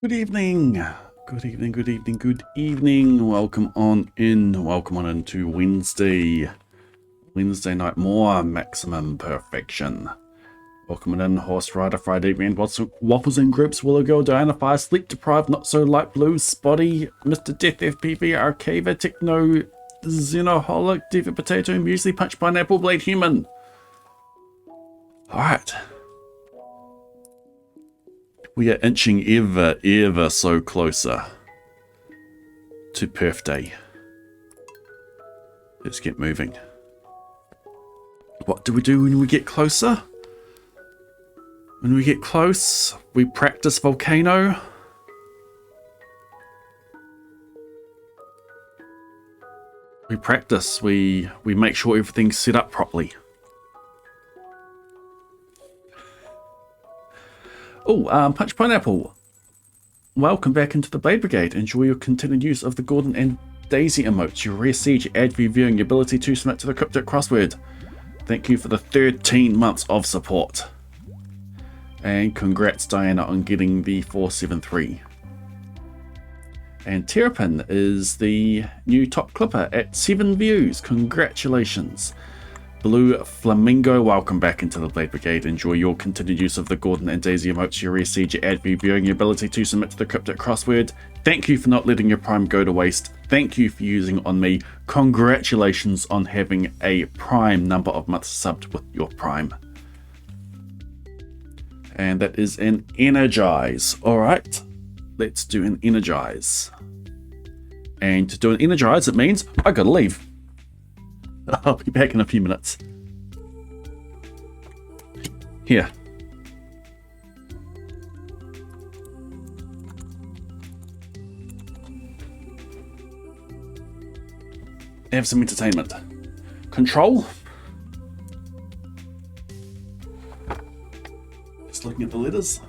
Good evening. Good evening, good evening, good evening. Welcome on in. Welcome on into Wednesday. Wednesday night more maximum perfection. Welcome on in, Horse Rider, Friday, Rand, Waffles and Grips, Willow Girl, Diana Fire, Sleep Deprived, Not So Light Blue, Spotty, Mr. Death, FPV, Arcava, Techno, Xenoholic, Diva Potato, Muesli, Punch Pineapple, Blade Human. Alright. We are inching ever so closer to Perf Day. Let's get moving. What do we do when we get closer? When we get close, we practice Volcano. We practice, we make sure everything's set up properly. Oh, Punch Pineapple. Welcome back into the Blade Brigade. Enjoy your continued use of the Gordon and Daisy emotes. Your rare siege ad reviewing your ability to submit to the cryptic crossword. Thank you for the 13 months of support. And congrats, Diana, on getting the 473. And Terrapin is the new top clipper at 7 views. Congratulations. Blue Flamingo, welcome back into the Blade Brigade. Enjoy your continued use of the Gordon and Daisy emotes, your rare siege ad reviewing your ability to submit to the cryptic crossword. Thank you for not letting your Prime go to waste. Thank you for using on me. Congratulations on having a Prime number of months subbed with your Prime. And that is an Energize. Alright, let's do an Energize. And to do an Energize, it means I gotta leave. I'll be back in a few minutes. Here. Have some entertainment. Control. Just looking at the letters.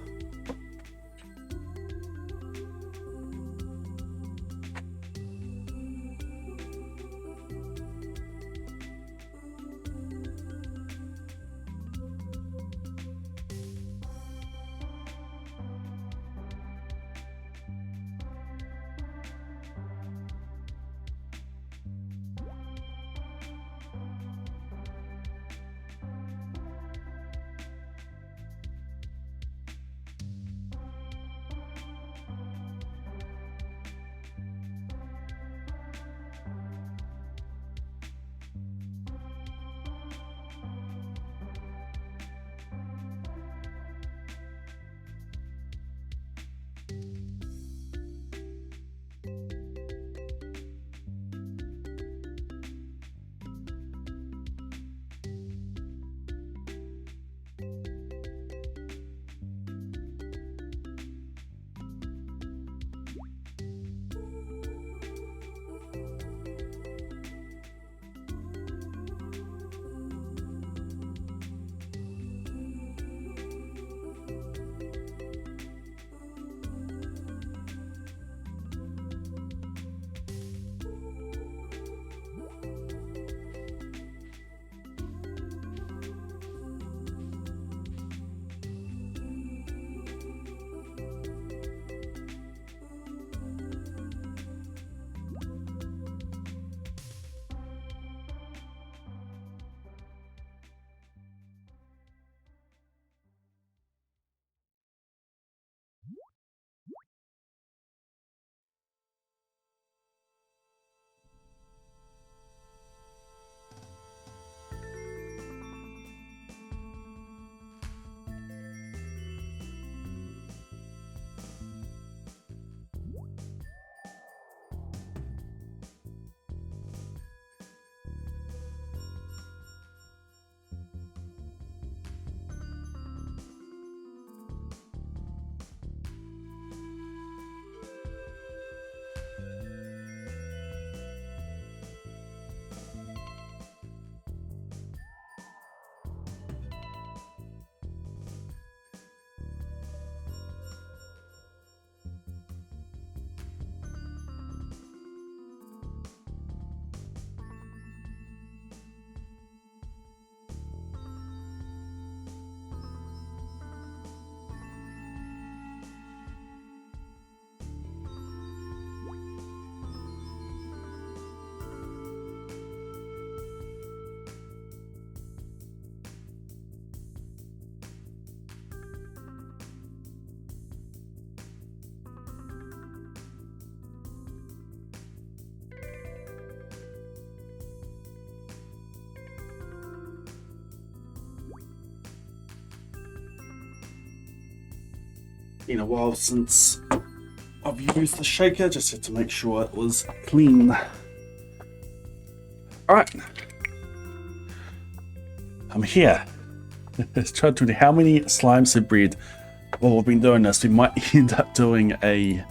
been a while since I've used the shaker, just had to make sure it was clean. Alright. I'm here. Let's try to how many slimes have bred. Well, we've been doing this. We might end up doing a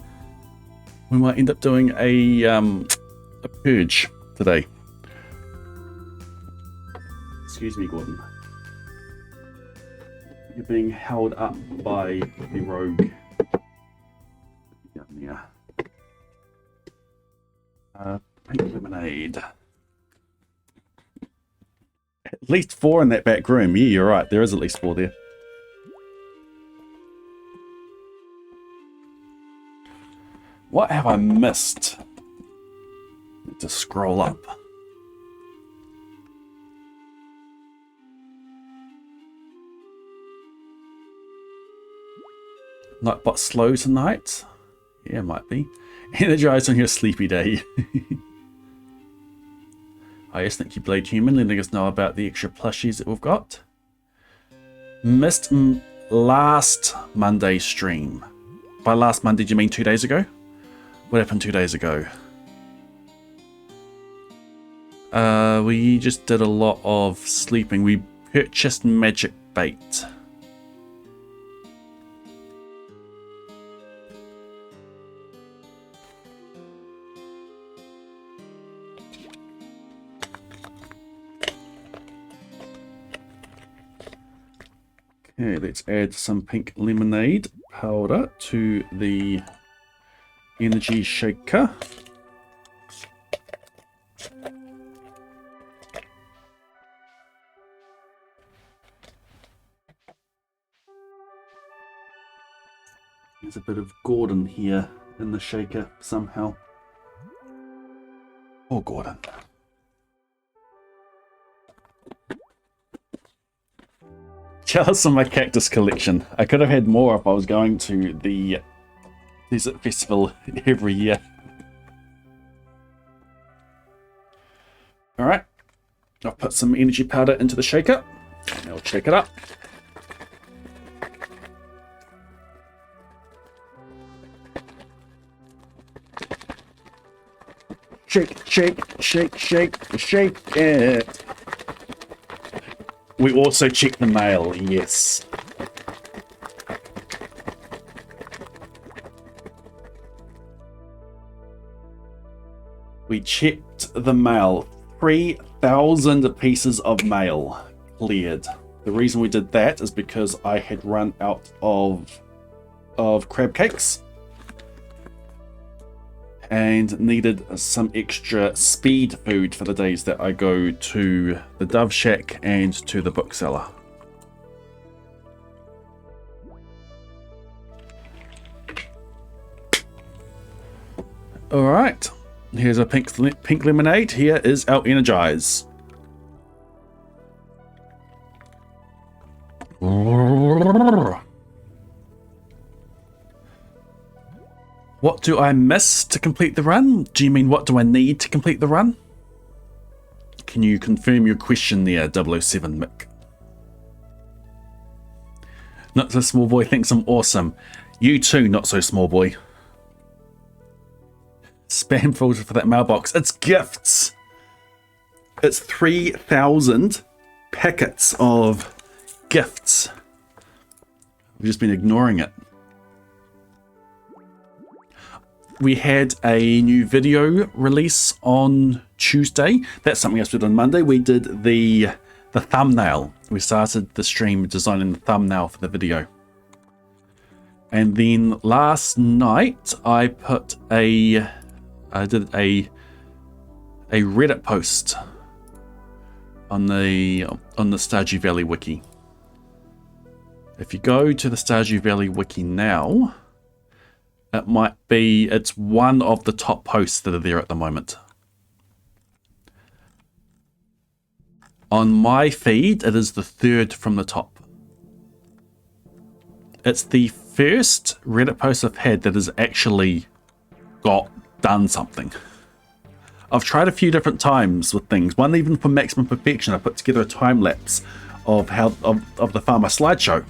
purge today. Excuse me, Gordon. You're being held up by the rogue. Yeah. Pink lemonade. At least 4 in that back room. Yeah, you're right. There is at least 4 there. What have I missed? Need to scroll up. Nightbot slow tonight? Yeah, might be. Energized on your sleepy day. I just think you played human, letting us know about the extra plushies that we've got. Missed last Monday stream. By last Monday, do you mean 2 days ago? What happened 2 days ago? We just did a lot of sleeping. We purchased magic bait. Okay, let's add some pink lemonade powder to the energy shaker. There's a bit of Gordon here in the shaker somehow. Oh, Gordon. Jealous of my cactus collection. I could have had more if I was going to the Desert Festival every year. Alright, I'll put some energy powder into the shaker. And I'll shake it up. Shake, shake, shake, shake, shake it. We also check the mail, yes. We checked the mail. 3,000 pieces of mail cleared. The reason we did that is because I had run out of crab cakes and needed some extra speed food for the days that I go to the Dove Shack and to the bookseller. Alright, here's a pink lemonade. Here is our Energize. What do I miss to complete the run? Do you mean what do I need to complete the run? Can you confirm your question there, 007 Mick? Not so small boy thinks I'm awesome. You too, not so small boy. Spam filter for that mailbox. It's gifts. It's 3,000 packets of gifts. We've just been ignoring it. We had a new video release on Tuesday. That's something else we did on Monday. We did the thumbnail. We started the stream designing the thumbnail for the video. And then last night I did a Reddit post on the Stardew Valley wiki. If you go to the Stardew Valley wiki now, it's one of the top posts that are there at the moment. On my feed, it is the 3rd from the top. It's the first Reddit post I've had that has actually done something. I've tried a few different times with things. One even for Maximum Perfection, I put together a time lapse of the farmer slideshow.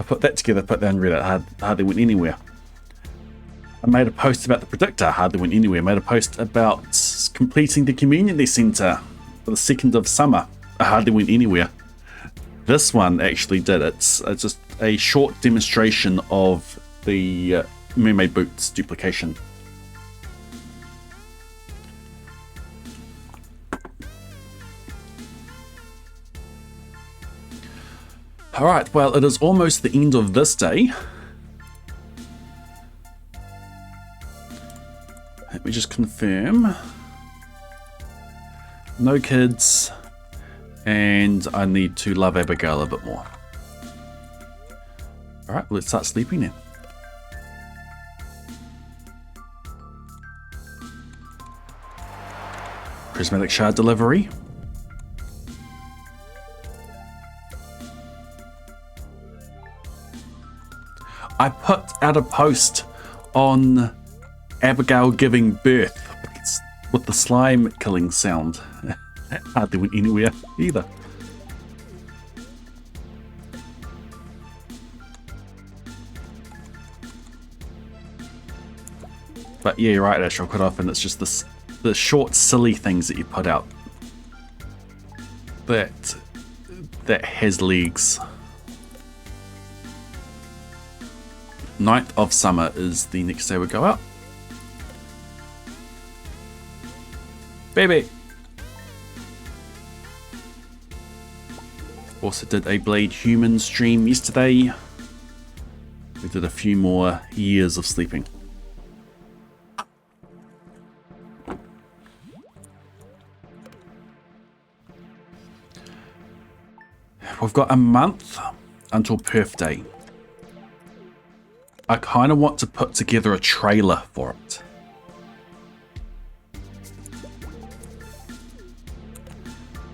I put that together, put that on Reddit, hardly went anywhere. I made a post about the predictor, hardly went anywhere. I made a post about completing the community centre for the 2nd of summer, I hardly went anywhere. This one actually did. It's just a short demonstration of the mermaid boots duplication. Alright, well, it is almost the end of this day. Let me just confirm. No kids. And I need to love Abigail a bit more. Alright, let's start sleeping then. Prismatic shard delivery. I put out a post on Abigail giving birth with the slime killing sound. Hardly went anywhere either. But yeah, you're right, Ash, quite often it's just the short, silly things that you put out that has legs. 9th of summer is the next day we go out. Baby! Also did a Blade Human stream yesterday. We did a few more years of sleeping. We've got a month until Perth Day. I kind of want to put together a trailer for it.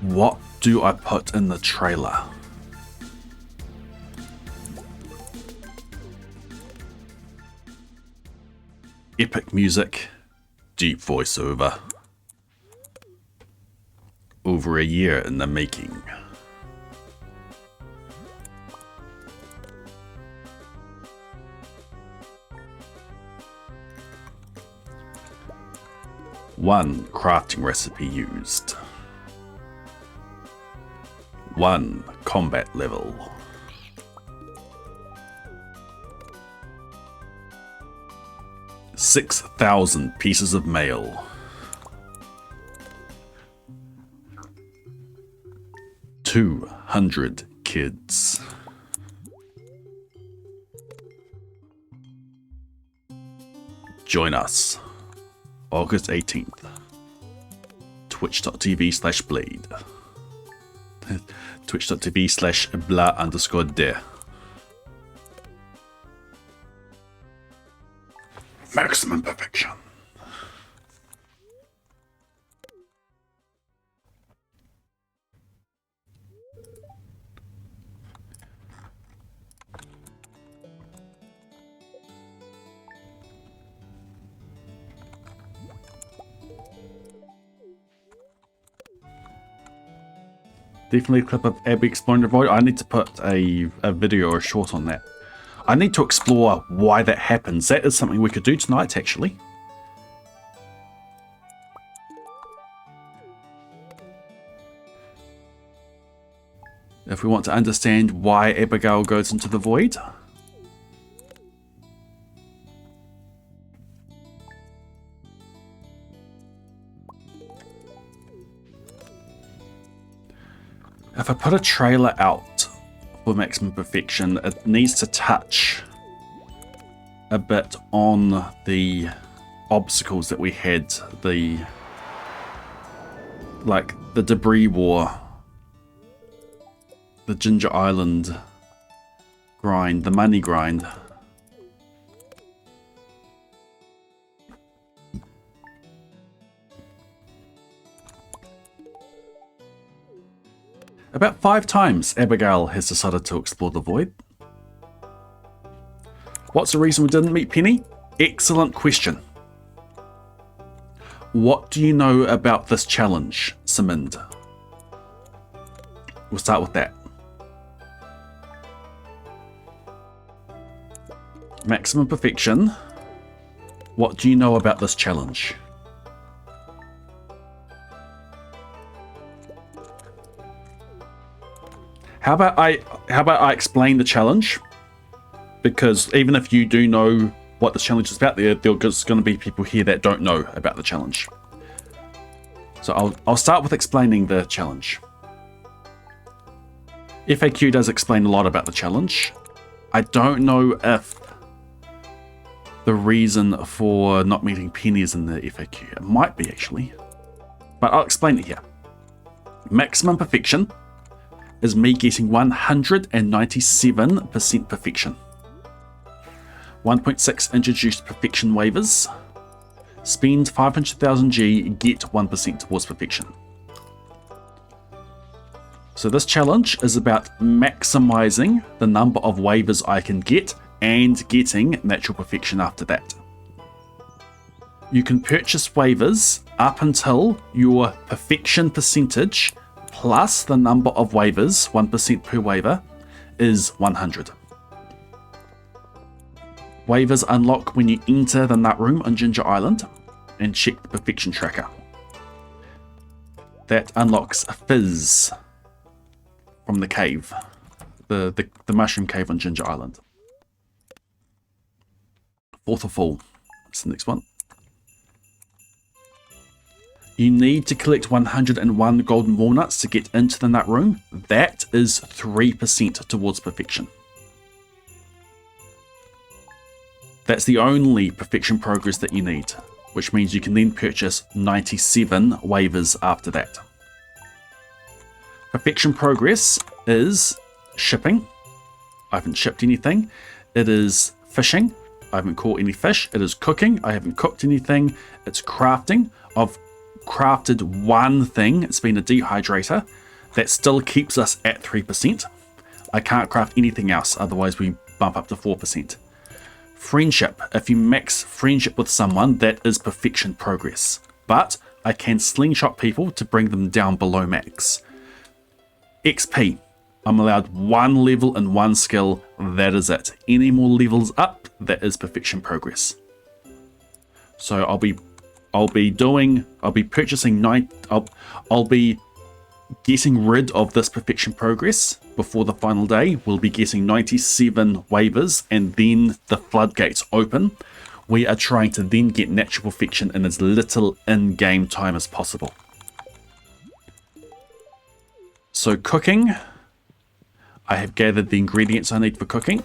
What do I put in the trailer? Epic music, deep voiceover. Over a year in the making. One crafting recipe used. 1 combat level. $6,000 pieces of mail. 200 kids. Join us. August 18th. Twitch.tv/Blade. Twitch.tv/blah_de. Maximum perfection. Definitely a clip of Abby exploring the void. I need to put a video or a short on that. I need to explore why that happens. That is something we could do tonight, actually. If we want to understand why Abigail goes into the void. If I put a trailer out for Maximum Perfection, it needs to touch a bit on the obstacles that we had, like the debris war, the Ginger Island grind, the money grind. About 5 times Abigail has decided to explore the void. What's the reason we didn't meet Penny? Excellent question. What do you know about this challenge, Simind? We'll start with that. Maximum Perfection. What do you know about this challenge? How about I explain the challenge? Because even if you do know what this challenge is about, there's going to be people here that don't know about the challenge. So I'll start with explaining the challenge. FAQ does explain a lot about the challenge. I don't know if the reason for not meeting Penny is in the FAQ. It might be, actually. But I'll explain it here. Maximum Perfection is me getting 197% perfection. 1.6 introduced perfection waivers. Spend 500,000 G, get 1% towards perfection. So this challenge is about maximizing the number of waivers I can get and getting natural perfection after that. You can purchase waivers up until your perfection percentage plus the number of waivers, 1% per waiver, is 100. Waivers unlock when you enter the nut room on Ginger Island and check the perfection tracker. That unlocks a fizz from the cave, the mushroom cave on Ginger Island. Fourth of all, that's the next one. You need to collect 101 golden walnuts to get into the nut room. That is 3% towards perfection. That's the only perfection progress that you need, which means you can then purchase 97 waivers after that. Perfection progress is shipping. I haven't shipped anything. It is fishing. I haven't caught any fish. It is cooking. I haven't cooked anything. It's crafting. I've crafted one thing. It's been a dehydrator. That still keeps us at 3%. I can't craft anything else, otherwise we bump up to 4%. Friendship. If you max friendship with someone, that is perfection progress. But I can slingshot people to bring them down below max. XP. I'm allowed one level and one skill. That is it. Any more levels up, that is perfection progress. So I'll be purchasing I'll be getting rid of this perfection progress before the final day. We'll be getting 97 waivers and then the floodgates open. We are trying to then get natural perfection in as little in-game time as possible. So cooking, I have gathered the ingredients I need for cooking.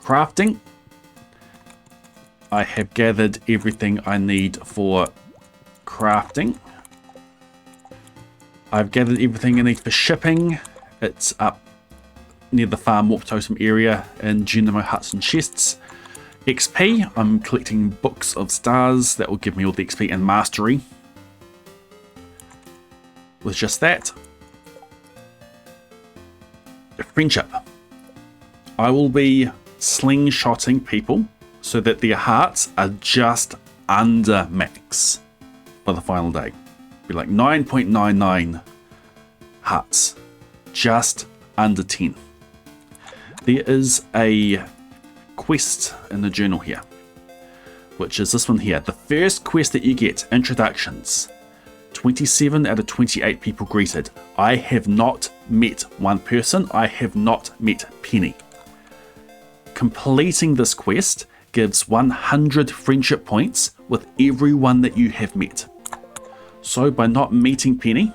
Crafting, I have gathered everything I need for crafting. I've gathered everything I need for shipping. It's up near the farm warp totem area in Genome huts and chests. XP, I'm collecting books of stars that will give me all the XP and mastery. With just that. Friendship. I will be slingshotting people so that their hearts are just under max for the final day. Be like 9.99 hearts, just under 10. There is a quest in the journal here, which is this one here. The first quest that you get, introductions. 27 out of 28 people greeted. I have not met one person. I have not met Penny. Completing this quest gives 100 friendship points with everyone that you have met. So by not meeting Penny,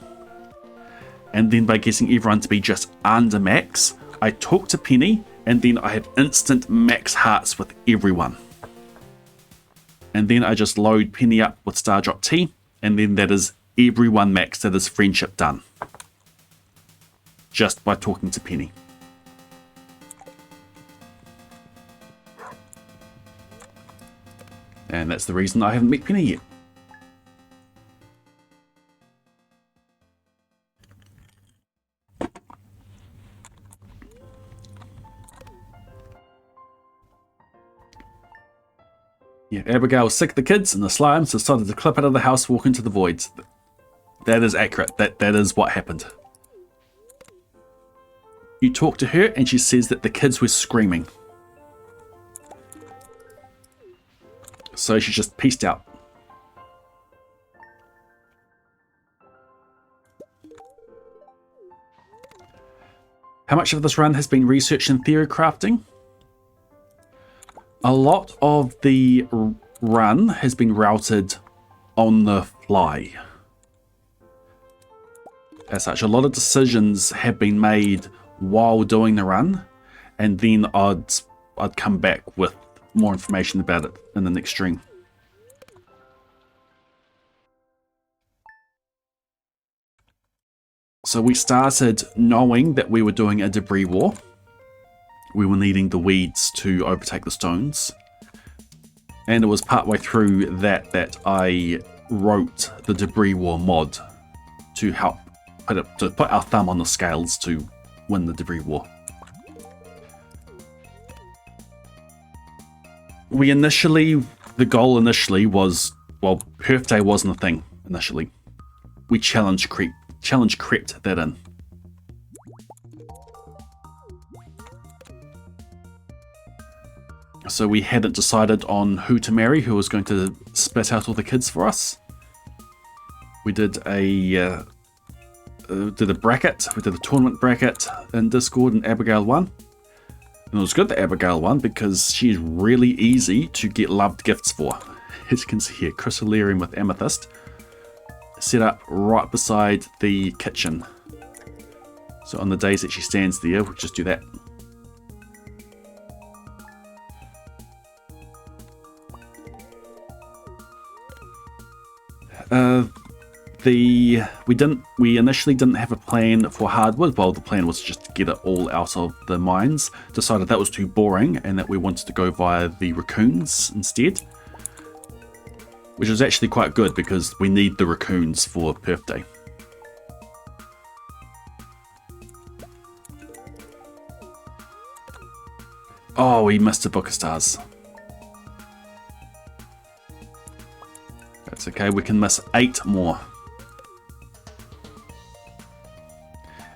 and then by getting everyone to be just under max, I talk to Penny, and then I have instant max hearts with everyone. And then I just load Penny up with Star Drop Tea, and then that is everyone max, that is friendship done. Just by talking to Penny. And that's the reason I haven't met Penny yet. Yeah, Abigail was sick of the kids and the slimes, decided to clip out of the house, walk into the voids. That is accurate. That is what happened. You talk to her and she says that the kids were screaming. So she just pieced out. How much of this run has been researched in theory crafting? A lot of the run has been routed on the fly. As such, a lot of decisions have been made while doing the run, and then I'd come back with more information about it in the next stream. So we started knowing that we were doing a debris war. We were needing the weeds to overtake the stones. And it was partway through that I wrote the debris war mod to help put our thumb on the scales to win the debris war. The goal initially was, well, Perth Day wasn't a thing initially. We challenge crept that in. So we hadn't decided on who to marry, who was going to spit out all the kids for us. We did a bracket. We did a tournament bracket in Discord, and Abigail won. And it was good that Abigail won because she's really easy to get loved gifts for. As you can see here, Chrysalerium with Amethyst set up right beside the kitchen. So on the days that she stands there, we'll just do that. We initially didn't have a plan for hardwood. Well, the plan was just to get it all out of the mines. Decided that was too boring and that we wanted to go via the raccoons instead. Which is actually quite good because we need the raccoons for Perth Day. Oh, we missed a Book of Stars. That's okay, we can miss 8 more.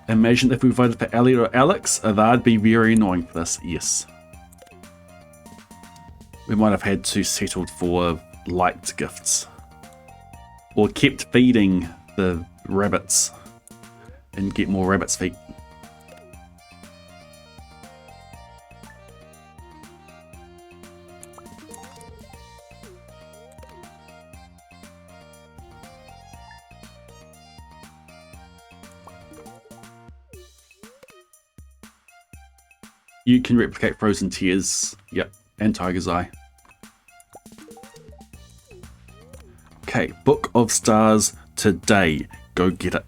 Imagine if we voted for Elliot or Alex, that'd be very annoying for this, yes. We might have had to settle for light gifts. Or kept feeding the rabbits and get more rabbit's feet. You can replicate Frozen Tears. Yep, and Tiger's Eye. Okay, Book of Stars today. Go get it.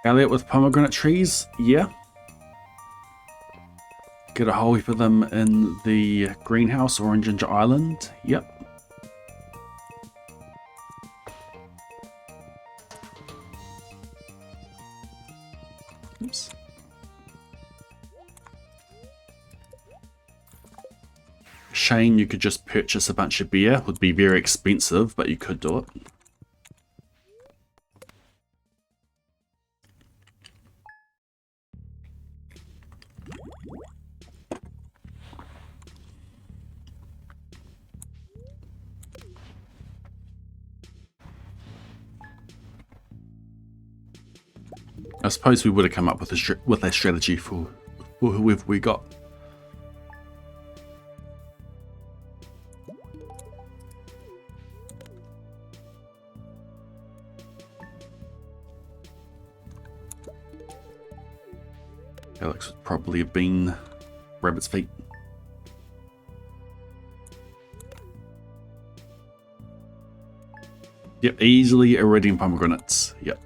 Elliot with pomegranate trees, yeah. Get a whole heap of them in the greenhouse or in Ginger Island, yep. Oops. Shane, you could just purchase a bunch of beer. Would be very expensive, but you could do it. I suppose we would have come up with a strategy for whoever we got. Alex would probably have been Rabbit's Feet. Yep, easily iridium pomegranates. Yep.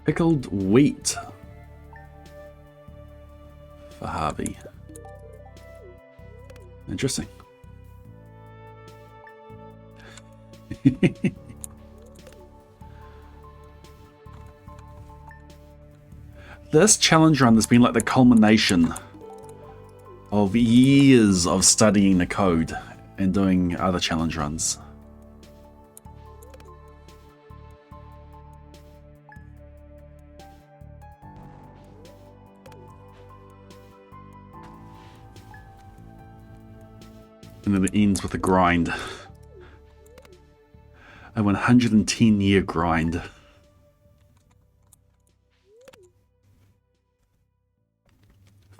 Pickled wheat for Harvey. Interesting. This challenge run has been like the culmination of years of studying the code and doing other challenge runs. And then it ends with a grind. A 110-year grind.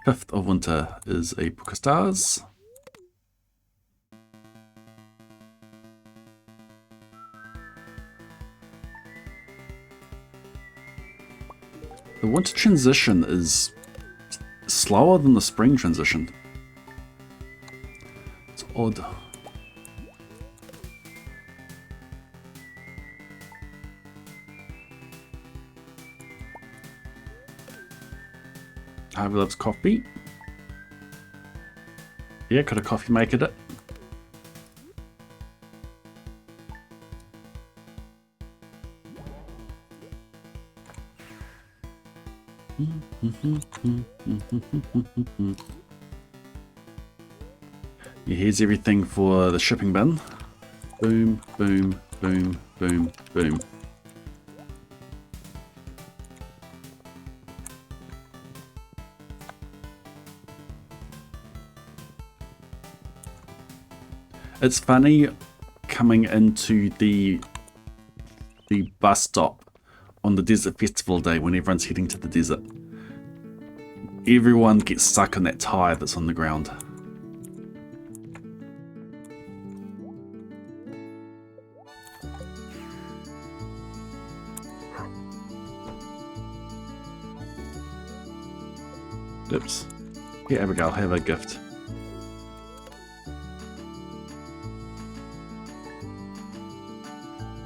Fifth of winter is a book of stars. The winter transition is slower than the spring transition. It's odd. Harvey loves coffee. Yeah, could a coffee maker it? Yeah, here's everything for the shipping bin. Boom, boom, boom, boom, boom. It's funny coming into the bus stop on the desert festival day when everyone's heading to the desert. Everyone gets stuck in that tire that's on the ground. Oops. Here, Abigail, have a gift.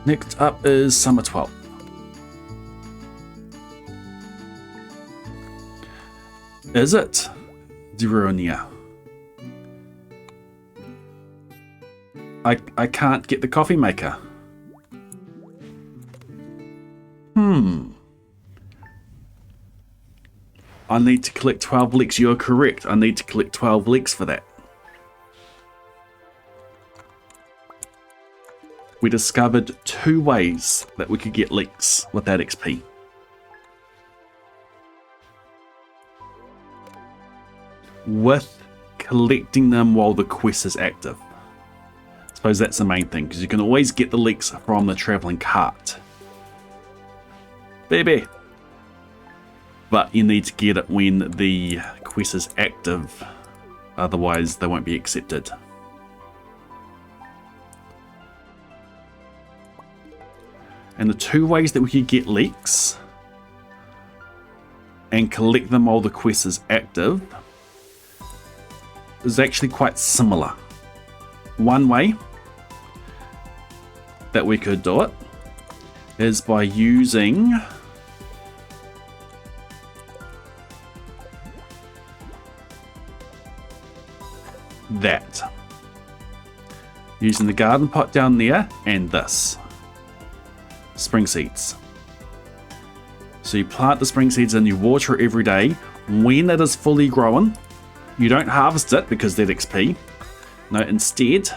Next up is Summer 12. Is it? Zeronia. I can't get the coffee maker. I need to collect 12 leeks. You're correct. I need to collect 12 leeks for that. We discovered 2 ways that we could get leeks with that XP. With collecting them while the quest is active. I suppose that's the main thing, because you can always get the leeks from the traveling cart. Baby! But you need to get it when the quest is active, otherwise they won't be accepted. And the 2 ways that we could get leeks and collect them while the quest is active is actually quite similar. One way that we could do it is by using that. Using the garden pot down there and this. Spring seeds. So you plant the spring seeds and you water it every day. When it is fully grown, you don't harvest it because that XP. No, instead,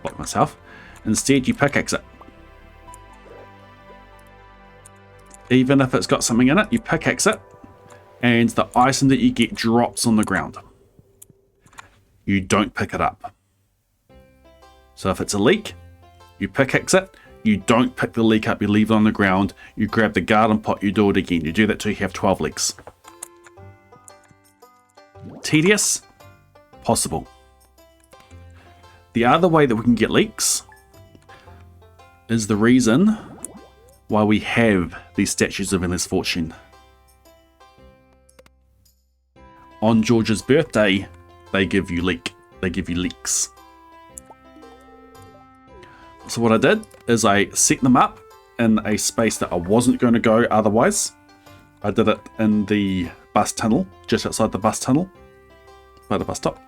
block myself. Instead, you pickaxe it. Even if it's got something in it, you pickaxe it, and the item that you get drops on the ground. You don't pick it up. So if it's a leek, you pickaxe it, you don't pick the leek up, you leave it on the ground, you grab the garden pot, you do it again. You do that till you have 12 leeks. Tedious? Possible. The other way that we can get leeks is the reason why we have these statues of endless fortune. On George's birthday, they give you leeks. So what I did is I set them up in a space that I wasn't going to go otherwise. I did it in the bus tunnel, just outside the bus tunnel, by the bus stop.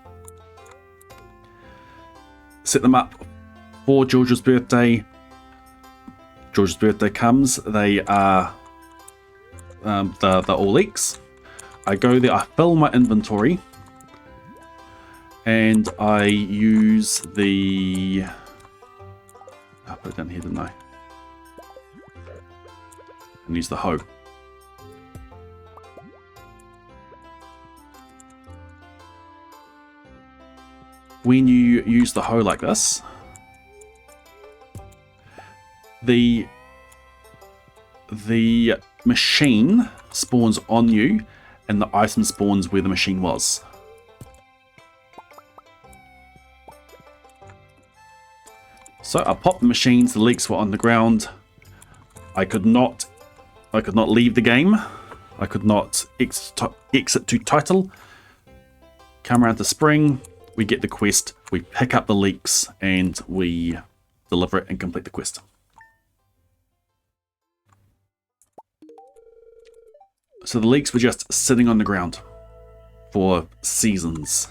Set them up for George's birthday. George's birthday comes, they are they're all leaks. I go there, I fill my inventory, and I use the... I put it down here, didn't I? And use the hoe. When you use the hoe like this, the machine spawns on you, and the item spawns where the machine was. So I popped the machines, the leaks were on the ground. I could not leave the game. I could not exit to title. Come around to spring, we get the quest, we pick up the leaks, and we deliver it and complete the quest. So the leaks were just sitting on the ground for seasons.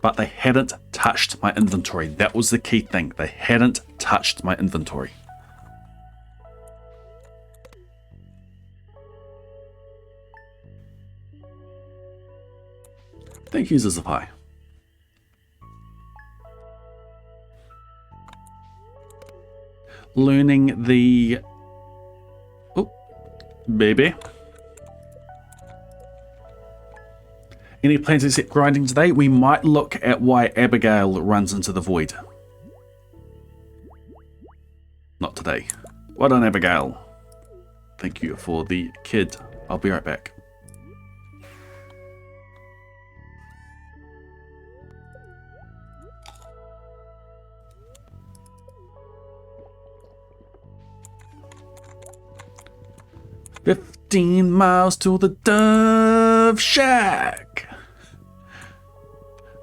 But they hadn't touched my inventory. That was the key thing. They hadn't touched my inventory. Thank you, Zizafai. Learning the... Oh, baby. Any plans to set grinding today? We might look at why Abigail runs into the void. Not today. Well done, Abigail. Thank you for the kid. I'll be right back. "15 miles to the Dove Shack.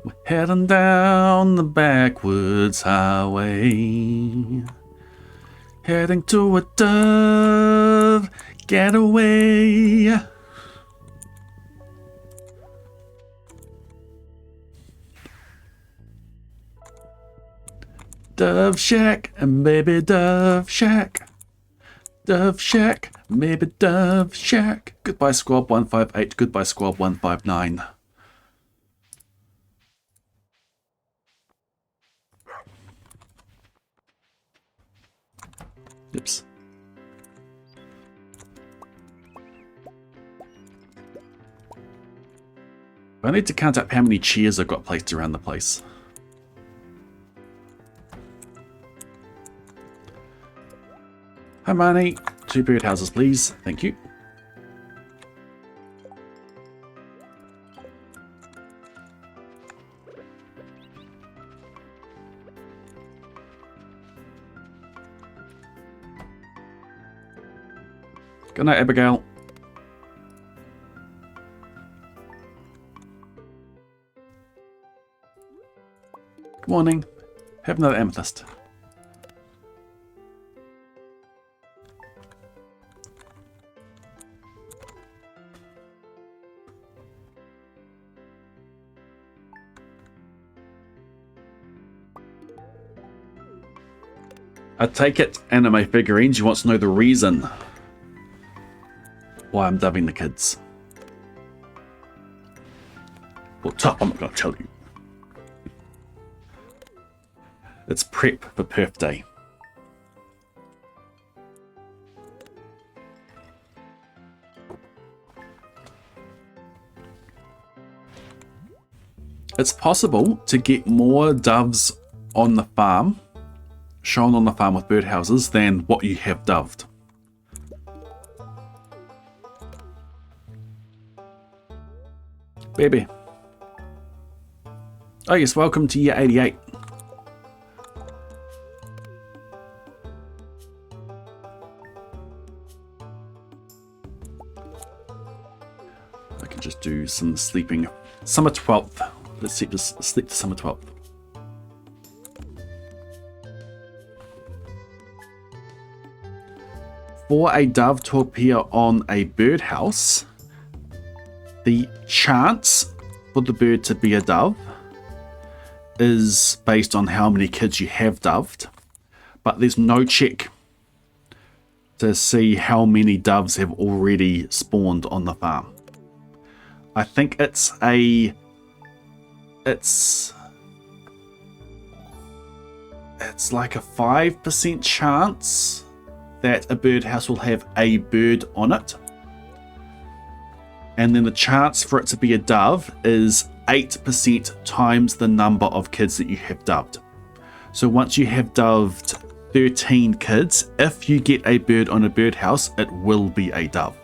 We're heading down the backwoods highway, heading to a Dove getaway." Dove Shack, and baby Dove Shack. Dove Shack, maybe Dove Shack. Goodbye Squab 158, goodbye Squab 159. Oops. I need to count up how many chairs I've got placed around the place. Hi, Marnie. 2 birdhouses, please. Thank you. Good night, Abigail. Good morning. Have another amethyst. I take it, anime figurines, you want to know the reason why I'm dubbing the kids. Well, top, I'm not going to tell you. It's prep for Perth Day. It's possible to get more doves on the farm, shown on the farm with birdhouses, than what you have doved. Baby. Oh yes, welcome to year 88. I can just do some sleeping. Summer 12th. Let's sleep to summer 12th. For a dove to appear on a birdhouse, The chance for the bird to be a dove is based on how many kids you have doved, but there's no check to see how many doves have already spawned on the farm. I think it's like a 5% chance that a birdhouse will have a bird on it. And then the chance for it to be a dove is 8% times the number of kids that you have doved. So once you have doved 13 kids, if you get a bird on a birdhouse, it will be a dove.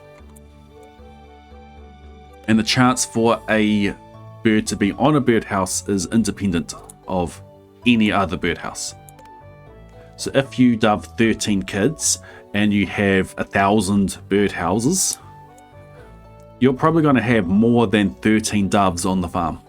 And the chance for a bird to be on a birdhouse is independent of any other birdhouse. So if you dove 13 kids and you have 1,000 birdhouses, you're probably going to have more than 13 doves on the farm.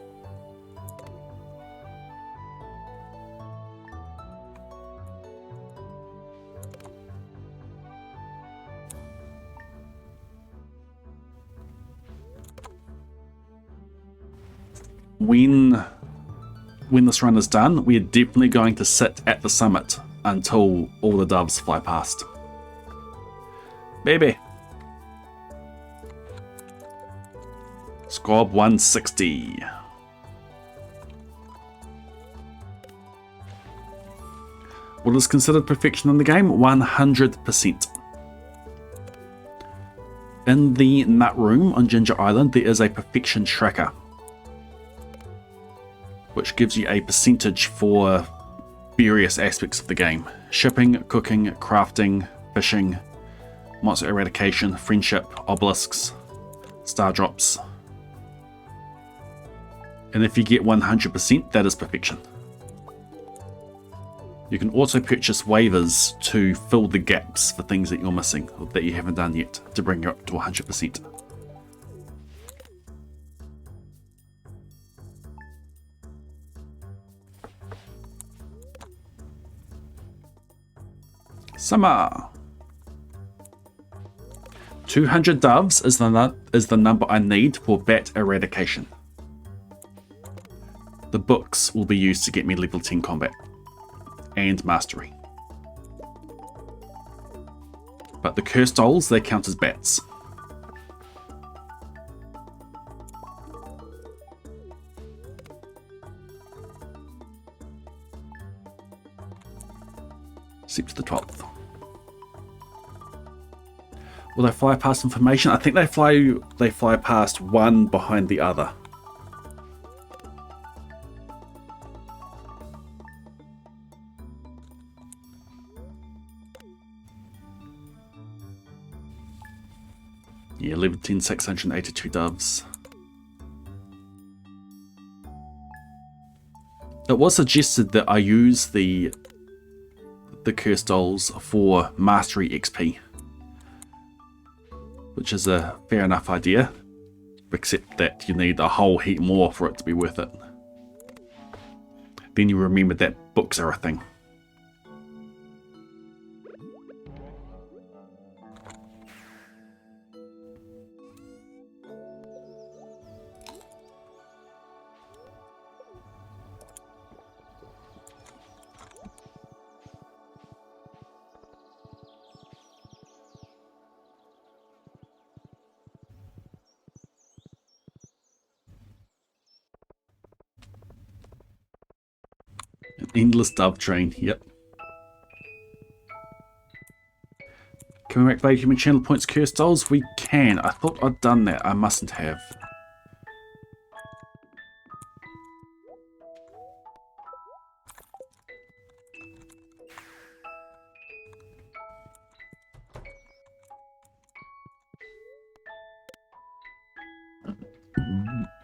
When this run is done, we're definitely going to sit at the summit until all the doves fly past. Baby. Squab 160. What is considered perfection in the game? 100%. In the nut room on Ginger Island, there is a perfection tracker, which gives you a percentage for various aspects of the game. Shipping, cooking, crafting, fishing, monster eradication, friendship, obelisks, star drops. And if you get 100%, that is perfection. You can also purchase waivers to fill the gaps for things that you're missing or that you haven't done yet to bring you up to 100%. Summer. 200 doves is the number I need for bat eradication. The books will be used to get me level 10 combat and mastery. But the cursed dolls, they count as bats. Except to the 12th. Will they fly past information? I think they fly past one behind the other. Yeah, level 10, 682 doves. It was suggested that I use the cursed dolls for mastery XP, which is a fair enough idea, except that you need a whole heap more for it to be worth it. Then you remember that books are a thing. An endless dove train, yep. Can we activate human channel points cursed dolls? We can. I thought I'd done that. I mustn't have.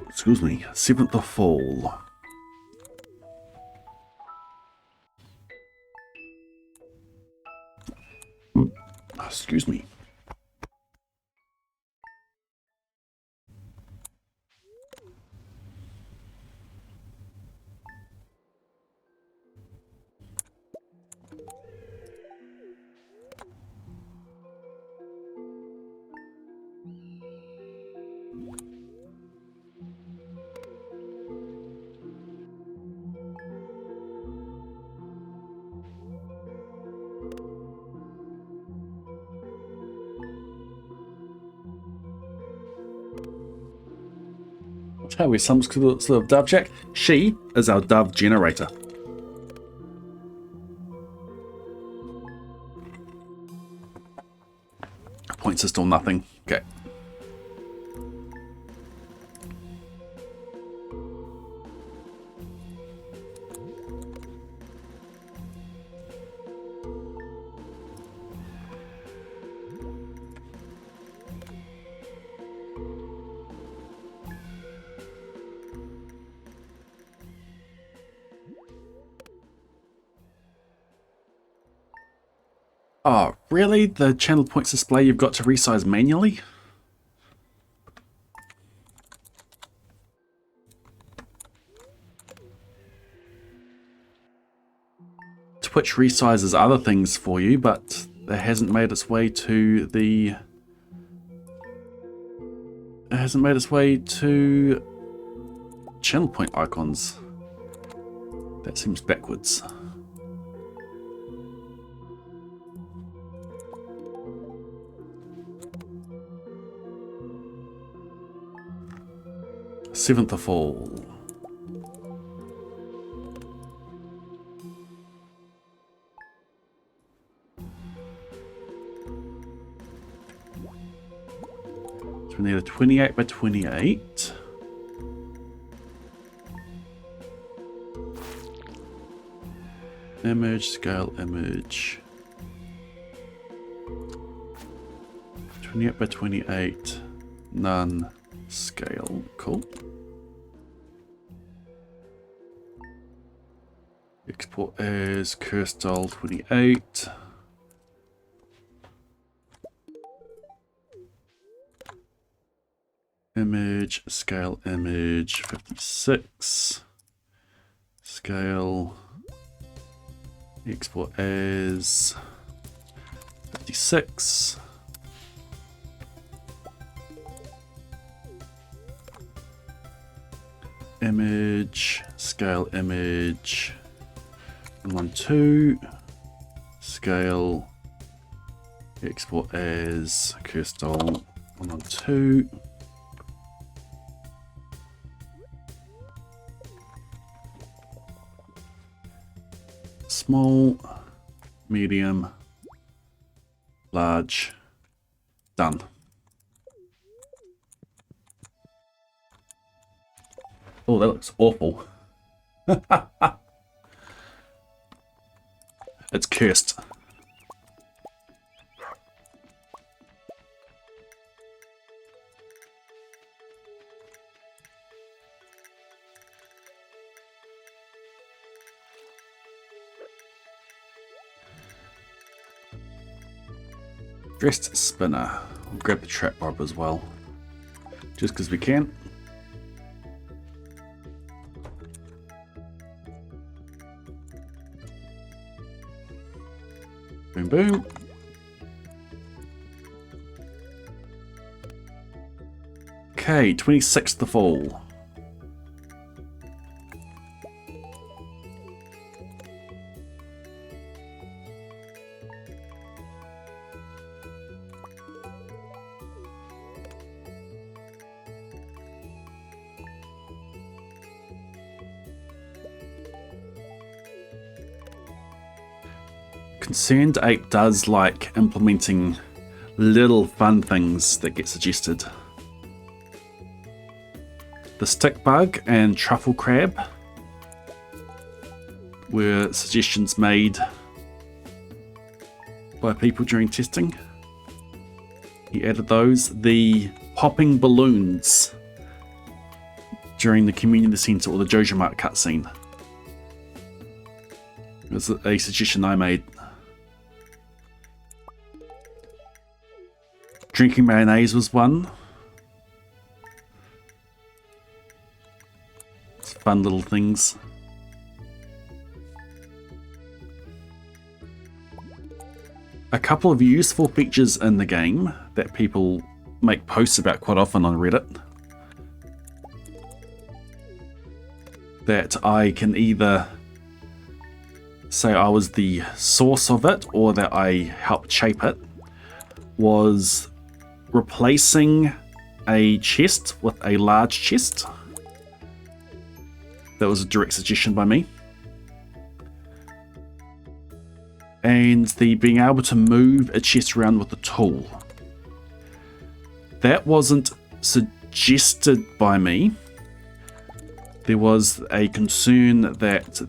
Excuse me. 7th of fall. Excuse me. Are we some sort of dove check? She is our dove generator. Points are still nothing. Okay. Oh, really? The channel points display you've got to resize manually? Twitch resizes other things for you, but that hasn't made its way to the... It hasn't made its way to channel point icons. That seems backwards. Seventh of all. So we need a 28 by 28. Image, scale, image. 28 by 28. None. Scale. Cool. Export as Curstyle 28. Image, scale, image 56. Scale. Export as 56. Image, scale, image 112. Scale. Export as Curstyle 112. Small, medium, large, done. Oh, that looks awful. It's cursed. Dressed spinner. We'll grab the trap bob as well. Just because we can. Boom, boom. Okay, 26th of all. Concerned Ape does like implementing little fun things that get suggested. The stick bug and truffle crab were suggestions made by people during testing. He added those. The popping balloons during the community center or the Jojo Mart cutscene was a suggestion I made. Drinking mayonnaise was one. It's fun little things. A couple of useful features in the game that people make posts about quite often on Reddit. That I can either say I was the source of it or that I helped shape it, was replacing a chest with a large chest. That was a direct suggestion by me. And the being able to move a chest around with a tool. That wasn't suggested by me. There was a concern that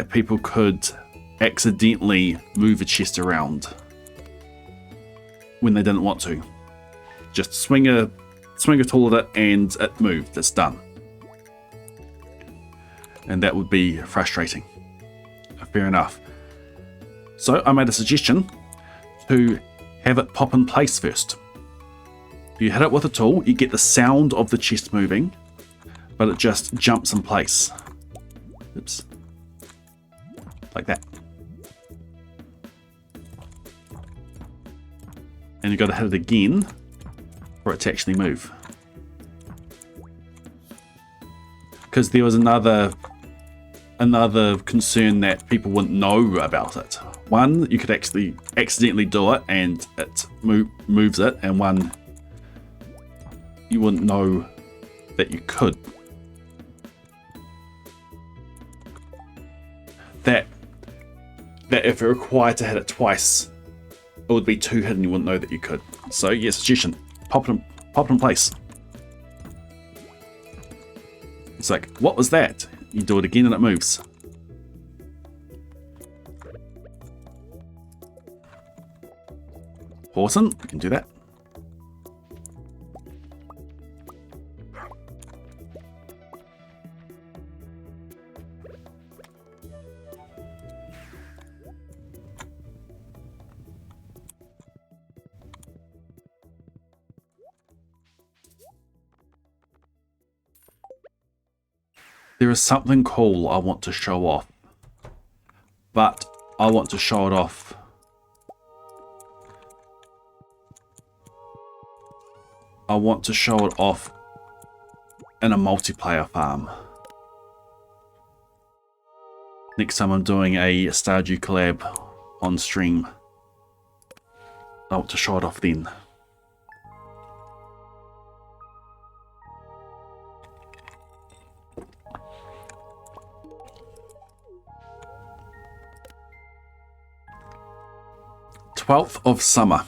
people could accidentally move a chest around when they didn't want to. Just swing a tool at it and it moved. It's done. And that would be frustrating. Fair enough. So I made a suggestion to have it pop in place first. You hit it with a tool, you get the sound of the chest moving, but it just jumps in place. Oops. Like that. And you've got to hit it again for it to actually move. Because there was another concern that people wouldn't know about it. One, you could actually accidentally do it and it moves it, and one, you wouldn't know that you could. That if you're required to hit it twice, it would be two hit and you wouldn't know that you could. So yeah, suggestion, pop it in place. It's like, what was that? You do it again and it moves. Awesome, we can do that. There is something cool I want to show off, but I want to show it off in a multiplayer farm. Next time I'm doing a Stardew collab on stream, I want to show it off then. Twelfth of summer.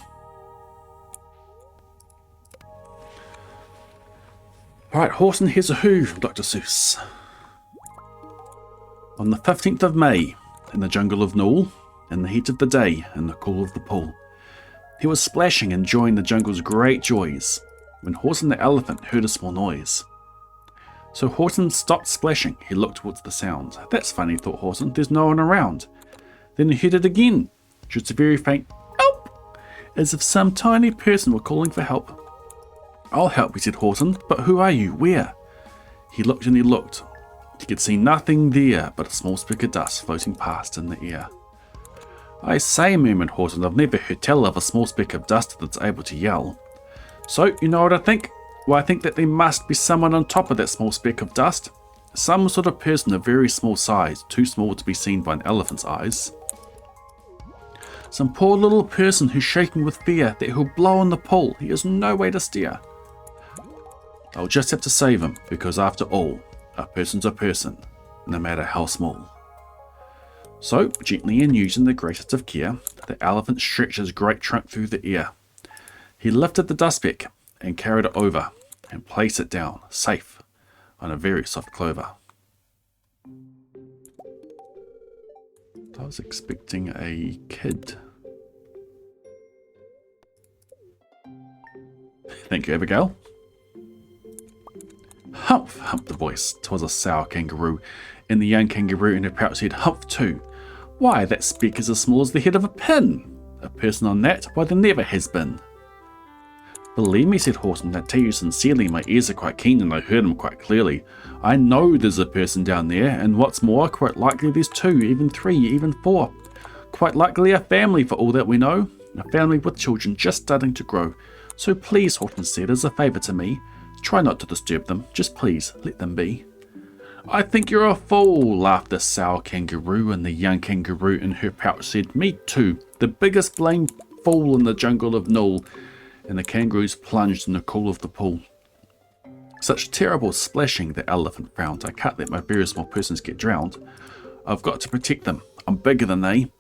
Alright, Horse and Here's a Who from Dr. Seuss. On the 15th of May, in the jungle of Nool, in the heat of the day, in the cool of the pool, he was splashing, enjoying the jungle's great joys, when Horton the elephant heard a small noise. So Horton stopped splashing. He looked towards the sound. That's funny, thought Horton. There's no one around. Then he heard it again, just a very faint "Help!" as if some tiny person were calling for help. I'll help, he said Horton, but who are you? Where? He looked and he looked. He could see nothing there but a small speck of dust floating past in the air. I say, murmured Horton, I've never heard tell of a small speck of dust that's able to yell. So, you know what I think? Well, I think that there must be someone on top of that small speck of dust. Some sort of person of very small size, too small to be seen by an elephant's eyes. Some poor little person who's shaking with fear that he'll blow in the pool. He has no way to steer. I'll just have to save him, because after all, a person's a person, no matter how small. So, gently and using the greatest of care, the elephant stretched his great trunk through the air. He lifted the dust speck and carried it over and placed it down, safe, on a very soft clover. I was expecting a kid. Thank you, Abigail. Humph, humphed the voice. 'Twas a sour kangaroo, and the young kangaroo in her pouch said, Humph too. Why, that speck is as small as the head of a pin. A person on that? Why, there never has been. Believe me, said Horton, I tell you sincerely, my ears are quite keen and I heard him quite clearly. I know there's a person down there, and what's more, quite likely there's two, even three, even four. Quite likely a family for all that we know. A family with children just starting to grow. So please, Horton said, as a favour to me, try not to disturb them. Just please, let them be. I think you're a fool, laughed the sour kangaroo, and the young kangaroo in her pouch said, Me too, the biggest blamed fool in the jungle of Nool. And the kangaroos plunged in the cool of the pool. Such terrible splashing, the elephant frowned. I can't let my very small persons get drowned. I've got to protect them. I'm bigger than they.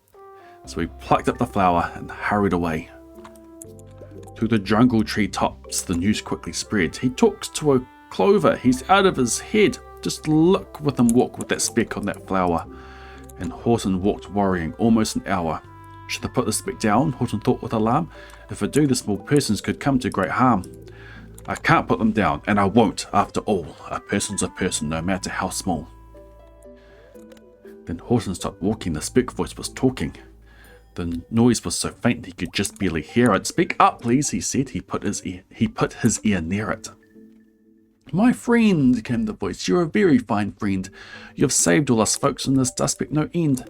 So he plucked up the flower and hurried away. Through the jungle tree tops, the news quickly spread. He talks to a clover. He's out of his head. Just look with him walk with that speck on that flower. And Horton walked worrying almost an hour. Should I put the speck down? Horton thought with alarm. If I do, the small persons could come to great harm. I can't put them down, and I won't. After all, a person's a person, no matter how small. Then Horton stopped walking. The speck voice was talking. The noise was so faint he could just barely hear it. Speak up, please, he said. He put his ear near it. My friend, came the voice, you're a very fine friend. You've saved all us folks in this dustbag no end.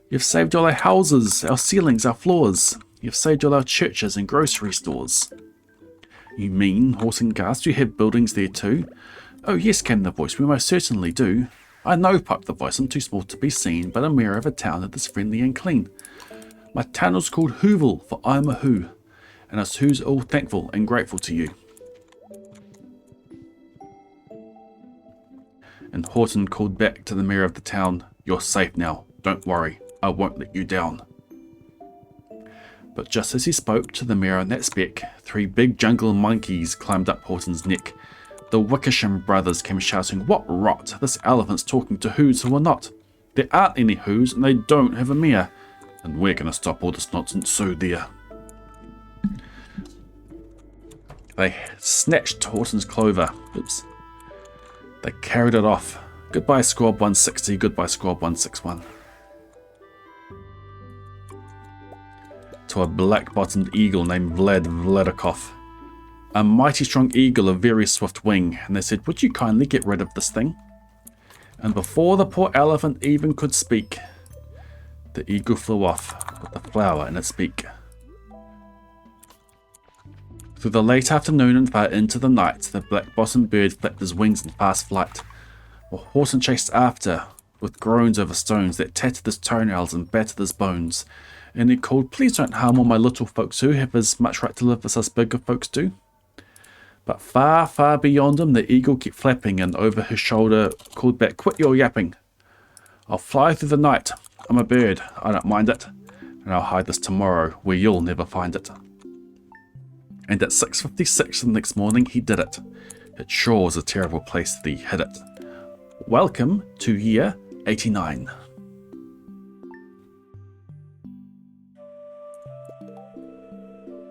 You've saved all our houses, our ceilings, our floors. You've saved all our churches and grocery stores. You mean, Horton gasped, you have buildings there too? Oh yes, came the voice, we most certainly do. I know, piped the voice, I'm too small to be seen, but I'm mayor of a town that is friendly and clean. My town is called Whoville, for I'm a Who, and us Who's all thankful and grateful to you. And Horton called back to the mayor of the town, you're safe now, don't worry, I won't let you down. But just as he spoke to the mayor on that speck, 3 big jungle monkeys climbed up Horton's neck. The Wickersham brothers came shouting, what rot, this elephant's talking to Who's who are not. There aren't any Who's and they don't have a mayor. And we're going to stop all this nonsense, so there. They snatched Horton's clover. Oops. They carried it off. Goodbye, Squab 160. Goodbye, Squab 161. To a black-bottomed eagle named Vladikov. A mighty strong eagle of very swift wing. And they said, would you kindly get rid of this thing? And before the poor elephant even could speak, the eagle flew off with the flower in its beak. Through the late afternoon and far into the night, the black-bottomed bird flapped his wings in fast flight, while Horton chased after, with groans over stones that tattered his toenails and battered his bones, and he called, please don't harm all my little folks who have as much right to live as us bigger folks do. But far, far beyond him, the eagle kept flapping, and over his shoulder called back, quit your yapping. I'll fly through the night. I'm a bird, I don't mind it, and I'll hide this tomorrow where you'll never find it. And at 6:56 the next morning he did it. It sure was a terrible place that he hid it. Welcome to year 89.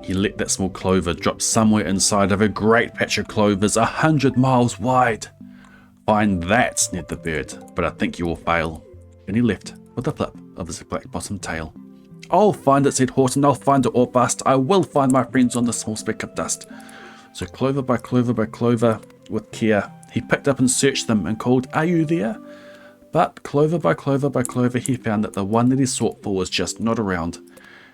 He let that small clover drop somewhere inside of a great patch of clovers 100 miles wide. Find that, sneered the bird, but I think you will fail. And he left with a flip of his black-bottomed tail. I'll find it, said Horton, I'll find it or bust. I will find my friends on this small speck of dust. So clover by clover by clover, with care, he picked up and searched them and called, are you there? But clover by clover by clover, he found that the one that he sought for was just not around.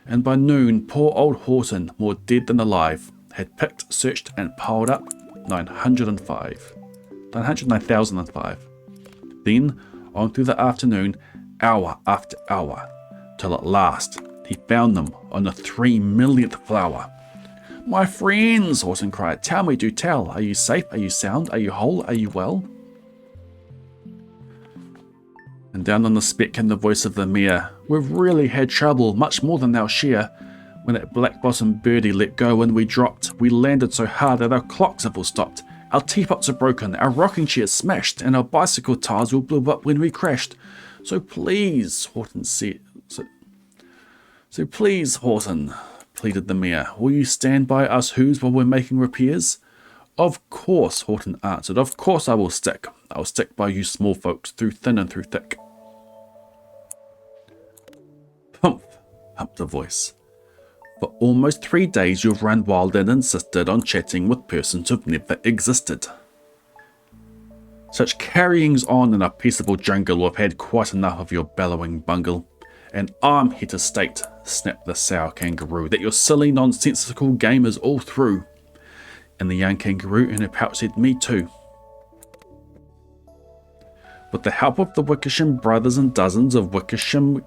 And by noon, poor old Horton, more dead than alive, had picked, searched, and piled up 909,005. Then, on through the afternoon, hour after hour, till at last he found them on the 3 millionth flower. My friends, Horton cried, tell me, do tell, are you safe, are you sound, are you whole, are you well? And down on the speck came the voice of the mayor, we've really had trouble, much more than our share. When that black-bottomed birdie let go and we dropped, we landed so hard that our clocks have all stopped. Our teapots are broken, our rocking chairs smashed, and our bicycle tires all blew up when we crashed. So please, Horton said, so please, Horton, pleaded the mayor, will you stand by us Who's while we're making repairs? Of course, Horton answered, of course I will stick. I'll stick by you small folks, through thin and through thick. Humph, humped a voice. For almost 3 days you've run wild and insisted on chatting with persons who've never existed. Such carryings on in a peaceable jungle, we've had quite enough of your bellowing bungle. And I'm here to state, snapped the sour kangaroo, that your silly nonsensical game is all through. And the young kangaroo in her pouch said, me too. With the help of the Wickersham brothers and dozens of Wickersham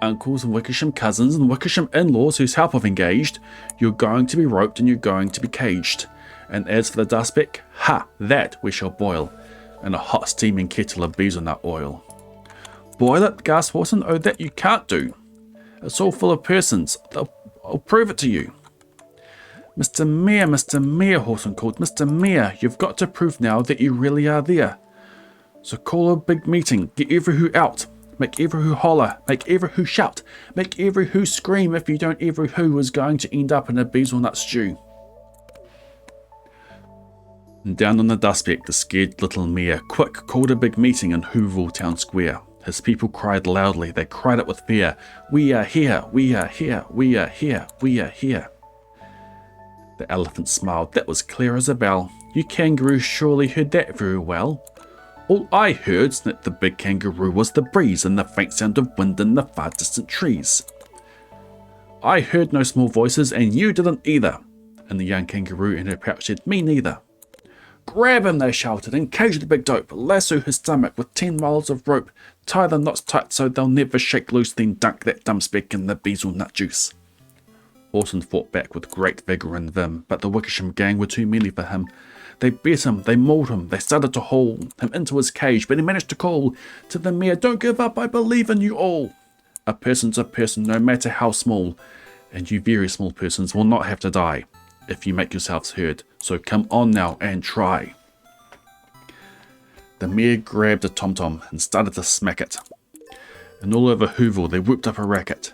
uncles and Wickersham cousins and Wickersham in-laws whose help I've engaged, you're going to be roped and you're going to be caged. And as for the dust speck, ha, that we shall boil in a hot steaming kettle of beesnut oil. Boil it, gasped Horton. Oh, that you can't do. It's all full of persons. I'll prove it to you. Mr. Mayor, Horton called. Mr. Mayor, you've got to prove now that you really are there. So call a big meeting, get every who out, make every who holler, make every who shout, make every who scream. If you don't, every who is going to end up in a beesnut stew. And down on the dust speck, the scared little mayor quick called a big meeting in Whoville Town Square. His people cried loudly, they cried it with fear. We are here, we are here, we are here, we are here. The elephant smiled, that was clear as a bell. You kangaroos surely heard that very well. All I heard, snapped the big kangaroo, was the breeze and the faint sound of wind in the far distant trees. I heard no small voices, and you didn't either. And the young kangaroo in her pouch said, me neither. Grab him, they shouted, and cage the big dope, lasso his stomach with 10 miles of rope, tie the knots tight so they'll never shake loose, then dunk that dumb speck in the beesnut juice. Horton fought back with great vigour and vim, but the Wickersham gang were too many for him. They beat him, they mauled him, they started to haul him into his cage, but he managed to call to the mayor, don't give up, I believe in you all. A person's a person, no matter how small, and you very small persons will not have to die if you make yourselves heard, so come on now and try. The mayor grabbed a tom-tom and started to smack it, and all over Whoville they whooped up a racket.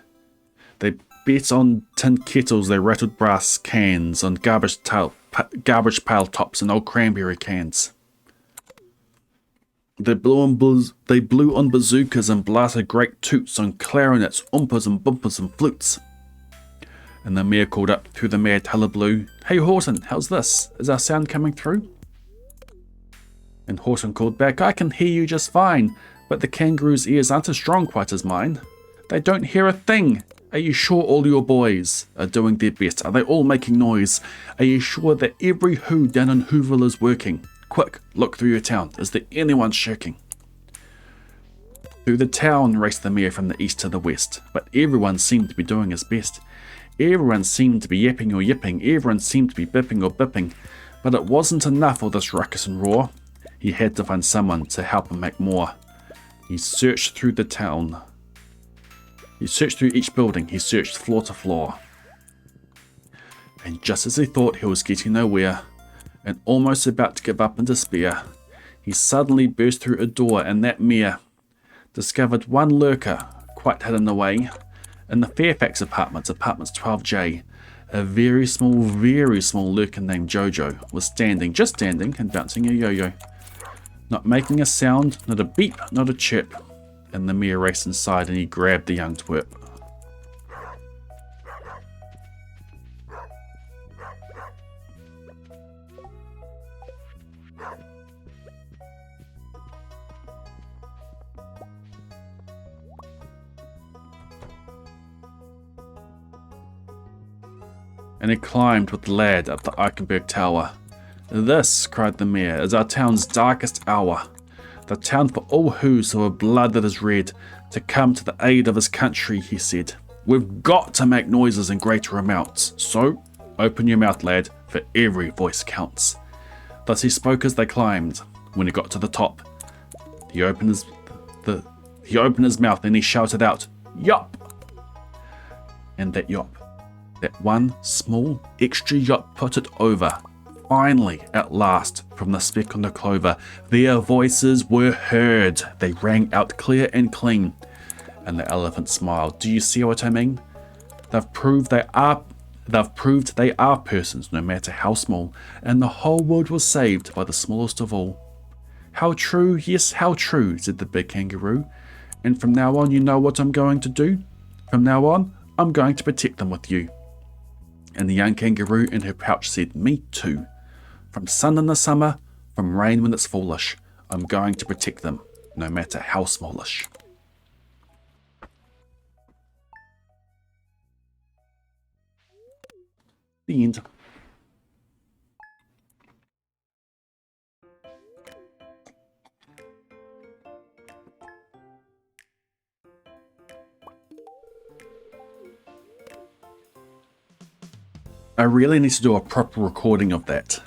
They beat on tin kettles, they rattled brass cans on garbage pail tops and old cranberry cans. They blew on bazookas and blasted great toots on clarinets, oompas and bumpers and flutes. And the mayor called up through the mad hullabaloo, hey Horton, how's this? Is our sound coming through? And Horton called back, I can hear you just fine, but the kangaroo's ears aren't as strong quite as mine. They don't hear a thing. Are you sure all your boys are doing their best? Are they all making noise? Are you sure that every who down in Whoville is working? Quick, look through your town. Is there anyone shirking? Through the town raced the mayor from the east to the west, but everyone seemed to be doing his best. Everyone seemed to be yapping or yipping, everyone seemed to be bipping or bipping, but it wasn't enough all this ruckus and roar. He had to find someone to help him make more. He searched through the town. He searched through each building, he searched floor to floor. And just as he thought he was getting nowhere, and almost about to give up in despair, he suddenly burst through a door, and that mayor discovered one lurker quite hidden away in the Fairfax apartments 12J. A very small lurker named Jojo was just standing and bouncing a yo-yo. Not making a sound, not a beep, not a chirp. And the mayor raced inside and he grabbed the young twerp. And he climbed with the lad up the Eichenberg Tower. This, cried the mayor, is our town's darkest hour. The town for all who's who have blood that is red, to come to the aid of his country, he said. We've got to make noises in greater amounts, so open your mouth, lad, for every voice counts. Thus he spoke as they climbed. When he got to the top, he opened his mouth and he shouted out, Yop! And that yop, that one small extra yop put it over. Finally, at last, from the speck on the clover, their voices were heard. They rang out clear and clean. And the elephant smiled. Do you see what I mean? They've proved they are persons, no matter how small, and the whole world was saved by the smallest of all. How true, yes, how true, said the big kangaroo. And from now on, you know what I'm going to do? From now on, I'm going to protect them with you. And the young kangaroo in her pouch said, me too. From sun in the summer, from rain when it's foolish, I'm going to protect them, no matter how smallish. The end. I really need to do a proper recording of that.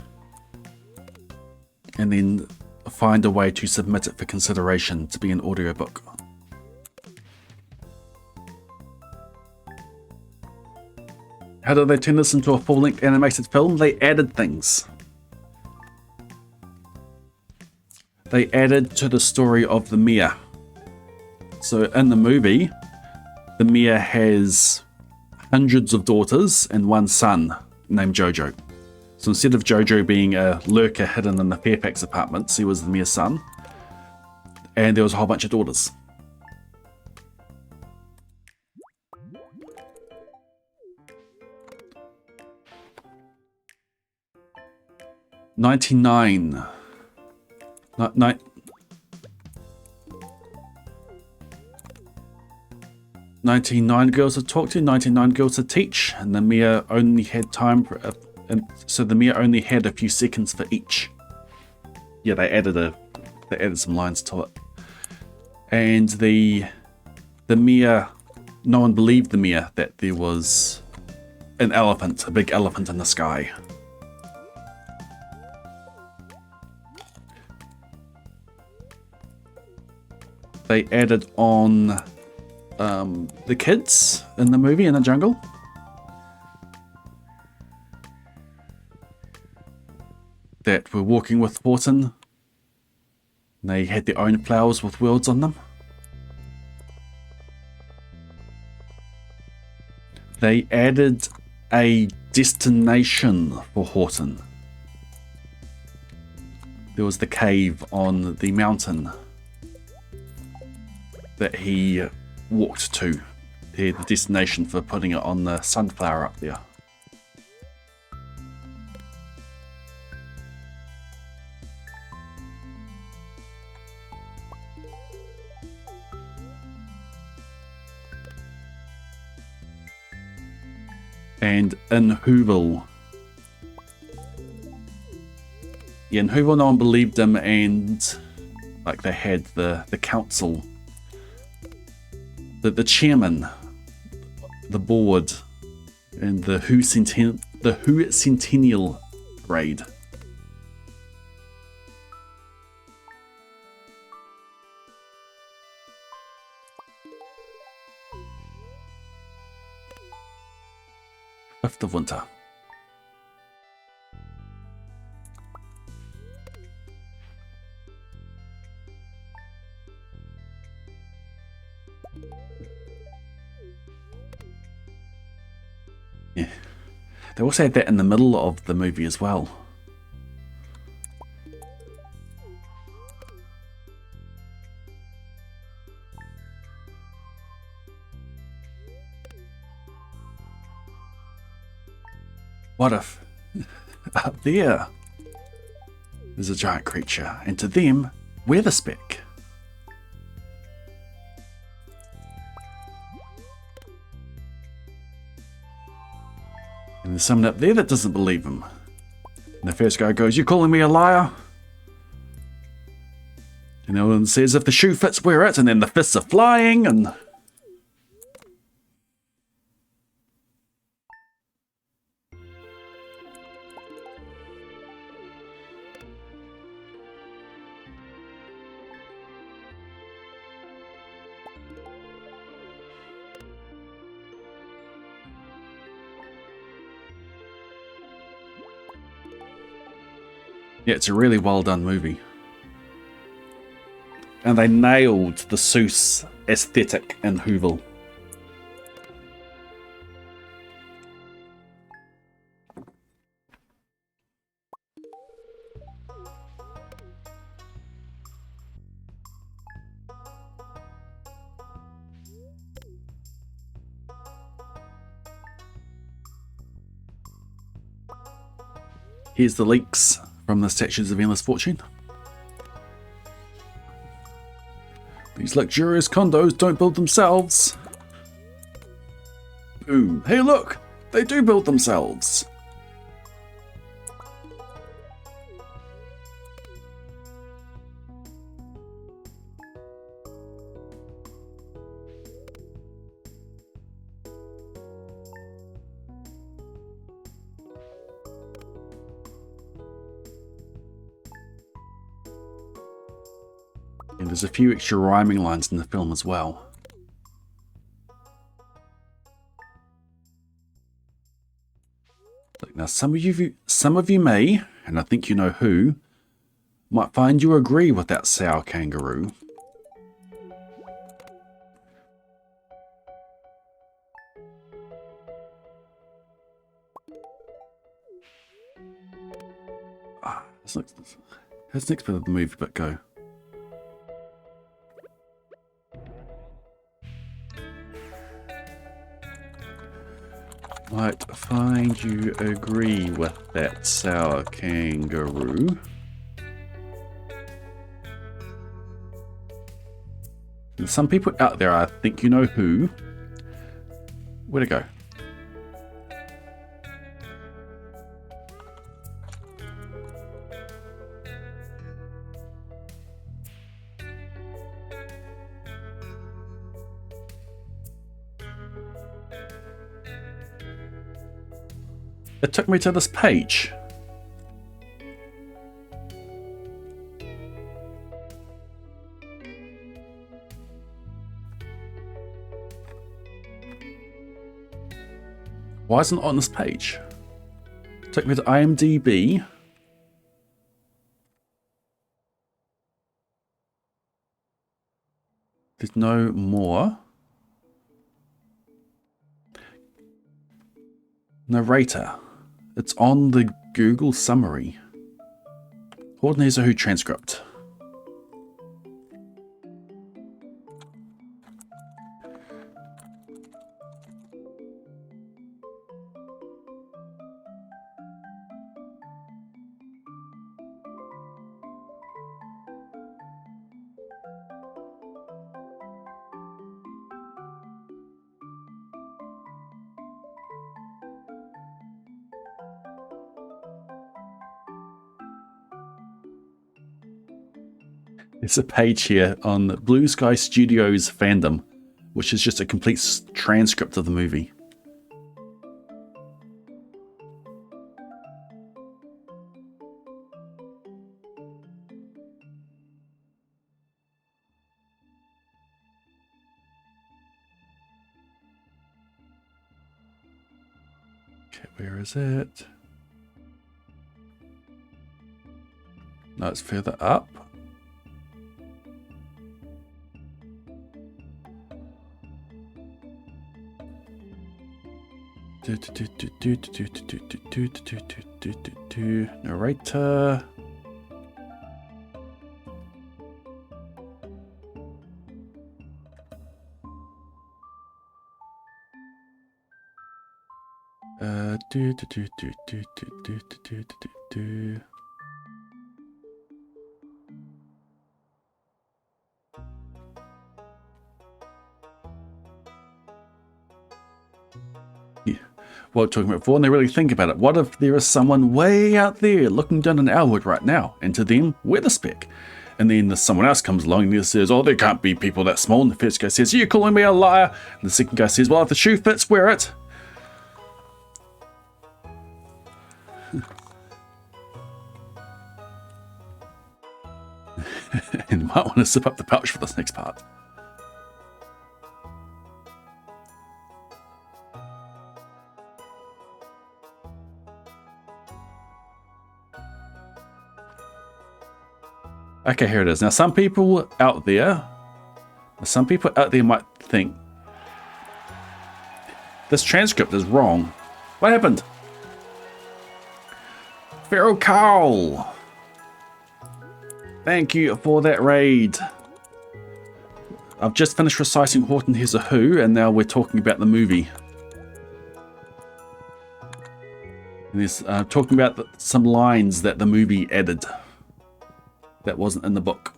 and then find a way to submit it for consideration to be an audiobook. How did they turn this into a full-length animated film? They added things. They added to the story of the mayor. So in the movie, the mayor has hundreds of daughters and one son named Jojo. So instead of Jojo being a lurker hidden in the Fairfax apartments, he was the mayor's son. And there was a whole bunch of daughters. '99. 99 girls to talk to, 99 girls to teach, and the mayor only had time for so the mayor only had a few seconds for each. Yeah, they added some lines to it. And the mayor, no one believed the mayor that there was an elephant, a big elephant in the sky. They added on the kids in the movie in the jungle. That were walking with Horton. They had their own flowers with words on them. They added a destination for Horton. There was the cave on the mountain that he walked to. They had the destination for putting it on the sunflower up there. And in Whoville, yeah, in Whoville no one believed him, and like they had the council, the chairman, the board, and the Who Centennial Parade. Fifth of winter. Yeah. They also had that in the middle of the movie as well. What if up there there's a giant creature, and to them, we're the speck? And there's someone up there that doesn't believe him. And the first guy goes, "You calling me a liar?" And the other one says, "If the shoe fits, wear it." And then the fists are flying, and yeah, it's a really well done movie. And they nailed the Seuss aesthetic in Whoville. Here's the leaks from the Statues of Endless Fortune. These luxurious condos don't build themselves. Boom. Hey look! They do build themselves. There's a few extra rhyming lines in the film as well. Now, some of you may, and I think you know who, might find you agree with that sour kangaroo. That's next bit of the movie, but go. Might find you agree with that sour kangaroo. And some people out there, I think you know who. Where'd it go? It took me to this page. Why isn't it on this page? It took me to IMDb. There's no more. Narrator. It's on the Google summary. Horton Hears a Who transcript. There's a page here on Blue Sky Studios fandom, which is just a complete transcript of the movie. Okay, where is it? No, it's further up. Narrator. What we're talking about before, and they really think about it. What if there is someone way out there looking down on Elwood right now, and to them, we're the speck? And then someone else comes along and says, oh, there can't be people that small. And the first guy says, you're calling me a liar. And the second guy says, well, if the shoe fits, wear it. And you might want to zip up the pouch for this next part. Okay, here it is. Now, some people out there might think this transcript is wrong. What happened? Feral Carl! Thank you for that raid. I've just finished reciting Horton Hears a Who, and now we're talking about the movie. And there's talking about some lines that the movie added that wasn't in the book.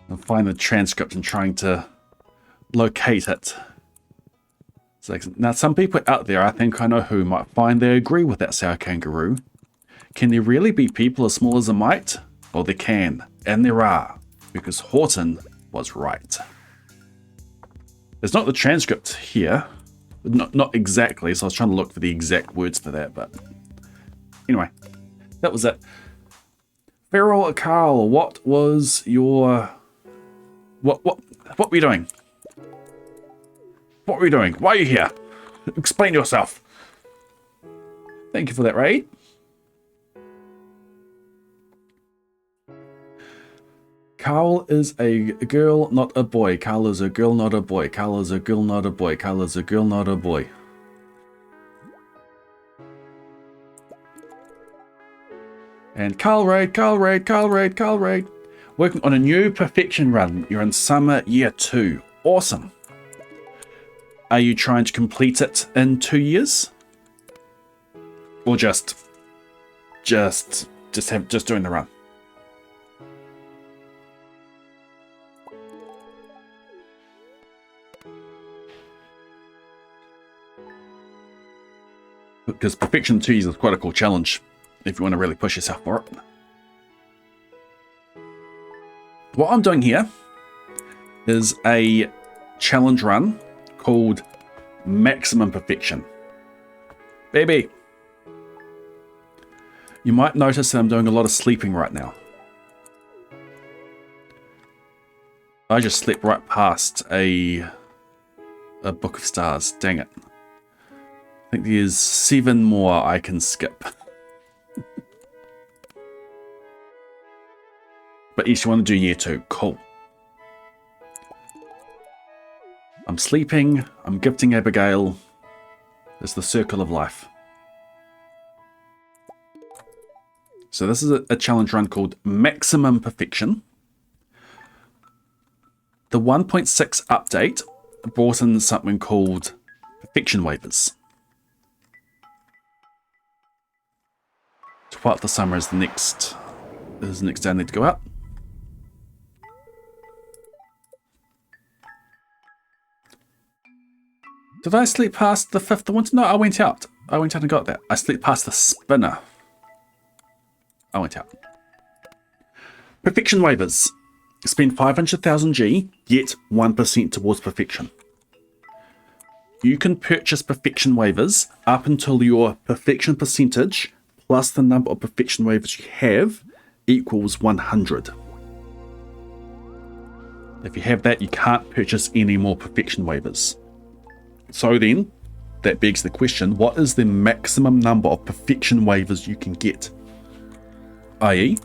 I'll find the transcript and trying to locate it. So, now, some people out there, I think I know who, might find they agree with that sour kangaroo. Can there really be people as small as a mite? Well, there can, and there are, because Horton was right. There's not the transcript here. Not exactly, so I was trying to look for the exact words for that, but anyway. That was it. Feral Carl, what was your... What were you doing? What were you doing? Why are you here? Explain yourself. Thank you for that raid. Carl is a girl, not a boy. Carl is a girl, not a boy. Carl is a girl, not a boy. Carl is a girl, not a boy. And Carl raid, Carl raid, Carl raid, Carl raid. Working on a new perfection run. You're in summer year 2. Awesome. Are you trying to complete it in 2 years? Or just doing the run? Because perfection in 2 years is quite a cool challenge if you want to really push yourself for it. What I'm doing here is a challenge run called Maximum Perfection. Baby! You might notice that I'm doing a lot of sleeping right now. I just slept right past a Book of Stars. Dang it. I think there's 7 more I can skip. But yes, you want to do year 2. Cool. I'm sleeping. I'm gifting Abigail. It's the circle of life. So this is a challenge run called Maximum Perfection. The 1.6 update brought in something called perfection waivers. 12th of summer is the next day I need to go out. Did I sleep past the 5th of winter? No, I went out. I went out and got that. I slept past the spinner. I went out. Perfection waivers. Spend 500,000 G, get 1% towards perfection. You can purchase perfection waivers up until your perfection percentage plus the number of perfection waivers you have equals 100. If you have that, you can't purchase any more perfection waivers. So then, that begs the question, what is the maximum number of perfection waivers you can get? I.e.,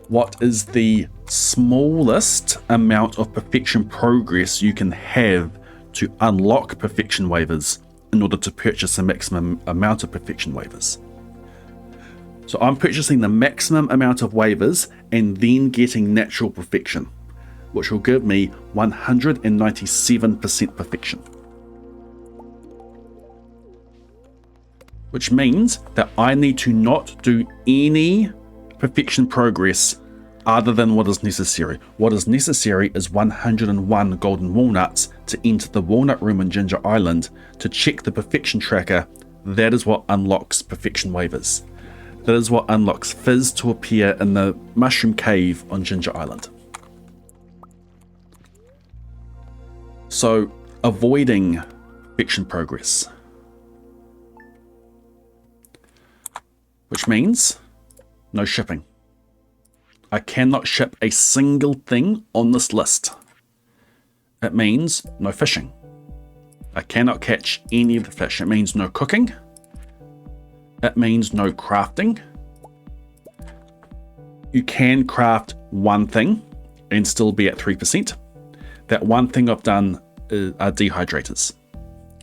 what is the smallest amount of perfection progress you can have to unlock perfection waivers in order to purchase a maximum amount of perfection waivers? So I'm purchasing the maximum amount of waivers and then getting natural perfection, which will give me 197% perfection. Which means that I need to not do any perfection progress other than what is necessary. What is necessary is 101 golden walnuts to enter the walnut room in Ginger Island to check the perfection tracker. That is what unlocks perfection waivers. That is what unlocks Fizz to appear in the mushroom cave on Ginger Island. So, avoiding perfection progress. Which means no shipping. I cannot ship a single thing on this list. It means no fishing. I cannot catch any of the fish. It means no cooking. It means no crafting. You can craft one thing and still be at 3%. That one thing I've done are dehydrators.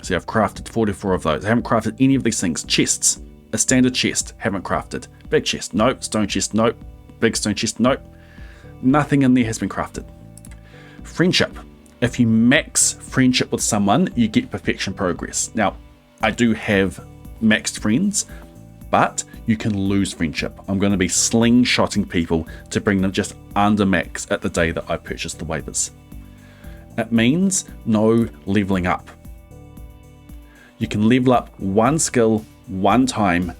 See, I've crafted 44 of those. I haven't crafted any of these things. Chests. A standard chest, haven't crafted. Big chest, nope. Stone chest, nope. Big stone chest, nope. Nothing in there has been crafted. Friendship. If you max friendship with someone, you get perfection progress. Now, I do have maxed friends, but you can lose friendship. I'm going to be slingshotting people to bring them just under max at the day that I purchase the waivers. It means no leveling up. You can level up one skill one time,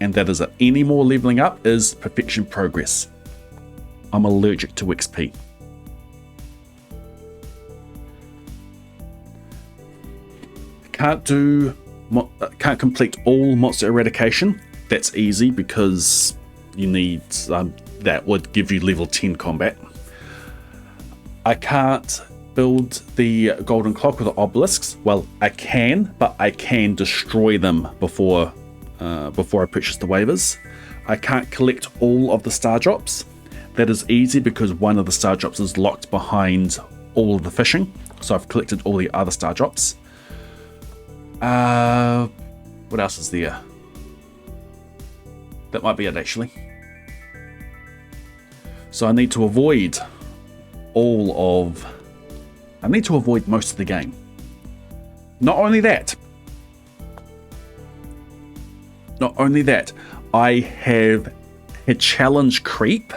and that is it. Any more leveling up is perfection progress. I'm allergic to XP. Can't complete all monster eradication. That's easy because you need that would give you level 10 combat. I can't build the golden clock or the obelisks. Well, I can, but I can destroy them before I purchase the waivers. I can't collect all of the star drops. That is easy because one of the star drops is locked behind all of the fishing. So I've collected all the other star drops. What else is there? That might be it, actually. So I need to avoid most of the game. Not only that, I have a challenge creep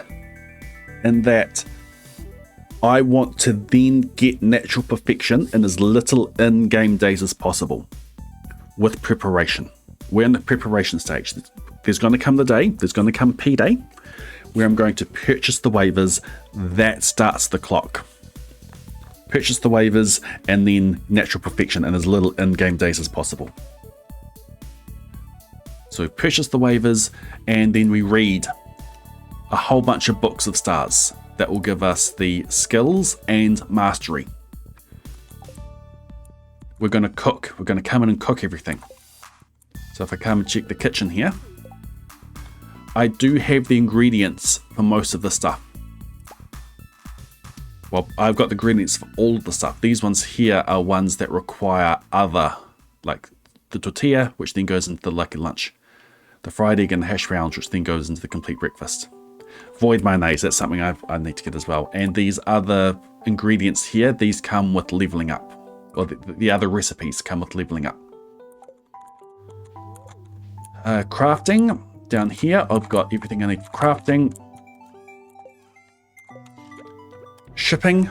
in that I want to then get natural perfection in as little in-game days as possible with preparation. We're in the preparation stage. There's going to come the day, there's going to come P-Day, where I'm going to purchase the waivers. That starts the clock. Purchase the waivers and then natural perfection in as little in-game days as possible. So purchase the waivers and then we read a whole bunch of books of stars that will give us the skills and mastery. We're going to cook. We're going to come in and cook everything. So if I come and check the kitchen here, I do have the ingredients for most of the stuff. Well, I've got the ingredients for all of the stuff. These ones here are ones that require other, like the tortilla, which then goes into the lucky lunch. The fried egg and the hash browns, which then goes into the complete breakfast. Void mayonnaise, that's something I need to get as well. And these other ingredients here, these come with leveling up. Or the other recipes come with leveling up. Crafting, down here, I've got everything I need for crafting. Shipping.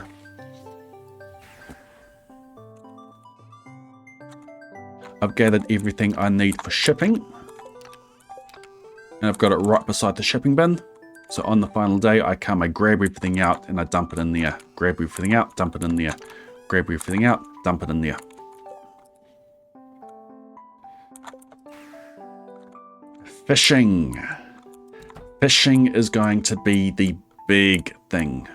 I've gathered everything I need for shipping. And I've got it right beside the shipping bin. So on the final day, I grab everything out and I dump it in there. Grab everything out, dump it in there. Grab everything out, dump it in there. Fishing. Fishing is going to be the big thing.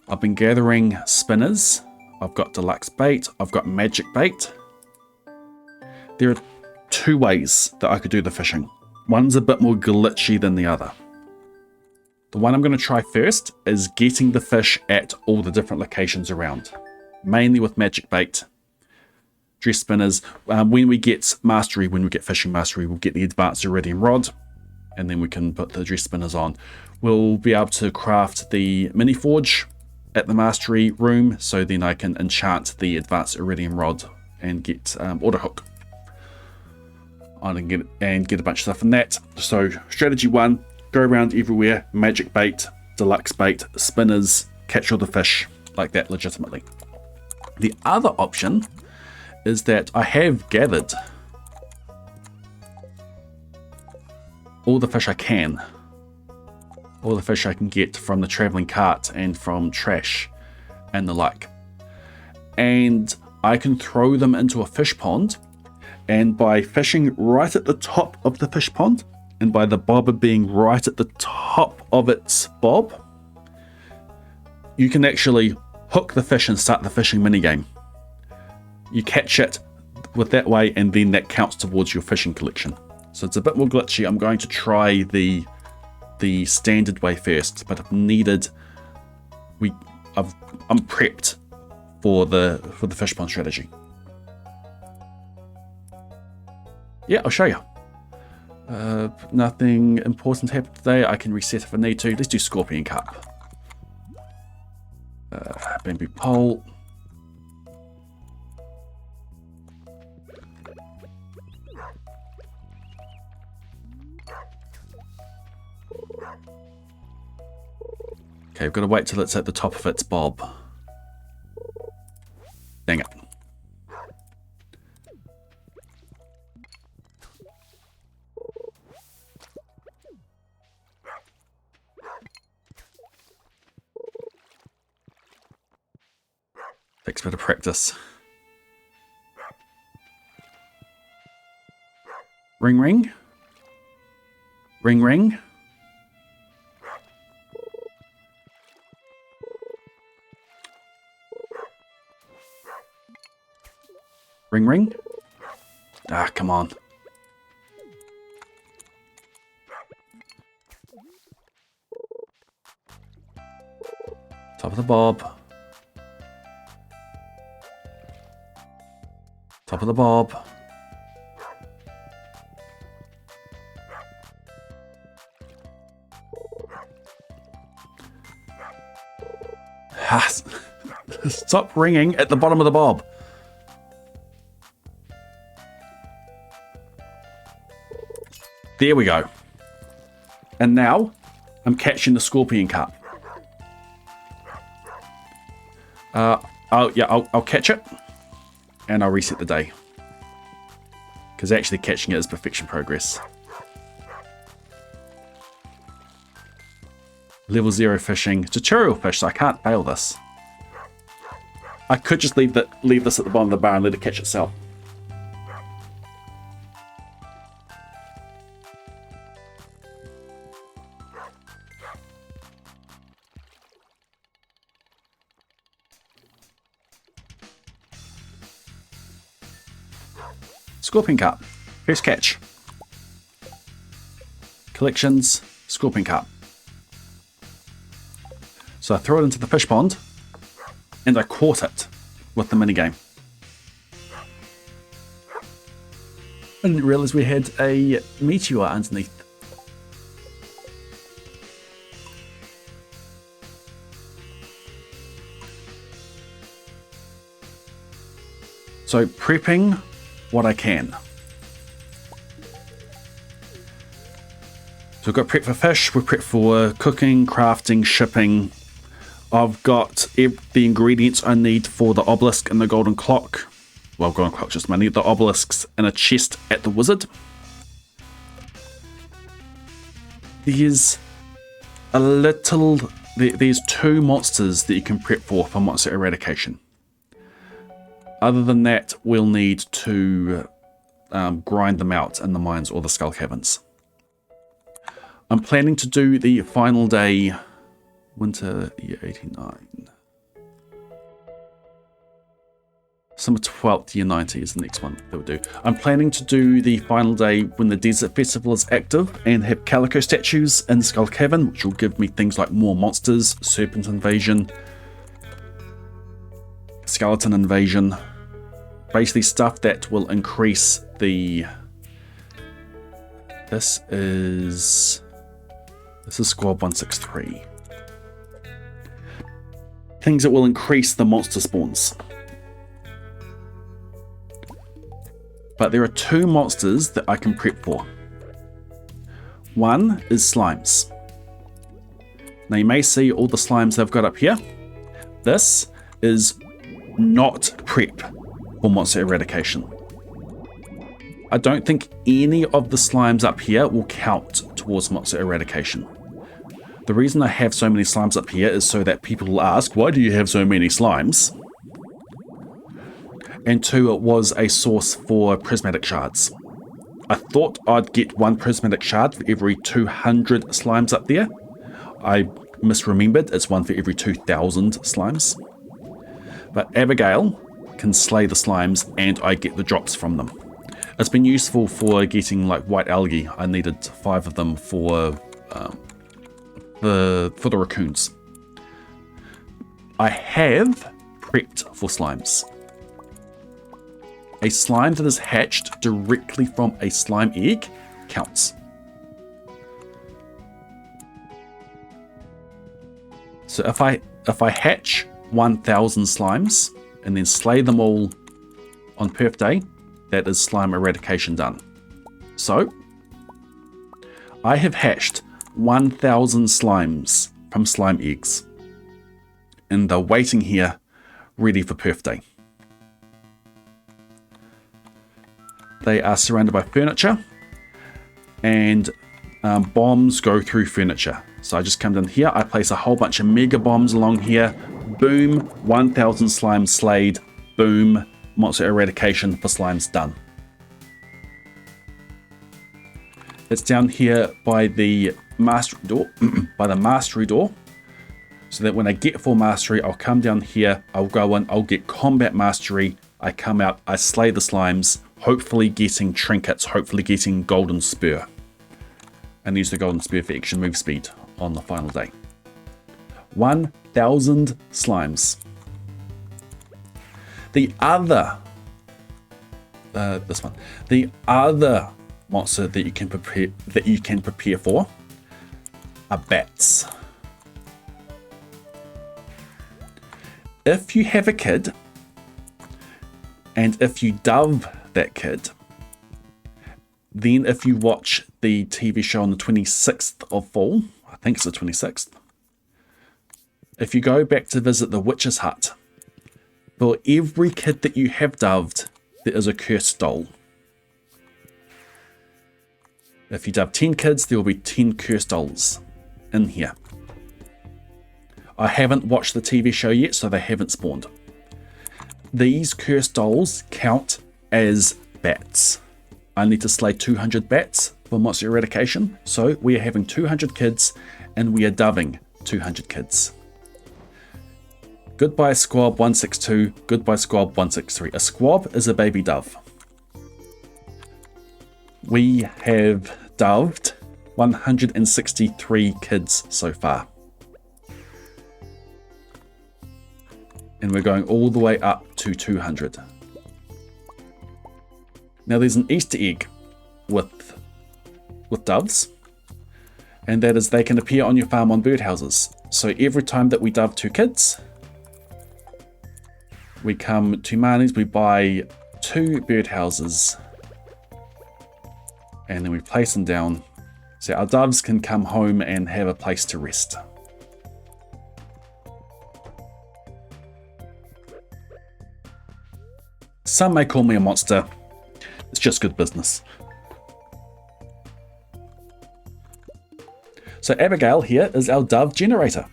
I've been gathering spinners. I've got deluxe bait. I've got magic bait. There are two ways that I could do the fishing. One's a bit more glitchy than the other. The one I'm going to try first is getting the fish at all the different locations around. Mainly with magic bait. Dress spinners. When we get mastery, when we get fishing mastery, we'll get the advanced iridium rod. And then we can put the dress spinners on. We'll be able to craft the mini forge at the mastery room. So then I can enchant the advanced iridium rod and get auto hook. And get a bunch of stuff in that. So strategy 1, go around everywhere, magic bait, deluxe bait, spinners, catch all the fish like that legitimately. The other option is that I have gathered all the fish I can. All the fish I can get from the traveling cart and from trash and the like. And I can throw them into a fish pond. And by fishing right at the top of the fish pond, and by the bobber being right at the top of its bob, you can actually hook the fish and start the fishing minigame. You catch it with that way, and then that counts towards your fishing collection. So it's a bit more glitchy. I'm going to try the standard way first, but if needed, I'm prepped for the fish pond strategy. Yeah, I'll show you. Nothing important happened today. I can reset if I need to. Let's do Scorpion Cup. Bamboo pole. Okay, I've got to wait till it's at the top of its bob. Dang it. Takes a bit of practice. Ring ring. Ring ring. Ring, ring. Ah, come on. Top of the bob. Top of the bob. Stop ringing at the bottom of the bob. There we go. And now I'm catching the scorpion carp. I'll catch it and I'll reset the day. Because actually catching it is perfection progress. Level 0 fishing. Tutorial fish, so I can't fail this. I could just leave this at the bottom of the bar and let it catch itself. Scorpion carp. First catch. Collections. Scorpion carp. So I throw it into the fish pond and I caught it with the minigame. I didn't realize we had a meteor underneath. So prepping what I can. So we've got prep for fish, we're prepped for cooking, crafting, shipping. I've got the ingredients I need for the obelisk and the golden clock. Well, golden clock's just money. The obelisks in a chest at the wizard. There's there's 2 monsters that you can prep for monster eradication. Other than that, we'll need to grind them out in the mines or the skull caverns. I'm planning to do the final day, winter year 89. Summer 12th, year 90 is the next one that we'll do. I'm planning to do the final day when the Desert Festival is active and have calico statues in Skull Cavern, which will give me things like more monsters, serpent invasion, skeleton invasion, basically stuff that will increase the... This is squad 163. Things that will increase the monster spawns. But there are 2 monsters that I can prep for. One is slimes. Now you may see all the slimes I've got up here. This is not prep for monster eradication. I don't think any of the slimes up here will count towards monster eradication. The reason I have so many slimes up here is so that people will ask, why do you have so many slimes? And 2, it was a source for prismatic shards. I thought I'd get 1 prismatic shard for every 200 slimes up there. I misremembered, it's 1 for every 2,000 slimes. But Abigail can slay the slimes and I get the drops from them. It's been useful for getting like white algae. I needed 5 of them for the raccoons. I have prepped for slimes. A slime that is hatched directly from a slime egg counts. So if I hatch 1,000 slimes and then slay them all on Perf Day, that is slime eradication done. So I have hatched 1,000 slimes from slime eggs, and they're waiting here ready for Perf Day. They are surrounded by furniture, and bombs go through furniture. So I just come down here, I place a whole bunch of mega bombs along here, boom, 1,000 slimes slayed, boom, monster eradication for slimes done. It's down here by the mastery door, so that when I get full mastery, I'll come down here, I'll go in, I'll get combat mastery, I come out, I slay the slimes, hopefully getting trinkets, hopefully getting golden spur. And use the golden spur for extra move speed on the final day. 1,000 slimes. The other, the other monster that you can prepare for are bats. If you have a kid, and if you dove that kid, then if you watch the TV show on the 26th of fall, I think it's the 26th, if you go back to visit the witch's hut, for every kid that you have doved, there is a cursed doll. If you dove 10 kids, there will be 10 cursed dolls in here. I haven't watched the TV show yet, so they haven't spawned. These cursed dolls count as bats. I need to slay 200 bats for monster eradication, so we are having 200 kids, and we are doving 200 kids. Goodbye Squab 162, goodbye Squab 163. A squab is a baby dove. We have doved 163 kids so far. And we're going all the way up to 200. Now there's an Easter egg with doves, and that is they can appear on your farm on birdhouses. So every time that we dove 2 kids, we come to Marnie's, we buy 2 birdhouses, and then we place them down so our doves can come home and have a place to rest. Some may call me a monster. It's just good business. So Abigail here is our dove generator.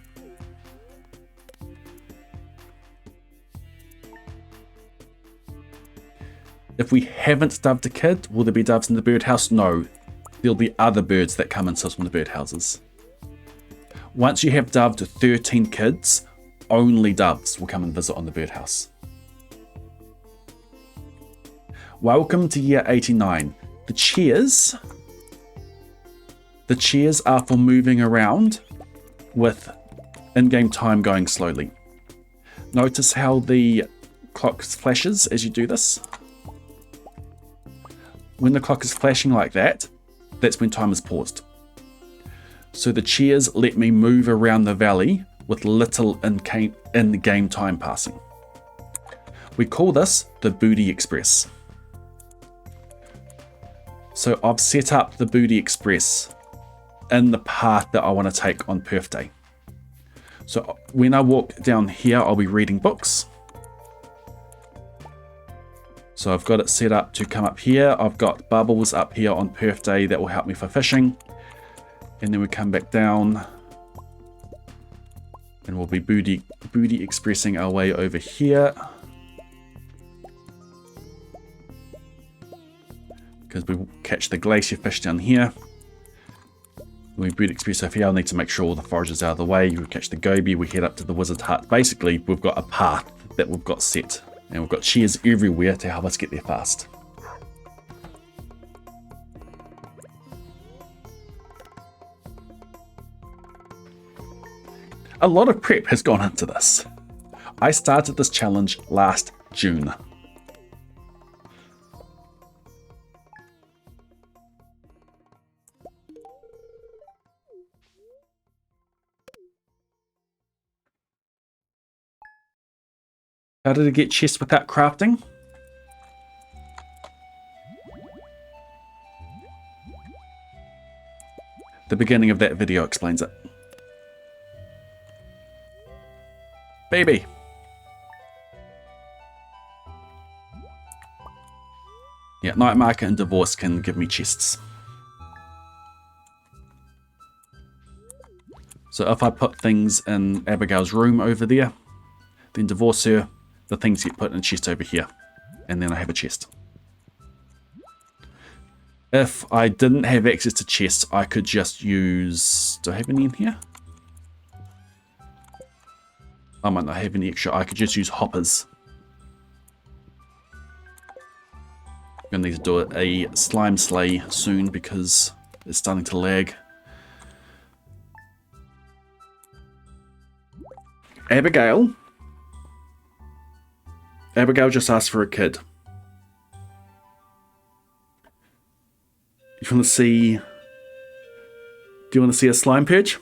If we haven't doved a kid, will there be doves in the birdhouse? No. There'll be other birds that come and sit on the birdhouses. Once you have doved 13 kids, only doves will come and visit on the birdhouse. Welcome to year 89. The chairs are for moving around with in-game time going slowly. Notice how the clock flashes as you do this. When the clock is flashing like that, that's when time is paused. So the chairs let me move around the valley with little in-game time passing. We call this the Booty Express. So I've set up the Booty Express in the path that I want to take on Perth Day. So when I walk down here, I'll be reading books. So I've got it set up to come up here. I've got bubbles up here on Perth Day that will help me for fishing. And then we come back down and we'll be booty expressing our way over here. Because we catch the glacier fish down here. When we booty express over here, I'll need to make sure all the forage is out of the way. We catch the goby, we head up to the wizard hut. Basically, we've got a path that we've got set. And we've got chairs everywhere to help us get there fast. A lot of prep has gone into this. I started this challenge last June. How did it get chests without crafting? The beginning of that video explains it. Baby! Yeah, Night Market and Divorce can give me chests. So if I put things in Abigail's room over there, then divorce her, the things get put in a chest over here, and then I have a chest. If I didn't have access to chests, I could just use... Do I have any in here? I might not have any extra. I could just use hoppers. Gonna need to do a slime slay soon because it's starting to lag. Abigail just asked for a kid. Do you want to see a slime purge?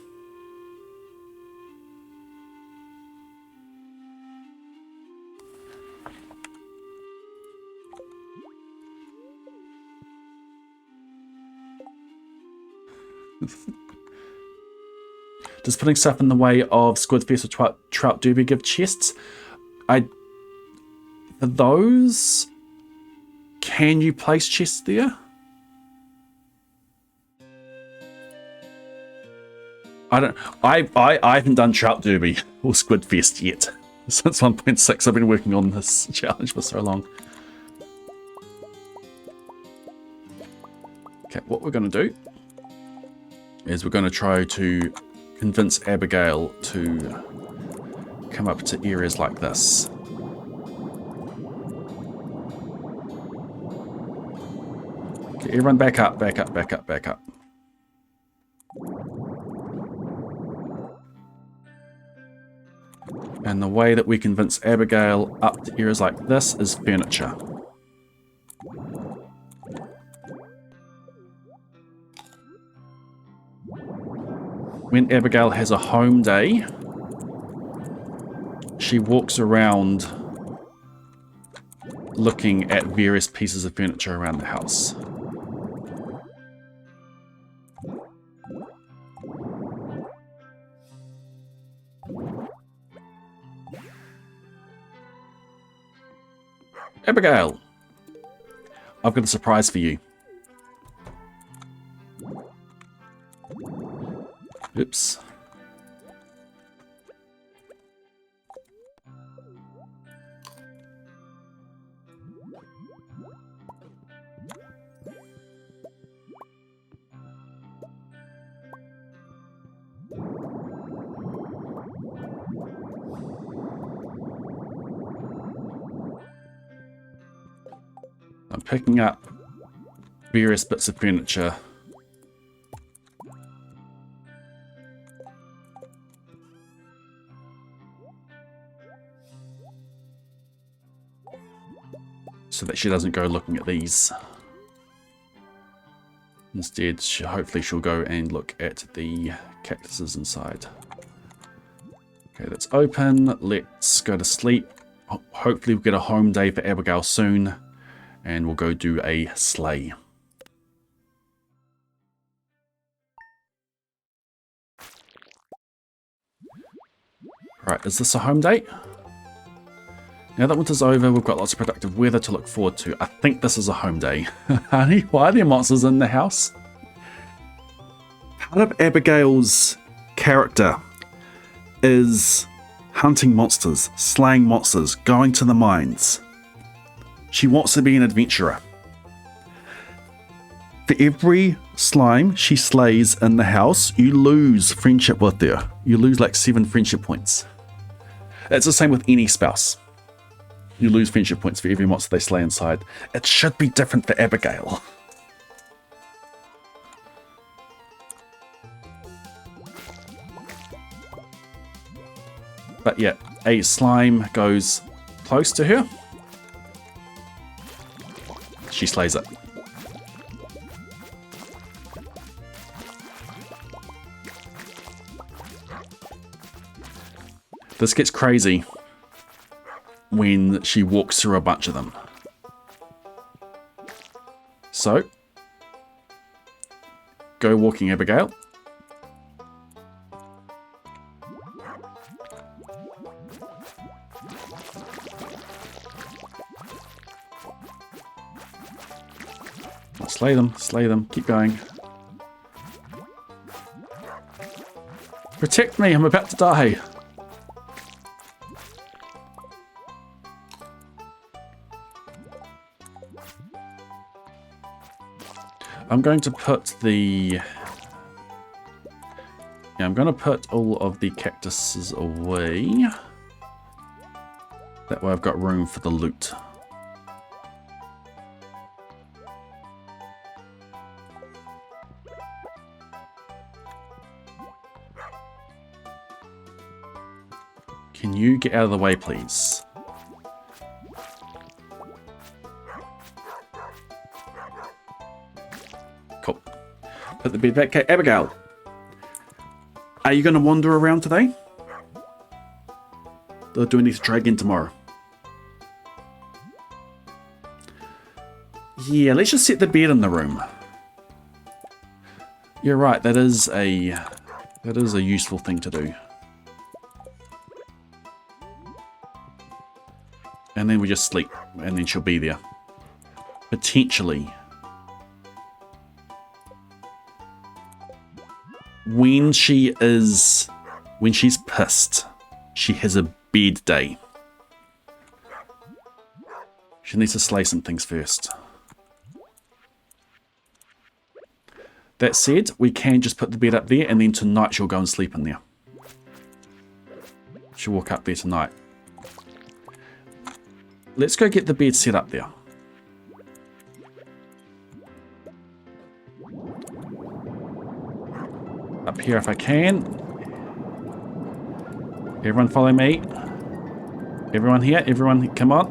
Does putting stuff in the way of Squidfest or Trout Derby give chests? For those, can you place chests there? I haven't done Trout Derby or Squidfest yet. Since 1.6, I've been working on this challenge for so long. Okay, what we're going to do is we're going to try to convince Abigail to come up to areas like this. Okay, everyone back up, back up, back up, back up. And the way that we convince Abigail up to areas like this is furniture. When Abigail has a home day, she walks around looking at various pieces of furniture around the house. Abigail, I've got a surprise for you. Oops. I'm picking up various bits of furniture. So that she doesn't go looking at these. Instead, hopefully she'll go and look at the cactuses inside. Okay, that's open. Let's go to sleep. Hopefully we'll get a home day for Abigail soon. And we'll go do a slay. Right, is this a home date? Now that winter's over, we've got lots of productive weather to look forward to. I think this is a home day. Honey, why are there monsters in the house? Part of Abigail's character is hunting monsters, slaying monsters, going to the mines. She wants to be an adventurer. For every slime she slays in the house, you lose friendship with her. You lose like 7 friendship points. It's the same with any spouse. You lose friendship points for every monster they slay inside. It should be different for Abigail. But yeah, a slime goes close to her. She slays it. This gets crazy when she walks through a bunch of them. So, go walking, Abigail. Slay them, keep going. Protect me, I'm about to die. I'm going to put the... Yeah, I'm going to put all of the cactuses away. That way I've got room for the loot. You get out of the way, please. Cool. Put the bed back. Okay, Abigail. Are you going to wander around today? Or do we need to drag in tomorrow? Yeah, let's just set the bed in the room. You're right, that is a useful thing to do. And then we just sleep, and then she'll be there. Potentially. When she's pissed, she has a bed day. She needs to slay some things first. That said, we can just put the bed up there, and then tonight she'll go and sleep in there. She'll walk up there tonight. Let's go get the bed set up there. Up here if I can. Everyone follow me. Everyone here, everyone, come on.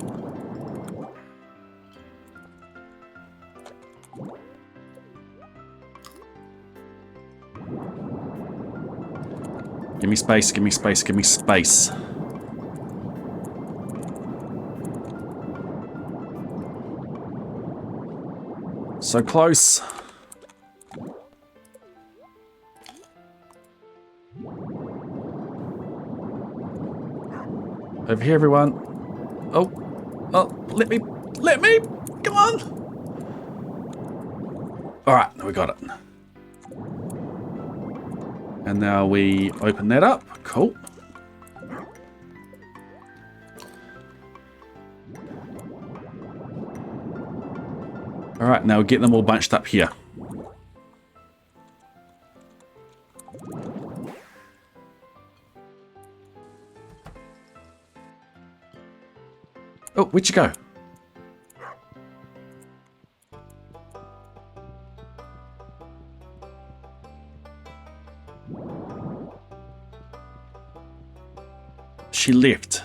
Give me space, give me space, give me space. So close. Over here, everyone. Oh, let me, come on. All right, we got it. And now we open that up. Cool. All right, now get them all bunched up here. Oh, where'd you go? She left.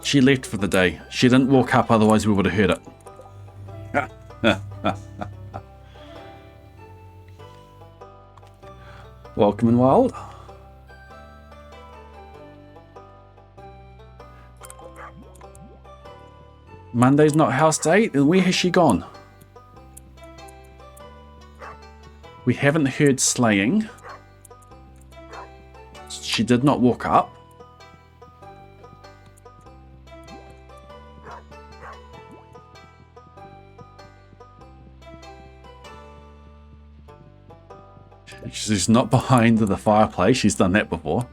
She left for the day. She didn't walk up, otherwise we would have heard it. Welcome in, Wild. Monday's not house day? Then where has she gone? We haven't heard slaying. She did not walk up. She's not behind the fireplace. She's done that before.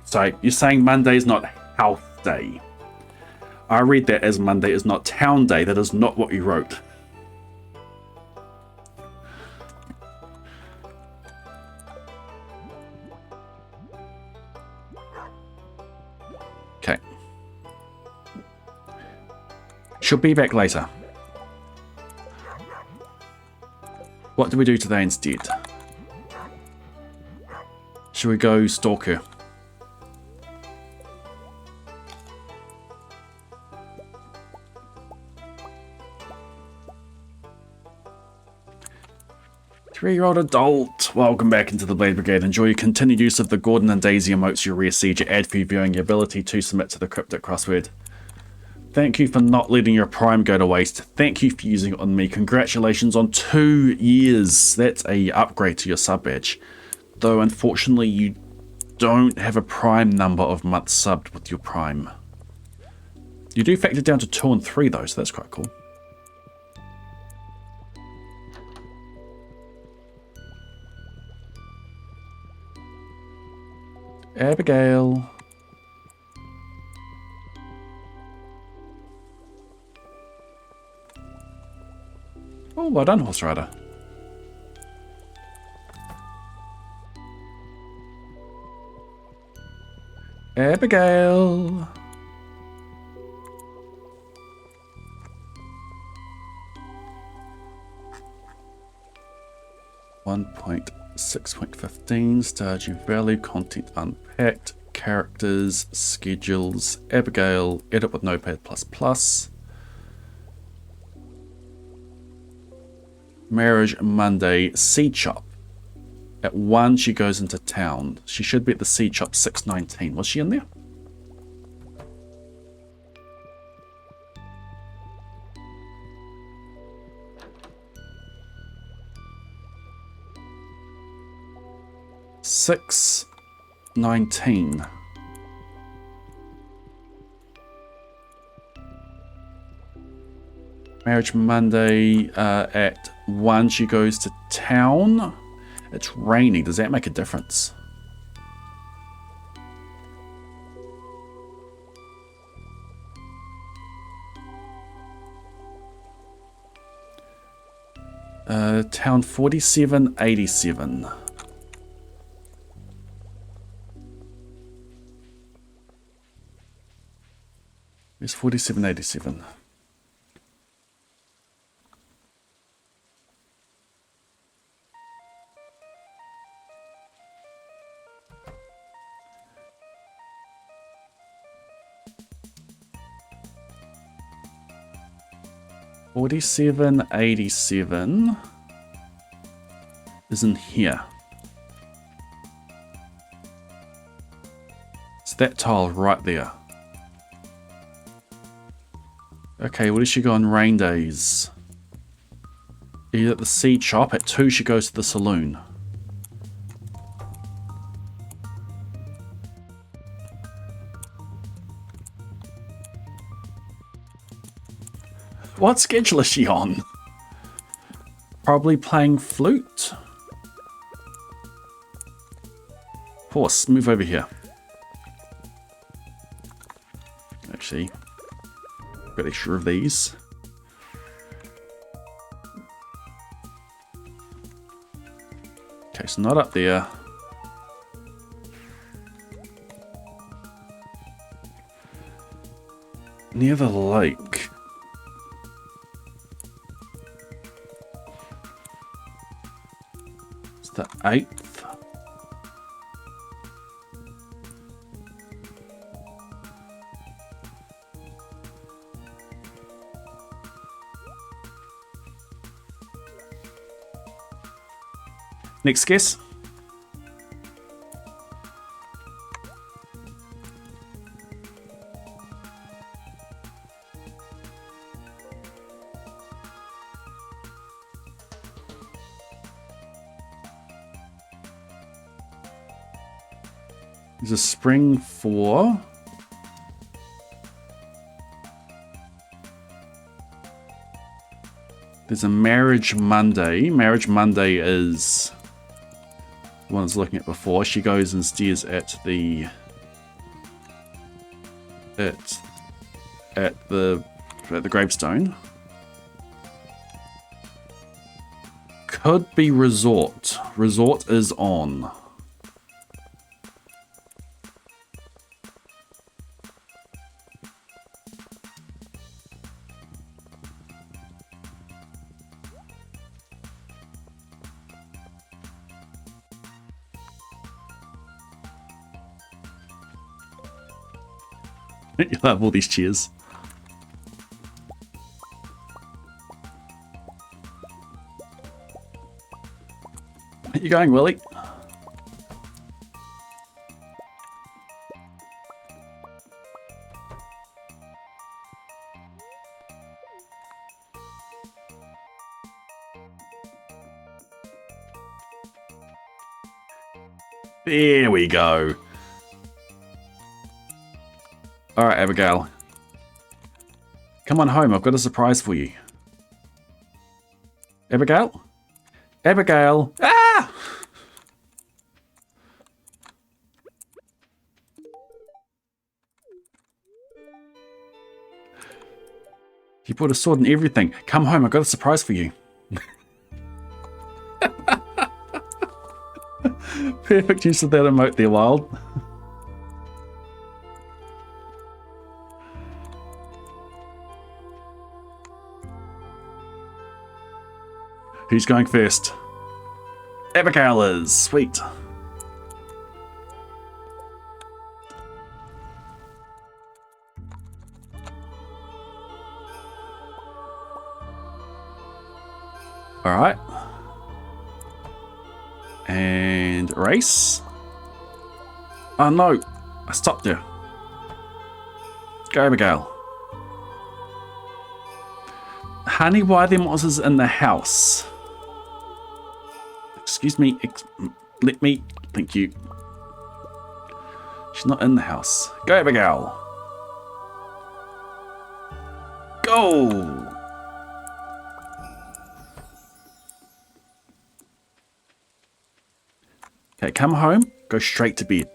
So you're saying Monday is not house day. I read that as Monday is not town day. That is not what you wrote. Okay. She'll be back later. What do we do today instead? Should we go stalk her? Three-year-old adult, welcome back into the Blade Brigade. Enjoy your continued use of the Gordon and Daisy emotes, your rare siege, your ad for you viewing, your ability to submit to the cryptic crossword. Thank you for not letting your prime go to waste. Thank you for using it on me. Congratulations on 2 years. That's a upgrade to your sub badge. Though unfortunately you don't have a prime number of months subbed with your prime. You do factor down to 2 and 3 though, so that's quite cool. Abigail. Oh, well done, Horse Rider. Abigail. 1.6.15 Stardew Valley content unpacked, characters, schedules, Abigail, edit with Notepad++. Marriage Monday, Seed Shop. At 1 she goes into town. She should be at the Seed Shop 6:19. Was she in there? $6.19. Marriage Monday, at 1 she goes to town. It's raining. Does that make a difference? Town 4787. It's 4787. $47.87 is in here. It's that tile right there. Okay, where does she go on rain days? Either at the Seed Shop. At 2 she goes to the saloon. What schedule is she on? Probably playing flute. Horse, move over here. Actually, got extra of these. Okay, so not up there. Near the lake. It's the 8th. Next guess. There's a spring 4. There's a Marriage Monday. Marriage Monday is the one I was looking at before. She goes and stares at the at the gravestone. Could be Resort. Resort is on. You love all these cheers. Where you going, Willie? There we go. Alright, Abigail. Come on home, I've got a surprise for you. Abigail? Abigail! Ah! You brought a sword and everything. Come home, I've got a surprise for you. Perfect use of that emote there, Wild. Who's going first? Abigail is. Sweet. Alright. And race. Oh no, I stopped you. Go, Abigail. Honey, why are there monsters in the house? Excuse me, let me, thank you. She's not in the house. Go, Abigail. Go! Okay, come home, go straight to bed.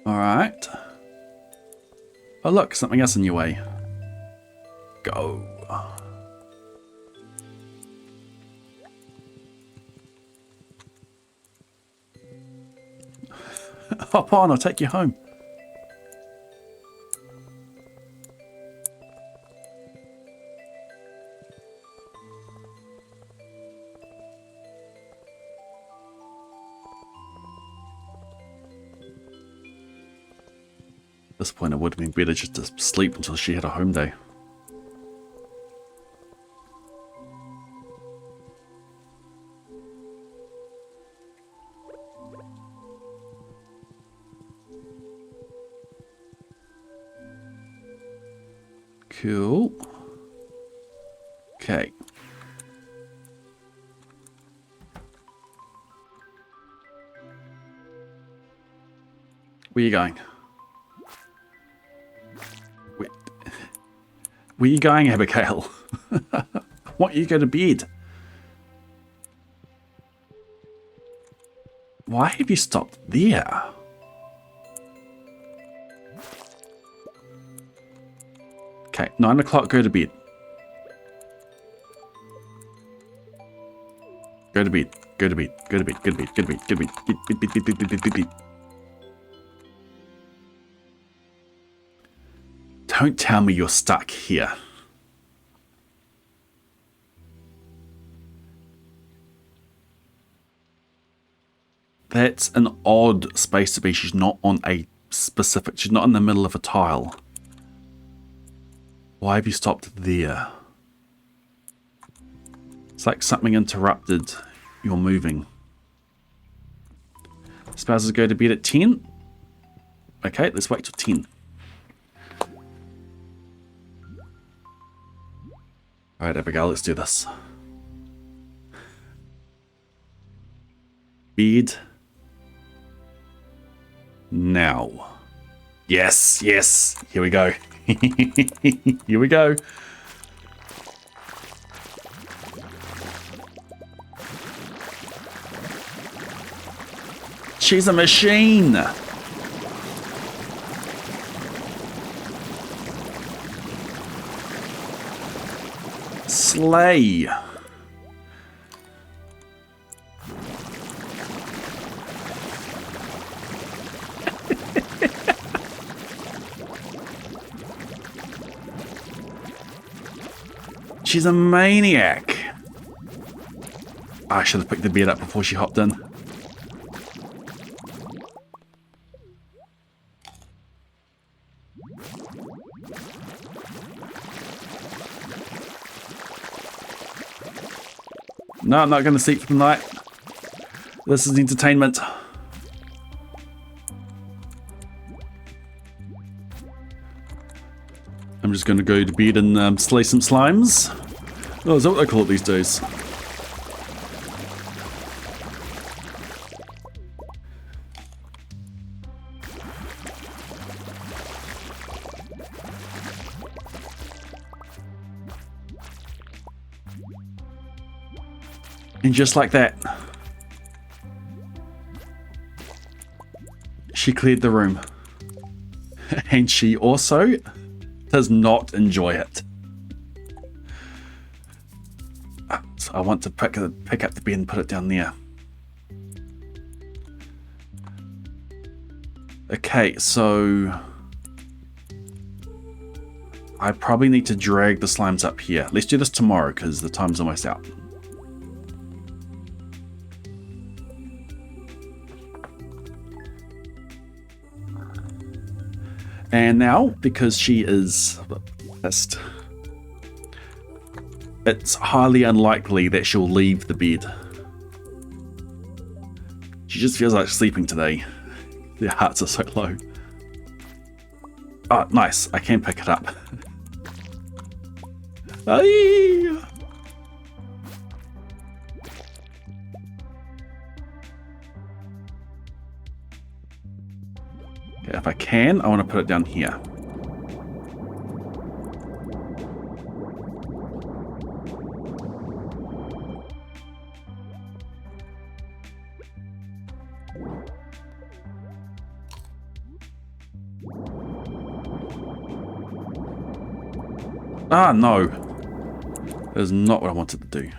Alright. Oh look, something else in your way. Go. Hop on, I'll take you home. At this point, it would have been better just to sleep until she had a home day. Cool. Okay. Where are you going? Where are you going, Abigail? Why don't you go to bed? Why have you stopped there? Okay, 9 o'clock, go to bed. Go to bed, go to bed, go to bed, go to bed, go to bed, go to bed, bed. Don't tell me you're stuck here. That's an odd space to be. She's not on a specific, she's not in the middle of a tile. Why have you stopped there? It's like something interrupted your moving. Spouses go to bed at 10. Okay, let's wait till 10. Alright, Abigail, let's do this. Bed. Now. Yes, yes. Here we go. Here we go. She's a machine. Slay. She's a maniac. I should have picked the bed up before she hopped in. No, I'm not going to sleep for the night. This is entertainment. I'm just going to go to bed and slay some slimes. Oh, is that what they call it these days? And just like that, she cleared the room. And she also does not enjoy it. So I want to pick up the bed and put it down there. Okay, so I probably need to drag the slimes up here. Let's do this tomorrow because the time's almost out. And now, because she is pissed, it's highly unlikely that she'll leave the bed. She just feels like sleeping today. Their hearts are so low. Oh, nice. I can pick it up. Aye. Okay, if I can, I want to put it down here. Ah, no. That is not what I wanted to do.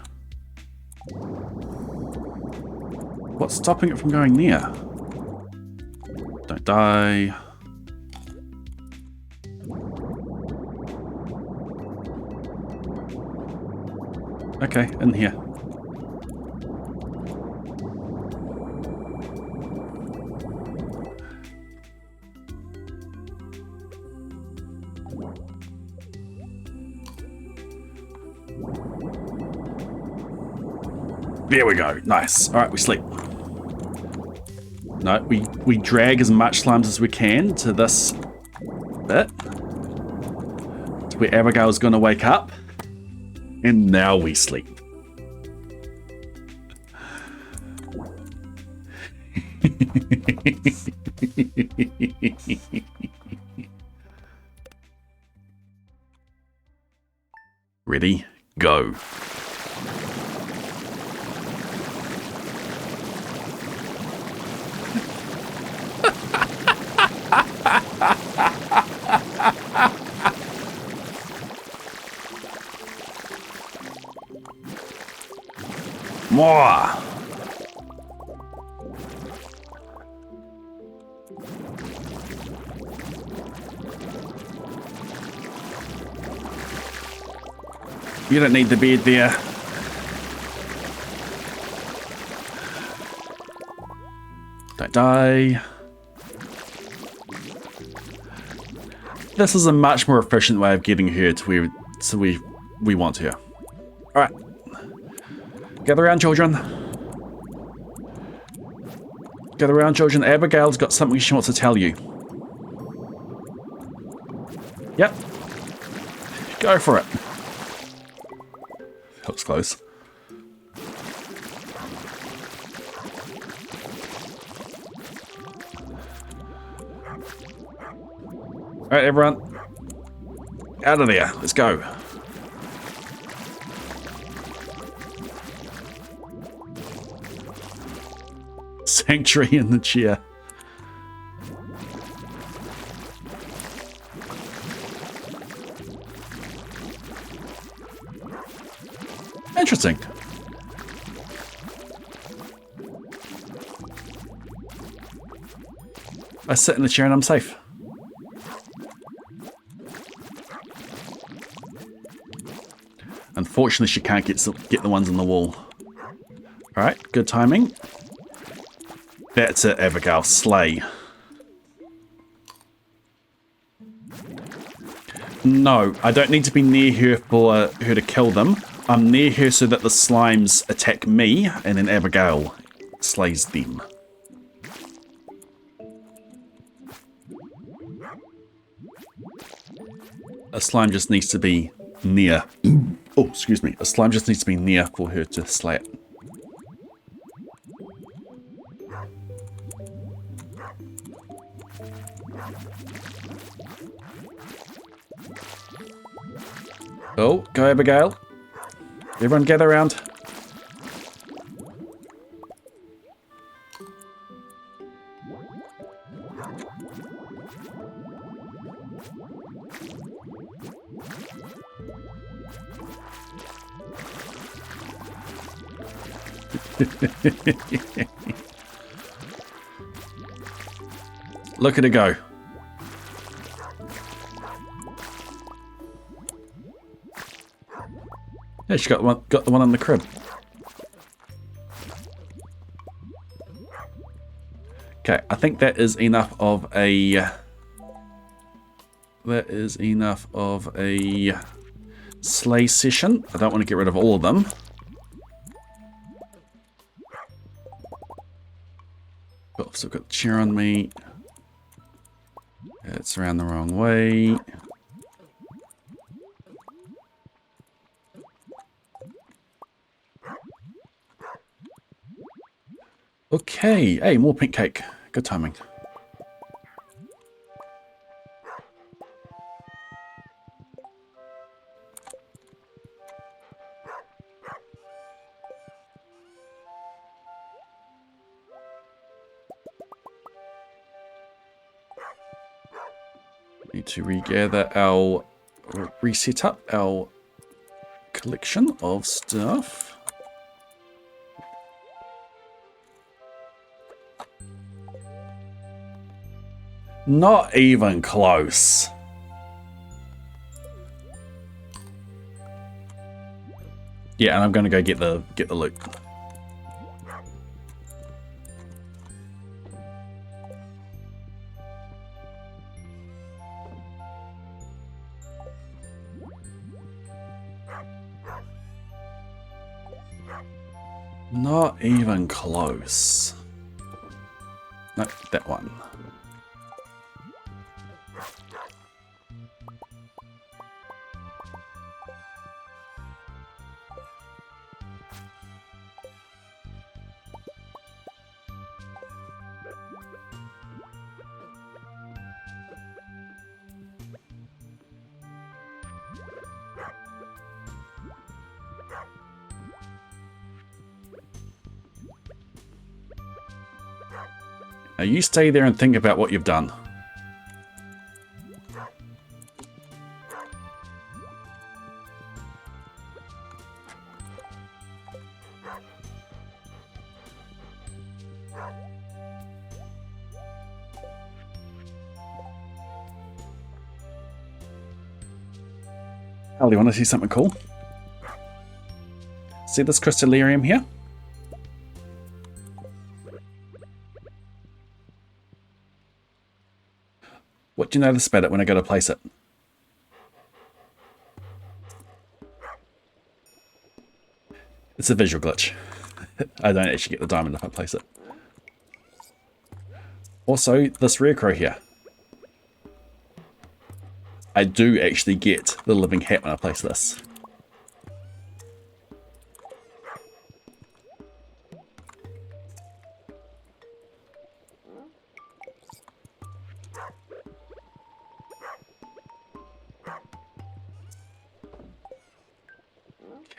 What's stopping it from going near? Don't die. Okay, in here. There we go. Nice. All right, we sleep. No, we drag as much slimes as we can to this bit. To where Abigail's going to wake up. And now we sleep. Ready? Go. More. You don't need the bed there. Don't die. This is a much more efficient way of getting her to where we want her. All right. Gather around, children. Gather around, children. Abigail's got something she wants to tell you. Yep. Go for it. Looks close. All right, everyone. Out of there. Let's go. Sanctuary in the chair. Interesting. I sit in the chair and I'm safe. Unfortunately, she can't get the ones on the wall. All right, good timing. That's it, Abigail. Slay. No, I don't need to be near her for her to kill them. I'm near her so that the slimes attack me, and then Abigail slays them. A slime just needs to be near. Oh, excuse me. A slime just needs to be near for her to slay it. Oh, go Abigail. Everyone gather around. Look at it go. Yeah, she got the one in the crib. Okay, I think that is enough of a... That is enough of a sleigh session. I don't want to get rid of all of them. Also got the chair on me. It's around the wrong way. Okay, hey, more pink cake. Good timing. Need to regather our, reset up our collection of stuff. Not even close. Yeah, and I'm gonna go get the loot. Not even close. No, that one. Now you stay there and think about what you've done. Oh, you want to see something cool? See this crystallarium here? What do you notice about it when I go to place it? It's a visual glitch. I don't actually get the diamond if I place it. Also, this rare crow here. I do actually get the living hat when I place this.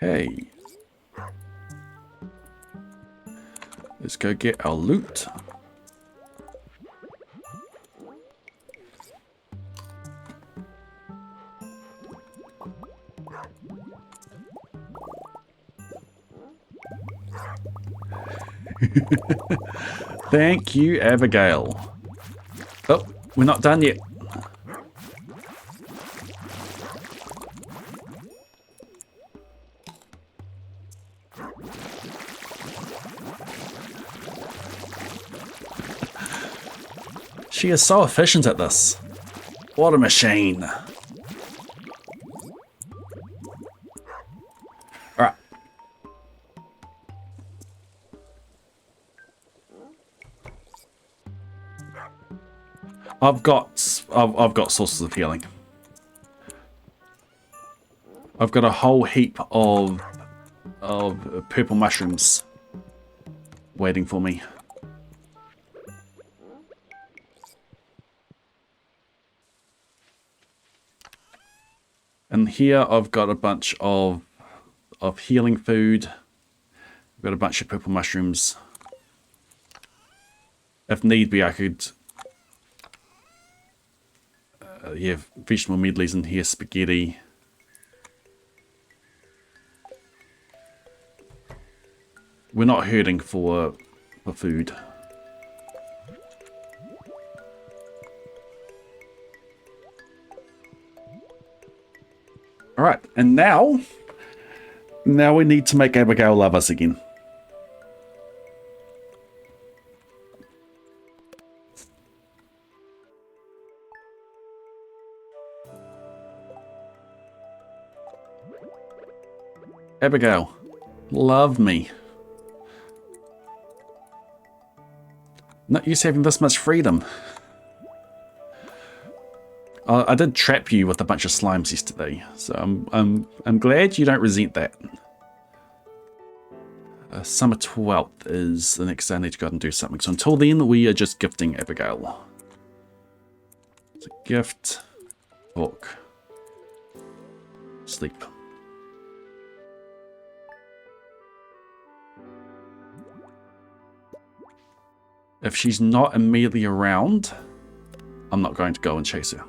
Okay. Let's go get our loot. Thank you, Abigail. Oh, we're not done yet. She is so efficient at this. What a machine. Alright. I've got sources of healing. I've got a whole heap of purple mushrooms waiting for me. And here I've got a bunch of healing food. I've got a bunch of purple mushrooms. If need be, I could yeah, vegetable medleys in here, spaghetti. We're not hurting for food. Alright, and now Now we need to make Abigail love us again. Abigail, love me. Not used to having this much freedom. I did trap you with a bunch of slimes yesterday, so I'm glad you don't resent that. Summer 12th is the next day I need to go out and do something. So until then, we are just gifting Abigail. So gift, talk, sleep. If she's not immediately around, I'm not going to go and chase her.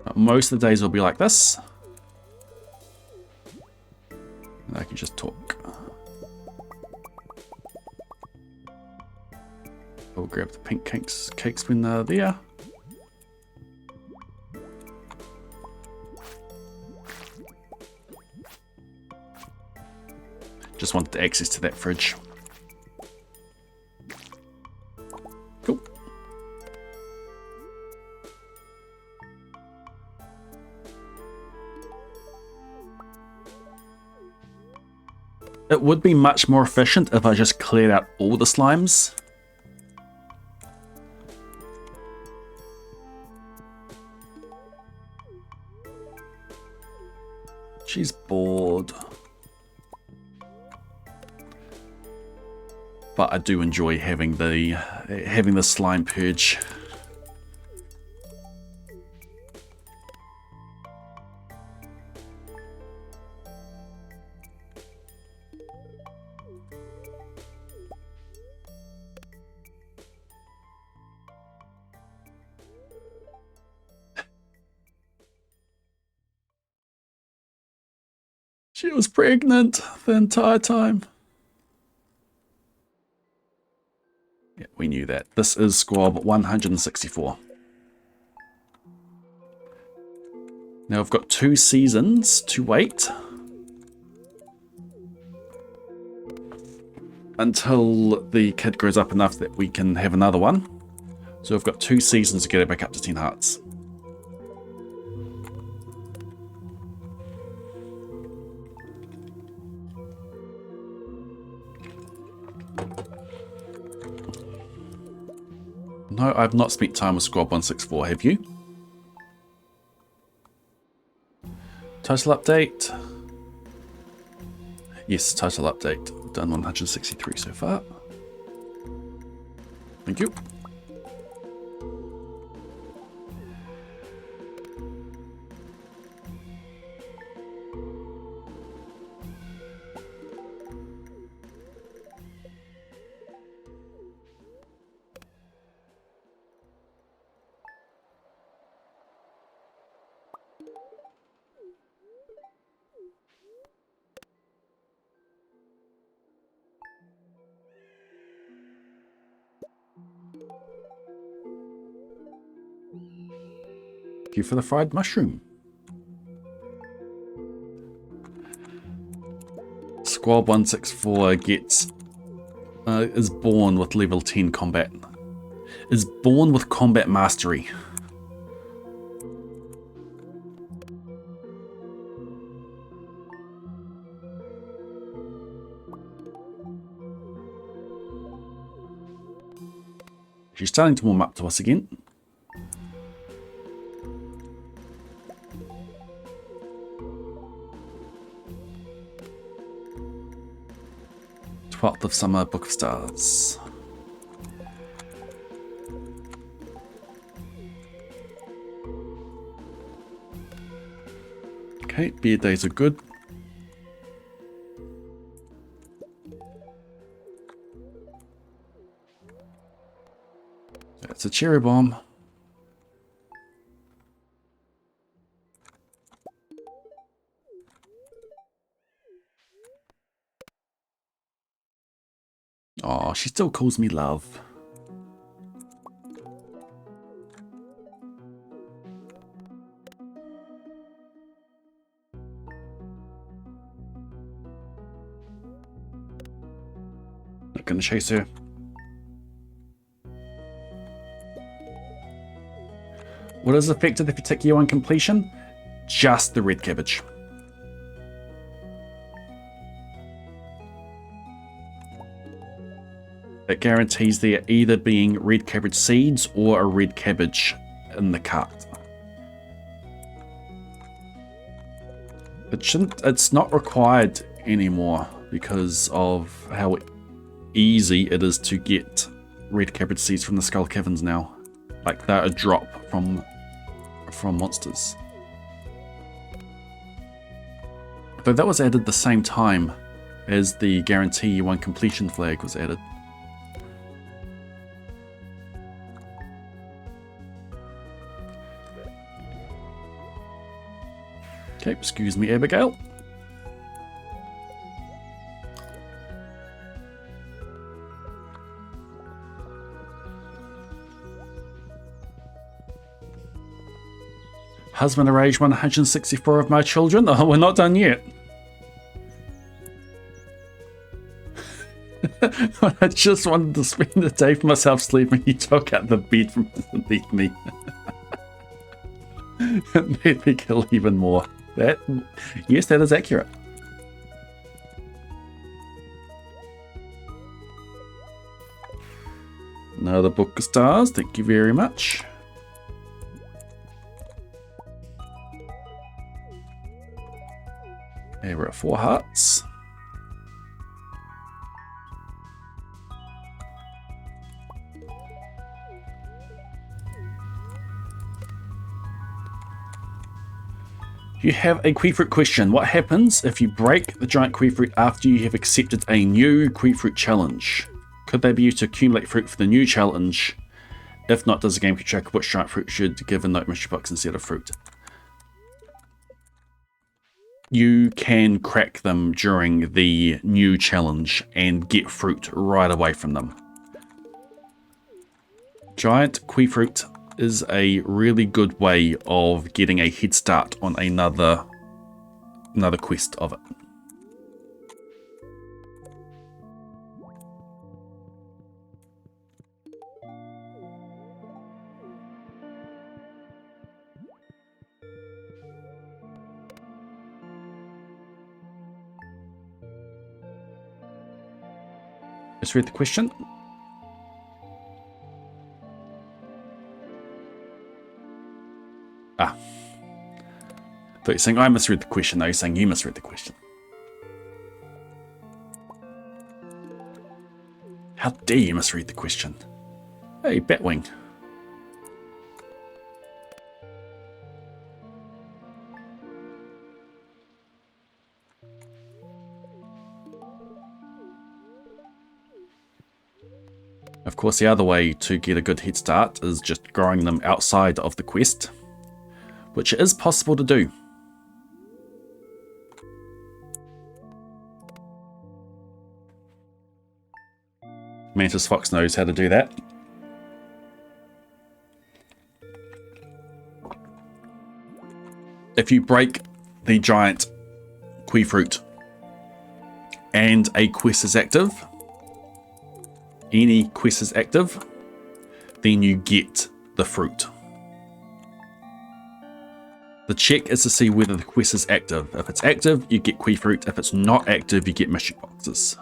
But most of the days will be like this. And I can just talk. I'll grab the pink cakes when they're there. Just wanted access to that fridge. Cool. It would be much more efficient if I just cleared out all the slimes. She's bored. But I do enjoy having the slime purge. She was pregnant the entire time. Yeah, we knew that. This is squab 164. Now I've got 2 seasons to wait until the kid grows up enough that we can have another one. So I've got 2 seasons to get it back up to 10 hearts. No, I've not spent time with Squad 164, have you? Total update. Yes, total update. Done 163 so far. Thank you. Thank you for the fried mushroom. Squad 164 gets is born with level 10 combat. Is born with combat mastery. She's starting to warm up to us again. Twelfth of Summer, Book of Stars. Okay, beer days are good. That's a cherry bomb. Oh, she still calls me love. Not gonna chase her. What is affected if you tick you on completion? Just the red cabbage. It guarantees there either being red cabbage seeds or a red cabbage in the cart. It's not required anymore because of how easy it is to get red cabbage seeds from the Skull Caverns now. Like they're a drop from monsters. Though that was added the same time as the guarantee you won completion flag was added. Okay, excuse me, Abigail. Husband of age 164 of my children. Oh, we're not done yet. I just wanted to spend the day for myself sleeping. He took out the bed from underneath me. It made me kill even more. Yes, that is accurate. Another book of stars. Thank you very much. Okay, we're at 4 hearts. You have a Queefruit question. What happens if you break the giant Queefruit after you have accepted a new Queefruit challenge? Could they be used to accumulate fruit for the new challenge? If not, does the game keep track of which giant fruit should give a note mystery box instead of fruit? You can crack them during the new challenge and get fruit right away from them. Giant Queefruit is a really good way of getting a head start on another quest of it. Let's read the question. Ah. I thought you were saying I misread the question. No, you're saying you misread the question. How dare you misread the question? Hey, Batwing. Of course, the other way to get a good head start is just growing them outside of the quest, which is possible to do. Mantis Fox knows how to do that. If you break the giant Queefruit and a quest is active, any quest is active, then you get the fruit. The check is to see whether the quest is active. If it's active, you get Queefruit. If it's not active, you get mystery boxes.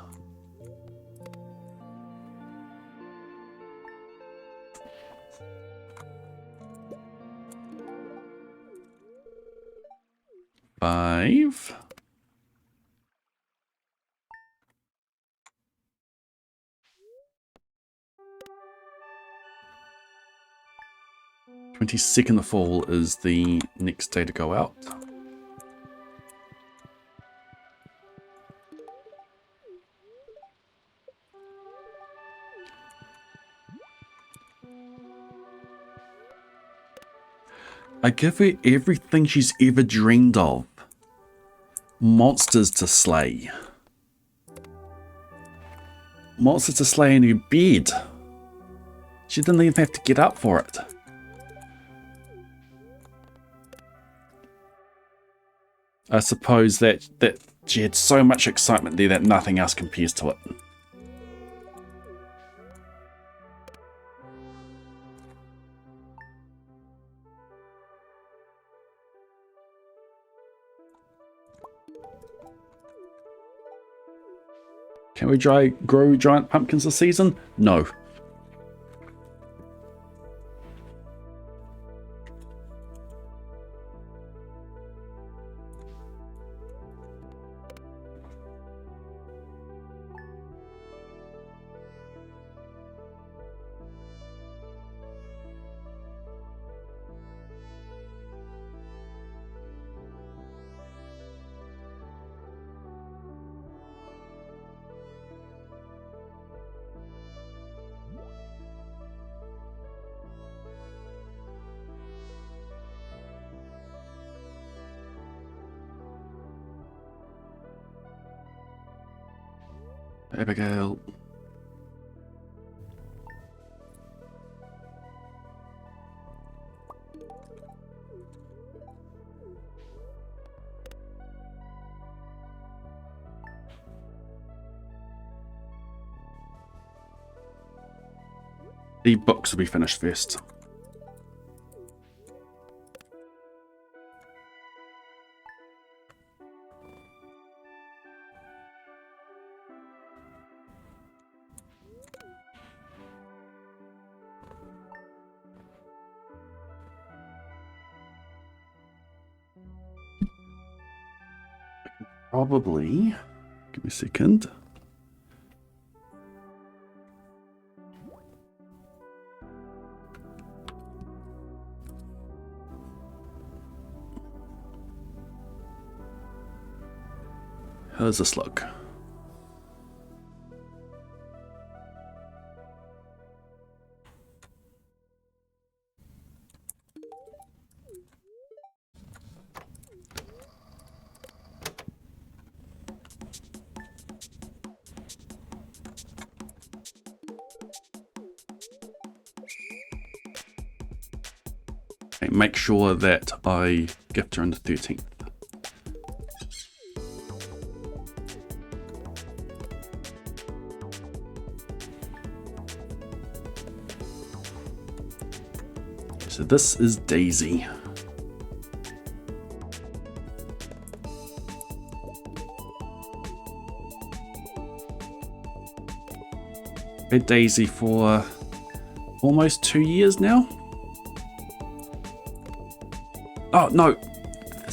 Five. "22nd of fall is the next day to go out. I give her everything she's ever dreamed of. Monsters to slay. Monsters to slay in her bed. She didn't even have to get up for it. I suppose that she had so much excitement there that nothing else compares to it. Can we grow giant pumpkins this season? No. Abigail. The books will be finished first. Probably. Give me a second. How does this look? Okay, make sure that I gift her on the 13th. So this is Daisy. Had Daisy for almost 2 years now. Oh no,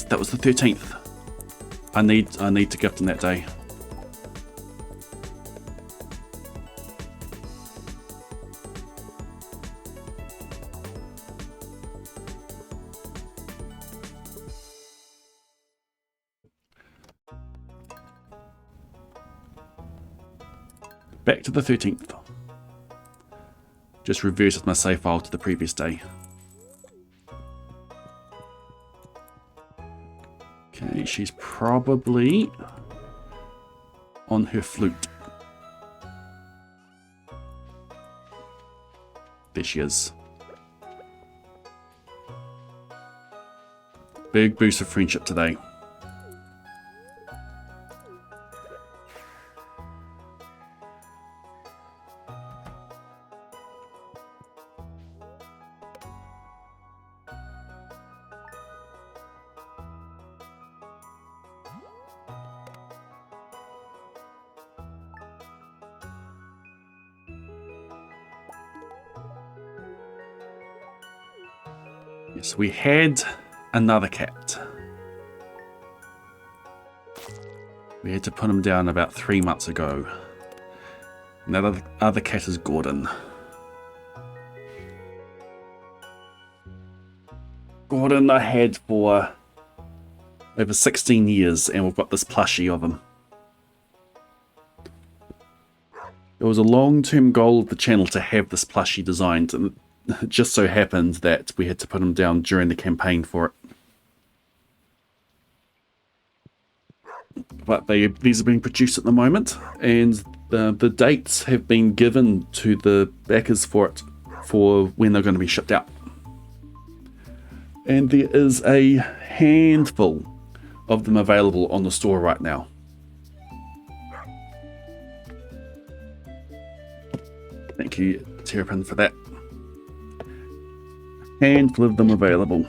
that was the 13th. I need to gift on that day. Back to the 13th. Just reverses my save file to the previous day. Okay, she's probably on her flute. There she is. Big boost of friendship today. Yes, we had another cat. We had to put him down about 3 months ago. And that other cat is Gordon. Gordon I had for over 16 years, and we've got this plushie of him. It was a long-term goal of the channel to have this plushie designed, and it just so happened that we had to put him down during the campaign for it. But these are being produced at the moment, and the dates have been given to the backers for it, for when they're going to be shipped out. And there is a handful of them available on the store right now. Thank you, Terrapin, for that. Handful of them available.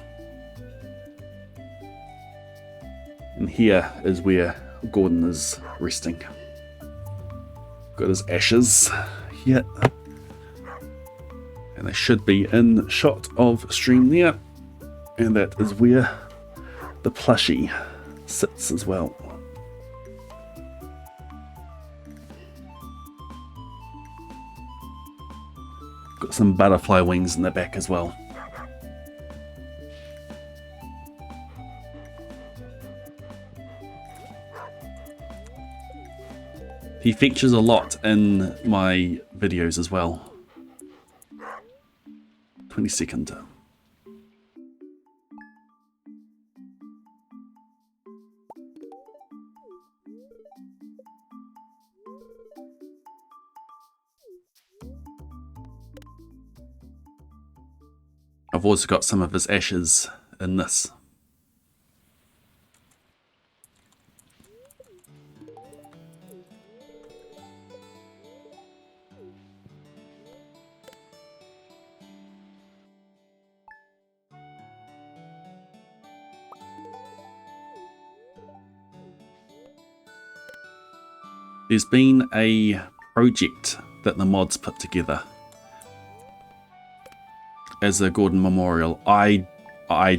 And here is where Gordon is resting. Got his ashes here. And they should be in shot of stream there. And that is where the plushie sits as well. Got some butterfly wings in the back as well. He features a lot in my videos as well. 22nd. I've also got some of his ashes in this. There's been a project that the mods put together as a Gordon memorial. I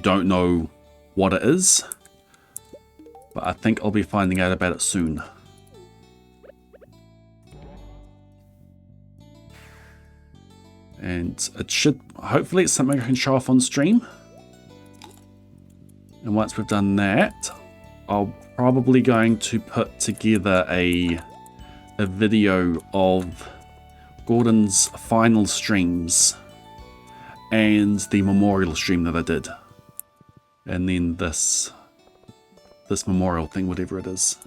don't know what it is, but I think I'll be finding out about it soon. And it should, hopefully it's something I can show off on stream. And once we've done that, I'll probably going to put together a video of Gordon's final streams and the memorial stream that I did, and then this memorial thing, whatever it is,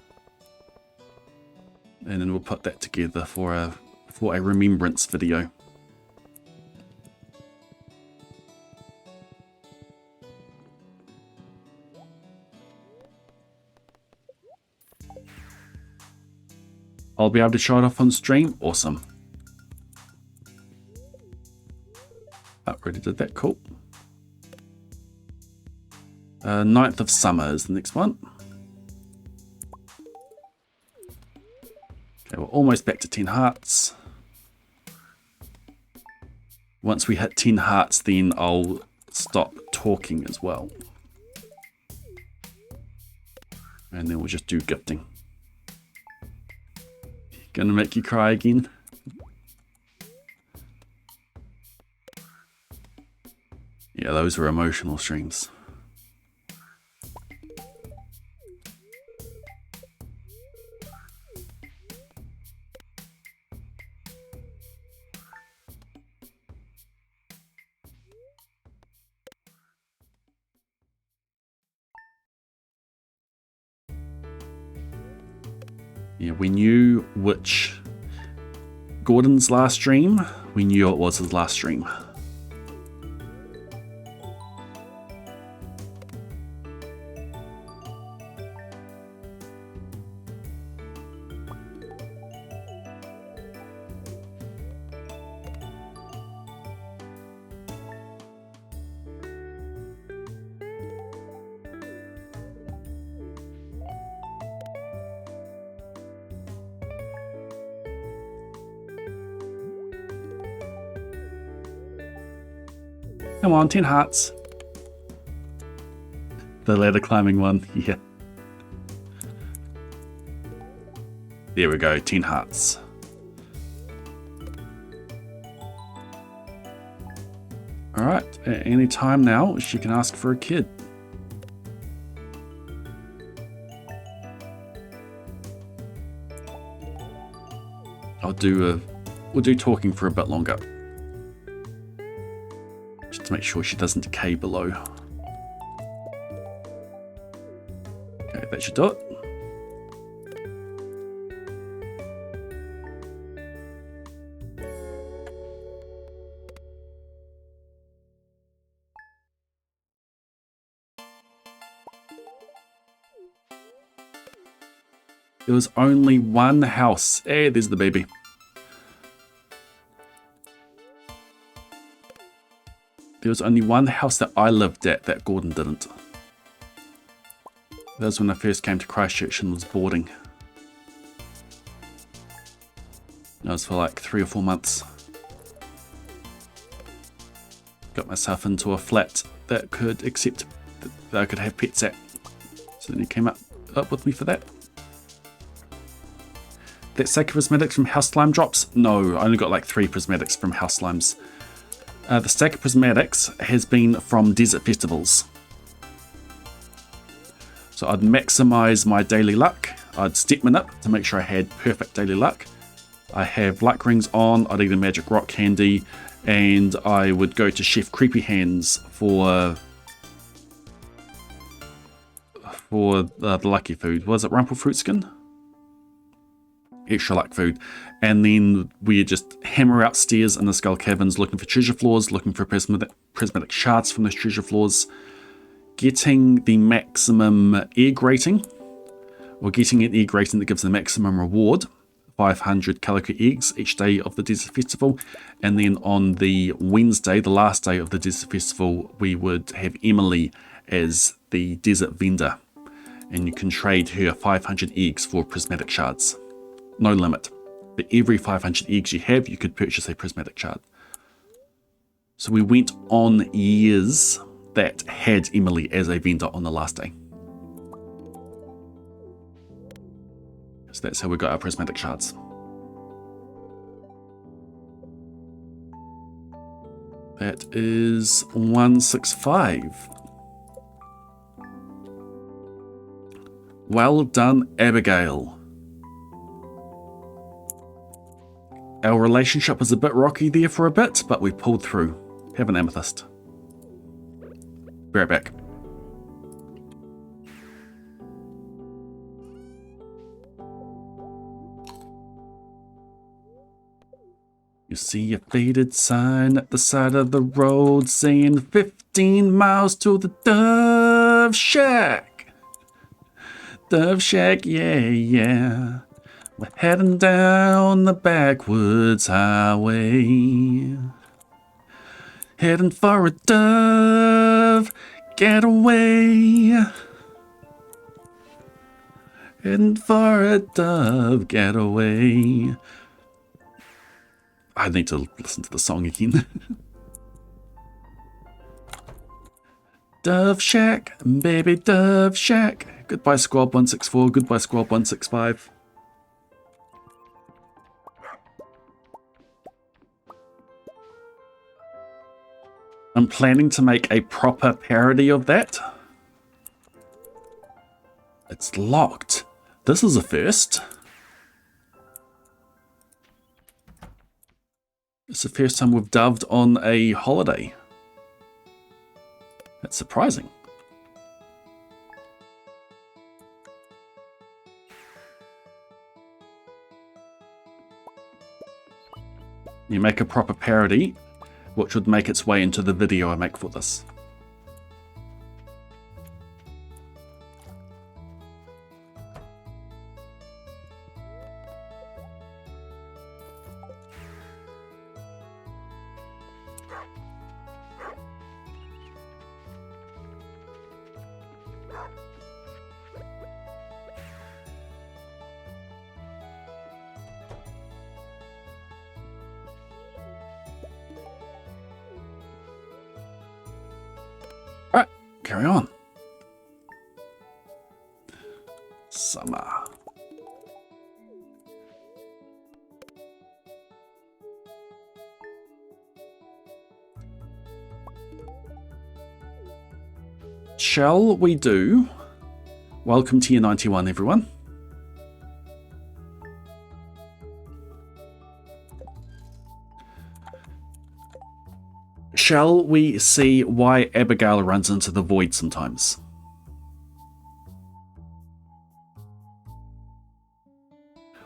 and then we'll put that together for a remembrance video. I'll be able to show it off on stream. Awesome. I already did that. Cool. 9th of Summer is the next one. Okay, we're almost back to 10 hearts. Once we hit 10 hearts, then I'll stop talking as well. And then we'll just do gifting. Gonna make you cry again? Yeah, those were emotional streams. Yeah, we knew which Gordon's last stream, we knew it was his last stream. Come on, 10 hearts. The ladder climbing one, yeah. There we go, 10 hearts. Alright, at any time now, she can ask for a kid. We'll do talking for a bit longer. Just to make sure she doesn't decay below. Okay, that should do it. There was only one house. Hey, there's the baby. There was only one house that I lived at that Gordon didn't. That was when I first came to Christchurch and was boarding. That was for like 3 or 4 months. Got myself into a flat that could accept that I could have pets at. So then he came up with me for that. That stack of prismatics from house slime drops? No, I only got like 3 prismatics from house slimes. The stack of prismatics has been from desert festivals. So I'd maximize my daily luck. I'd step min up to make sure I had perfect daily luck. I have luck rings on, I'd eat a magic rock candy, and I would go to Chef Creepy Hands for the lucky food. Was it Rumple Fruit Skin? Extra luck food. And then we just hammer out stairs in the Skull Caverns looking for treasure floors, looking for prismatic shards from those treasure floors, getting the maximum egg rating, or getting an egg rating that gives the maximum reward, 500 calico eggs each day of the Desert Festival. And then on the Wednesday, the last day of the Desert Festival, we would have Emily as the desert vendor. And you can trade her 500 eggs for prismatic shards. No limit. For every 500 eggs you have, you could purchase a prismatic shard. So we went on years that had Emily as a vendor on the last day. So that's how we got our prismatic shards. That is 165. Well done, Abigail. Our relationship was a bit rocky there for a bit, but we pulled through. Have an amethyst. Be right back. You see a faded sign at the side of the road saying 15 miles to the Dove Shack. Dove Shack, yeah, yeah. We're heading down the backwoods highway. Heading for a dove getaway. Heading for a dove getaway. I need to listen to the song again. Dove Shack, baby Dove Shack. Goodbye Squad 164, goodbye Squad 165. I'm planning to make a proper parody of that. It's locked. This is a first. It's the first time we've doved on a holiday. That's surprising. You make a proper parody, which would make its way into the video I make for this. Alright, carry on. Summer. Shall we do welcome to year 91, everyone? Shall we see why Abigail runs into the void sometimes?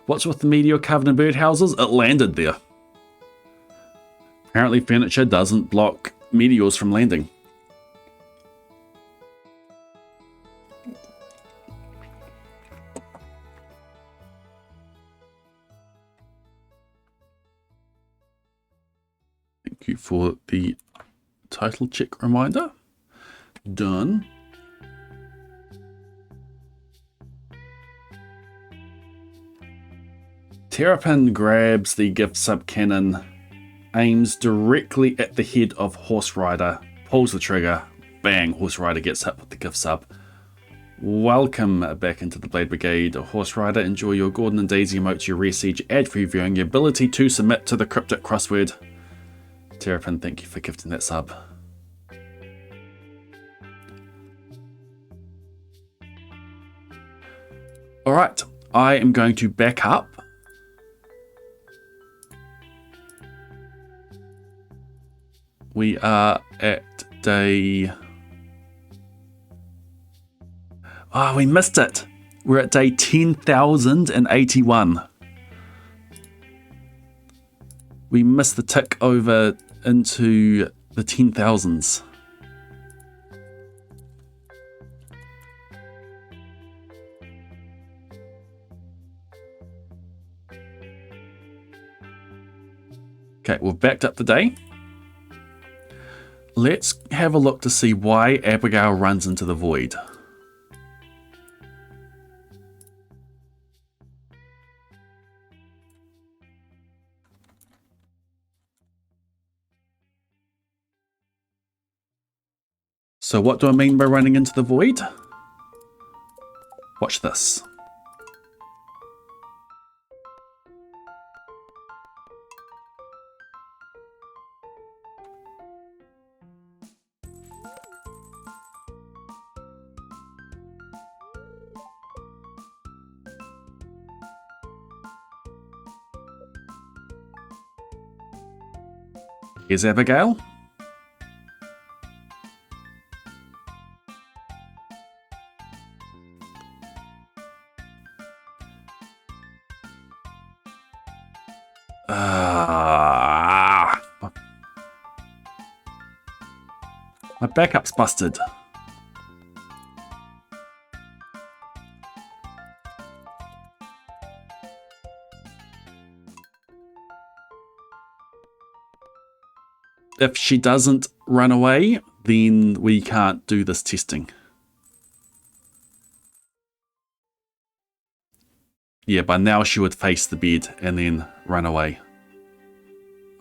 What's with the meteor covered in birdhouses? It landed there. Apparently furniture doesn't block meteors from landing. Thank you for the title check reminder. Done. Terrapin grabs the gift sub cannon, aims directly at the head of Horse Rider, pulls the trigger, bang, Horse Rider gets hit with the gift sub. Welcome back into the Blade Brigade, Horse Rider. Enjoy your Gordon and Daisy emote to your Rare Siege ad-free viewing, your ability to submit to the cryptic crossword. Terrapin, thank you for gifting that sub. Alright, I am going to back up. We are at day... Oh, we missed it. We're at day 10,081. We missed the tick over into the 10,000s. Okay, we've backed up the day. Let's have a look to see why Abigail runs into the void. So what do I mean by running into the void? Watch this. Here's Abigail. My backup's busted. If she doesn't run away, then we can't do this testing. Yeah, by now she would face the bed and then run away.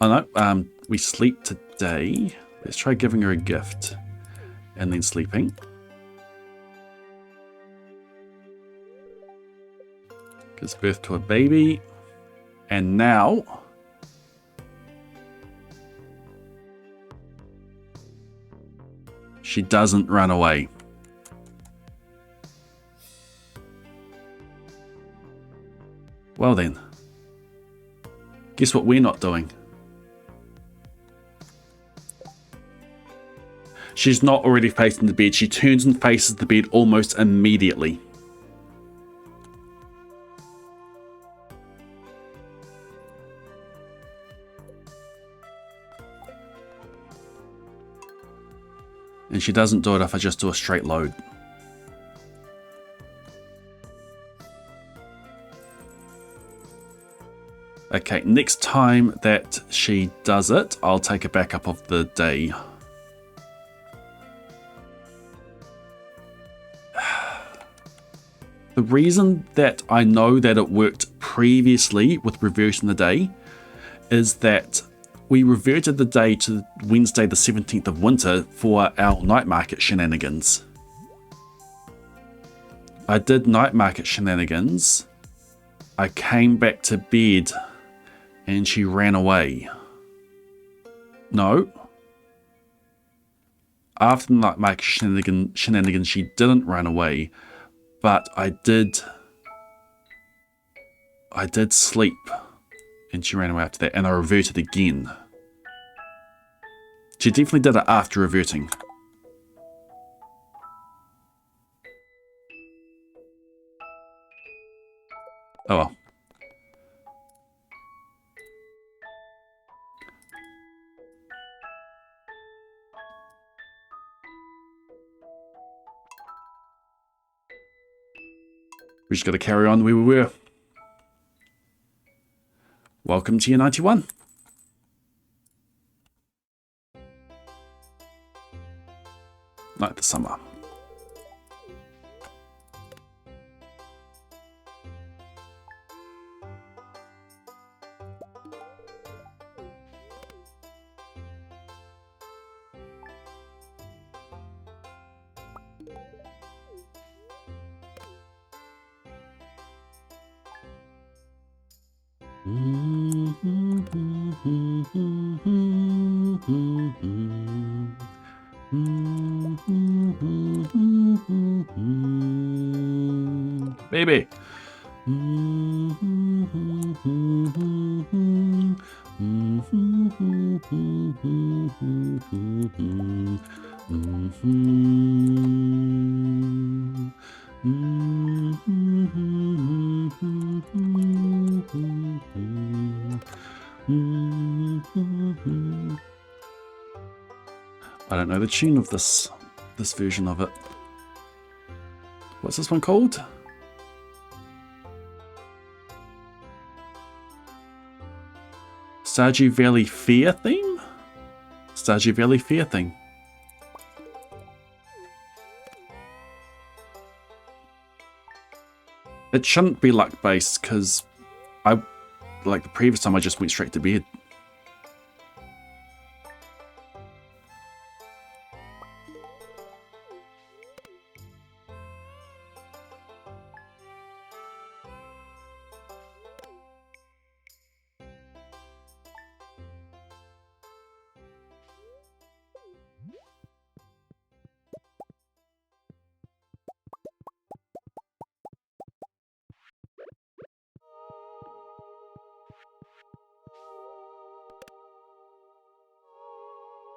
Oh no, we sleep today. Let's try giving her a gift and then sleeping. Gives birth to a baby. And now she doesn't run away. Well then, guess what we're not doing? She's not already facing the bed. She turns and faces the bed almost immediately. And she doesn't do it if I just do a straight load. Okay, next time that she does it, I'll take a backup of the day. The reason that I know that it worked previously with reversing the day is that we reverted the day to Wednesday the 17th of winter for our night market shenanigans. I did night market shenanigans. I came back to bed and she ran away. No. After the night market shenanigans, she didn't run away. But I did sleep, and she ran away after that, and I reverted again. She definitely did it after reverting. Oh well. We just got to carry on where we were. Welcome to year 91. Like the summer. Baby. I don't know the tune of this version of it. What's this one called? Stardew Valley Fair theme? Stardew Valley Fair theme. It shouldn't be luck based because like the previous time I just went straight to bed.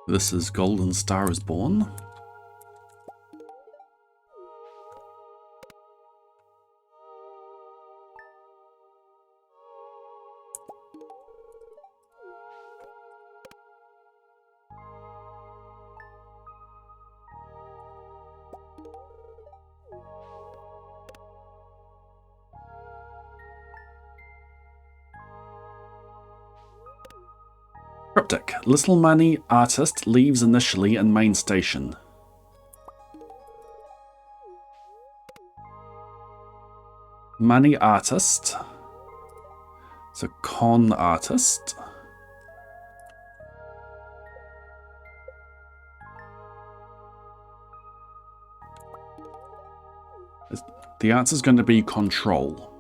This is Golden Star is Born. Cryptic. Little Money Artist leaves initially in main station. Money Artist. So con artist. The answer is going to be control.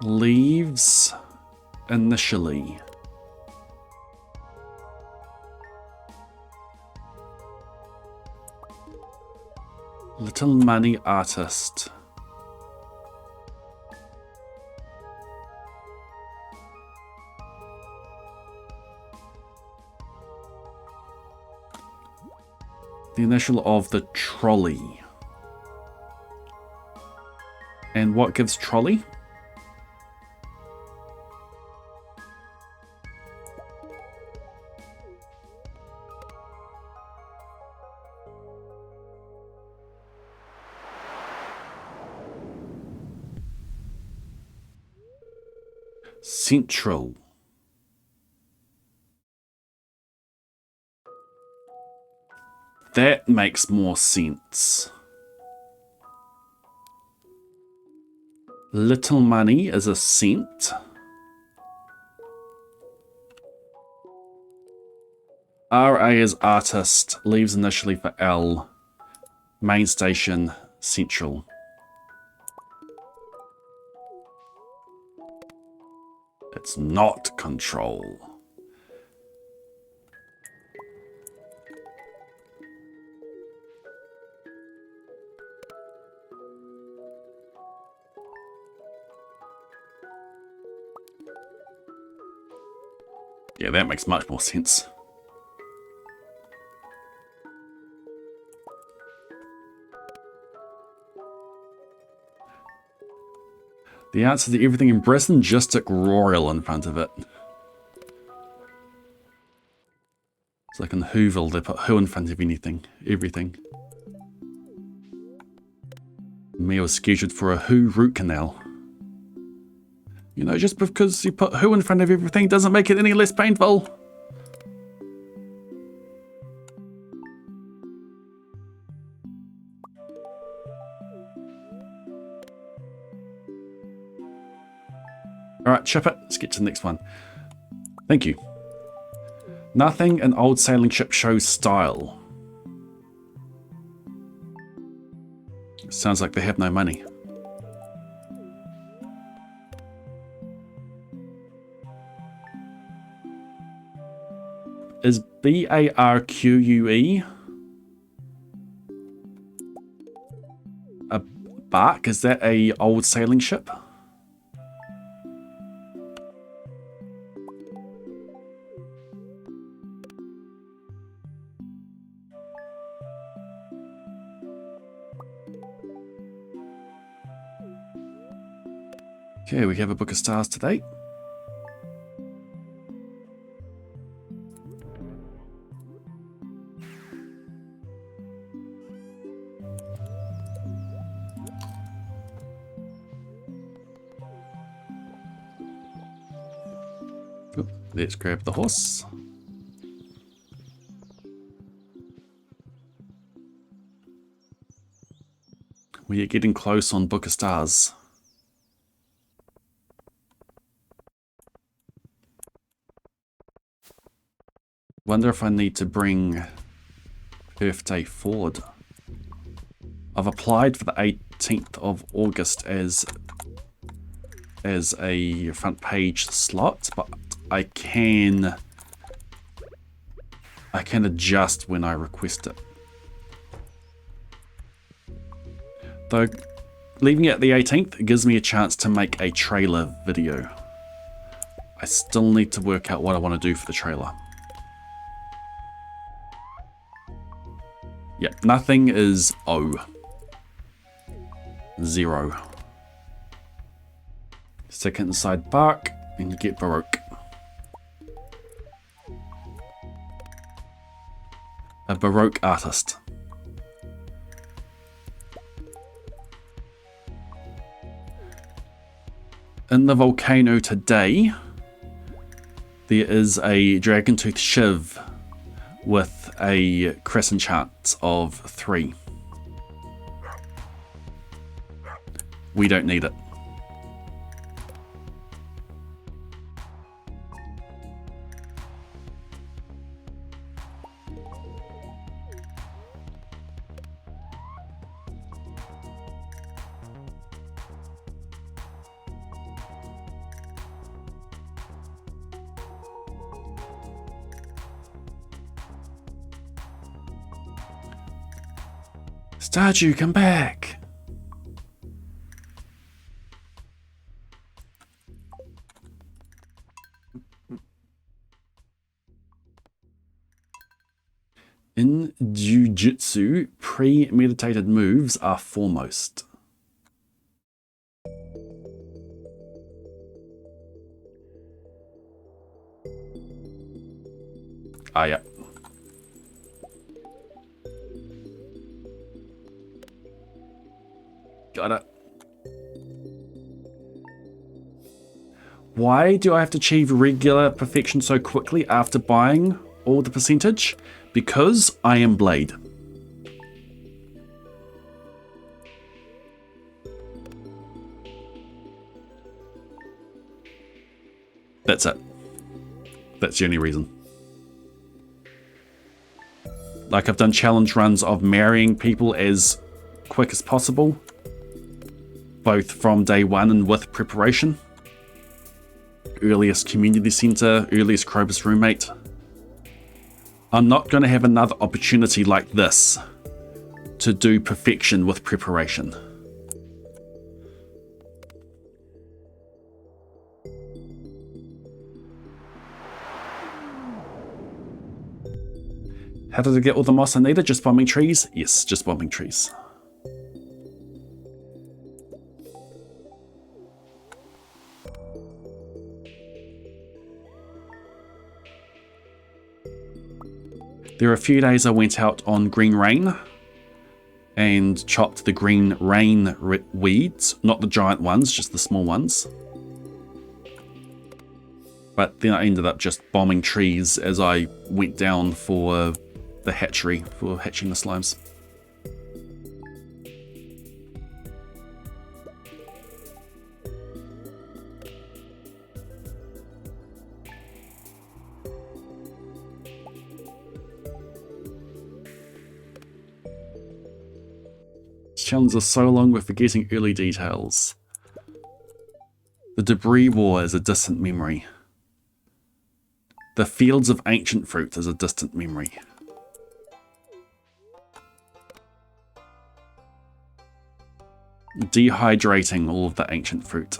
Leaves initially. Little Money Artist. The initial of the trolley. And what gives trolley? Central. That makes more sense. Little Money is a cent. RA is artist, leaves initially for L. Main station, central. It's not control. Yeah, that makes much more sense. The answer to everything in Brisbane, just stick Royal in front of it. It's like in Whoville, they put who in front of anything, everything. Me was scheduled for a who root canal. You know, just because you put who in front of everything doesn't make it any less painful. Alright, ship it. Let's get to the next one. Thank you. Nothing an old sailing ship shows style. Sounds like they have no money. Is BARQUE a bark? Is that a old sailing ship? Okay, we have a book of stars today. Oop, let's grab the horse. We are getting close on Book of Stars. Wonder if I need to bring Perth Day forward. I've applied for the 18th of August as a front page slot, but I can adjust when I request it. Though leaving it at the 18th gives me a chance to make a trailer video. I still need to work out what I want to do for the trailer. Yep, nothing is O. 0. Stick it inside bark and you get Baroque. A Baroque artist. In the volcano today, there is a dragon tooth shiv with a crescent chance of 3. We don't need it. Stardew, come back! In Jiu-Jitsu, premeditated moves are foremost. Ah, yeah. Got it. Why do I have to achieve regular perfection so quickly after buying all the percentage? Because I am Blade. That's it. That's the only reason. Like, I've done challenge runs of marrying people as quick as possible, both from day one and with preparation. Earliest community center, earliest Krobus roommate. I'm not going to have another opportunity like this to do perfection with preparation. How did I get all the moss I needed? Just bombing trees? Yes, just bombing trees. There were a few days I went out on green rain and chopped the green rain weeds, not the giant ones, just the small ones. But then I ended up just bombing trees as I went down for the hatchery, for hatching the slimes. challenges are so long we're forgetting early details. The debris war is a distant memory. The fields of ancient fruit is a distant memory. Dehydrating all of the ancient fruit.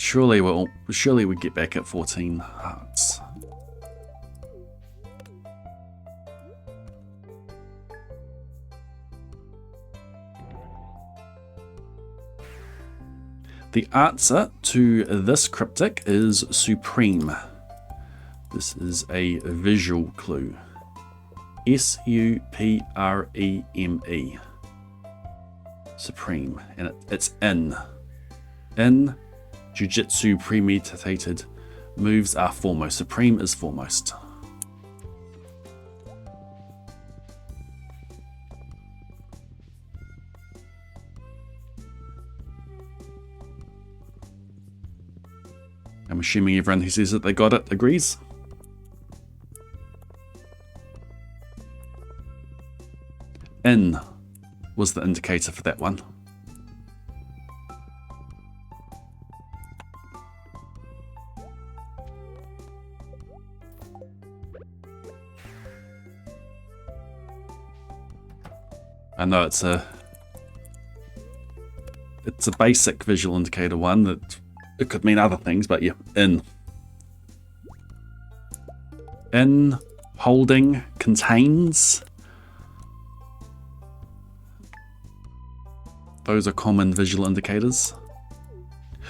Surely we get back at 14 hearts. The answer to this cryptic is supreme. This is a visual clue. S-U-P-R-E-M-E. Supreme. And it's in. In Jiu-Jitsu premeditated moves are foremost. Supreme is foremost. I'm assuming everyone who says that they got it agrees. In was the indicator for that one. I know it's a basic visual indicator one that it could mean other things, but yeah, in. In, holding, contains. Those are common visual indicators.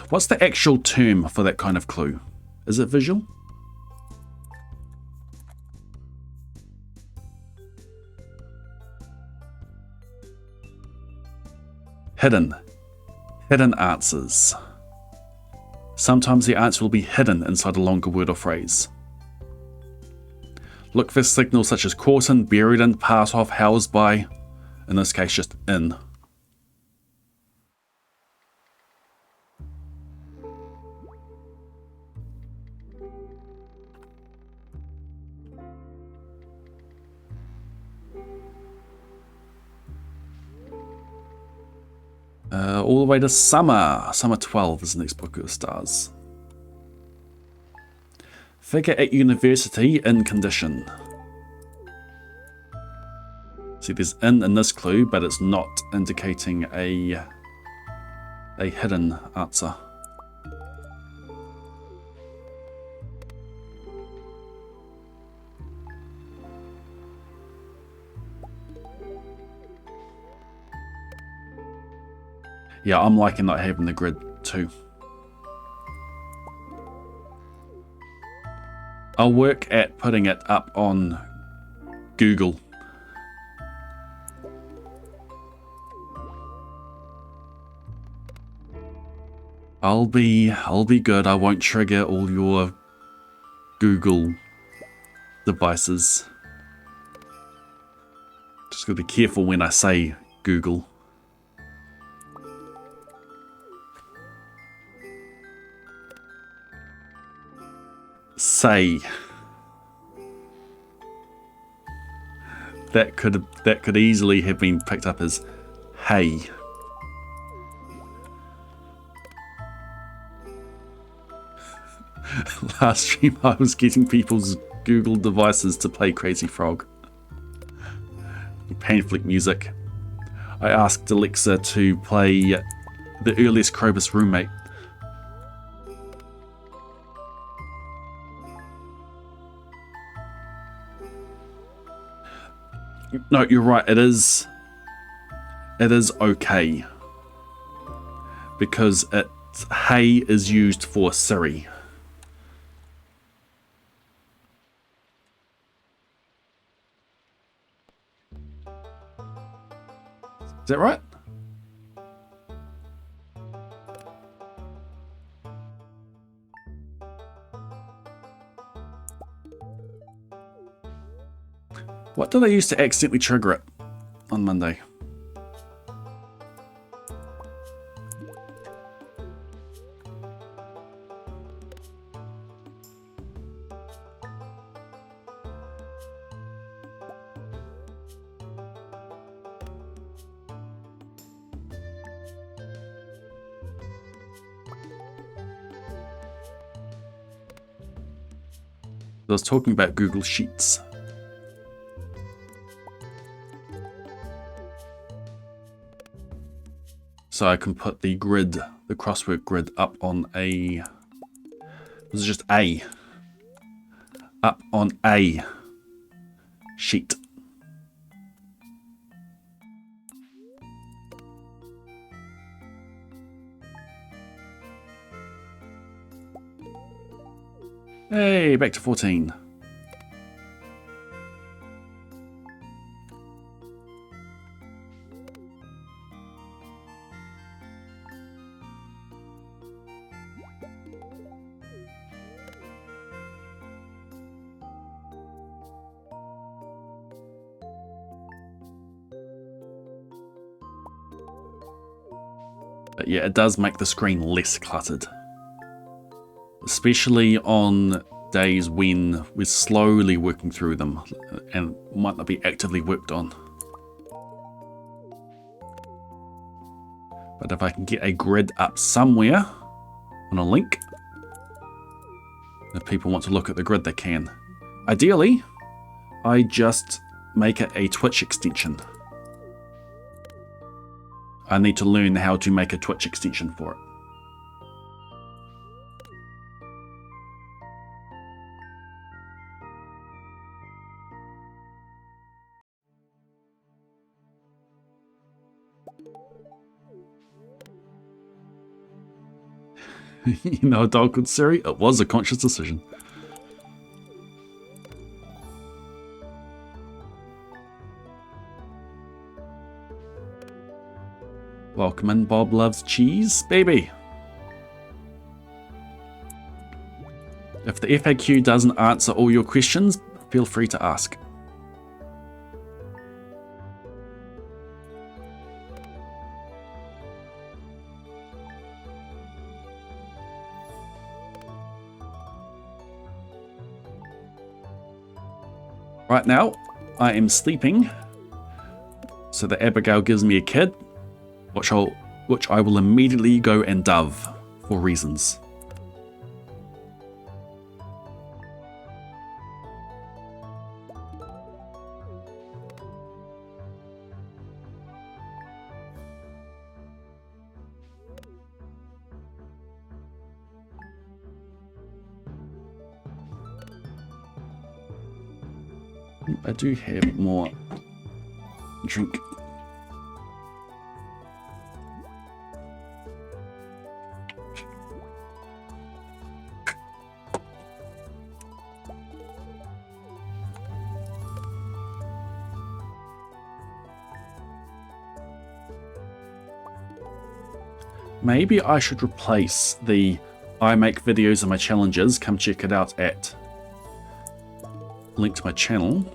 What's the actual term for that kind of clue? Is it visual? Hidden. Hidden answers. Sometimes the answer will be hidden inside a longer word or phrase. Look for signals such as caught in, buried in, part of, housed by. In this case, just in. All the way to summer. Summer 12 is the next book of the stars. Figure at university in condition. See, there's in this clue, but it's not indicating a hidden answer. Yeah, I'm liking not having the grid too. I'll work at putting it up on Google. I'll be good. I won't trigger all your Google devices. Just gotta be careful when I say Google. Say. That could easily have been picked up as hey. Last stream I was getting people's Google devices to play Crazy Frog. Panflick music. I asked Alexa to play The Earliest Krobus Roommate. No, you're right. It is okay because hey is used for Siri. Is that right? What did I use to accidentally trigger it on Monday? I was talking about Google Sheets. So I can put the grid, the crossword grid, up on a... Was it just A? Up on a sheet. Hey, back to 14. But yeah, it does make the screen less cluttered. Especially on days when we're slowly working through them and might not be actively worked on. But if I can get a grid up somewhere on a link, if people want to look at the grid, they can. Ideally, I just make it a Twitch extension. I need to learn how to make a Twitch extension for it. You know, a dog called Siri? It was a conscious decision. Welcome in, Bob loves cheese, baby. If the FAQ doesn't answer all your questions, feel free to ask. Right now, I am sleeping, so that Abigail gives me a kid, which I will immediately go and dove for reasons. I do have more drink. Maybe I should replace the I make videos of my challenges, come check it out at link to my channel.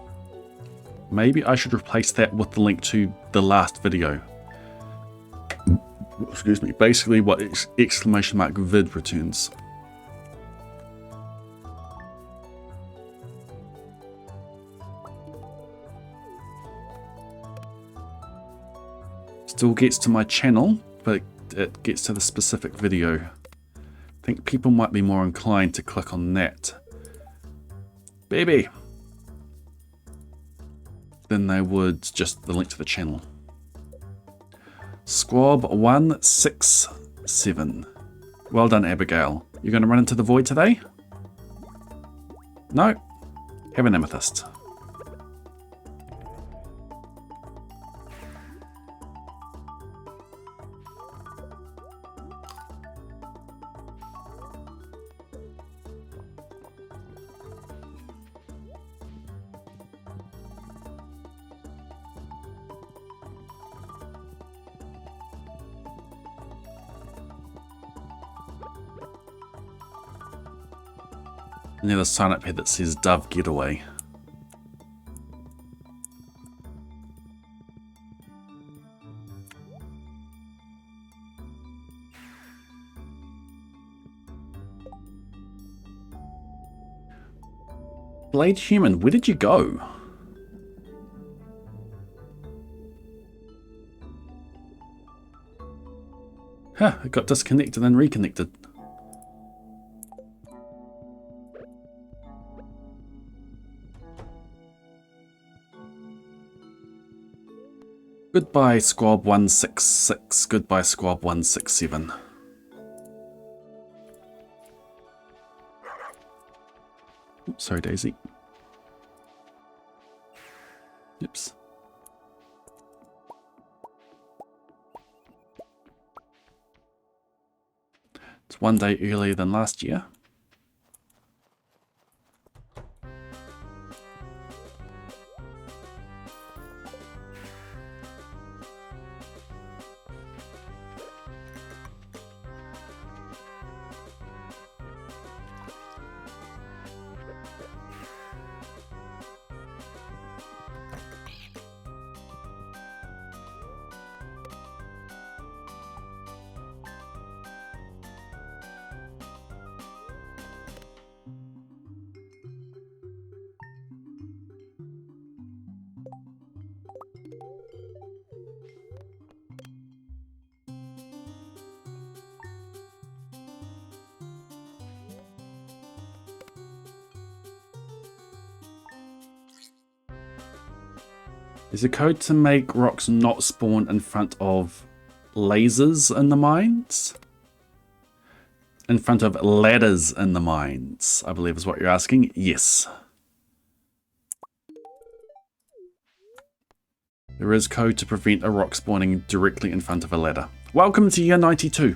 Maybe I should replace that with the link to the last video. Excuse me, basically what exclamation mark vid returns. Still gets to my channel, but it gets to the specific video. I think people might be more inclined to click on that. Baby! Than they would just the link to the channel. Squab 167. Well done, Abigail. You're going to run into the void today? No? Have an amethyst. And there's a sign up here that says Dove Getaway. Blade Human, where did you go? Huh, it got disconnected and reconnected. Goodbye, Squab 166. Goodbye, Squab 167. Oops, sorry, Daisy. Oops. It's one day earlier than last year. Is a code to make rocks not spawn in front of lasers in the mines? In front of ladders in the mines, I believe is what you're asking. Yes. There is code to prevent a rock spawning directly in front of a ladder. Welcome to year 92.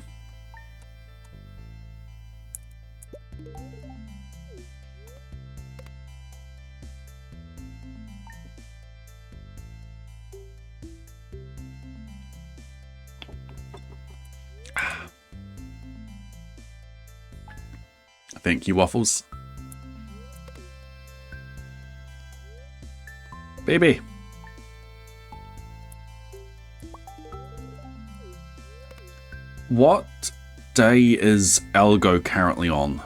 Thank you, Waffles. Baby. What day is Algo currently on?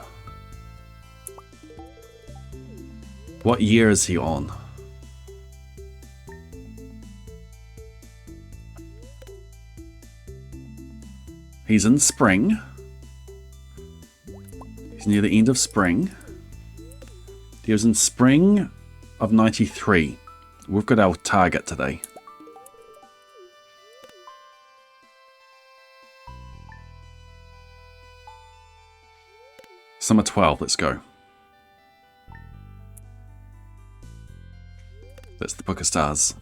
What year is he on? He's in spring. He's near the end of spring. He was in spring of 93. We've got our target today. Summer 12, let's go. That's the Book of Stars.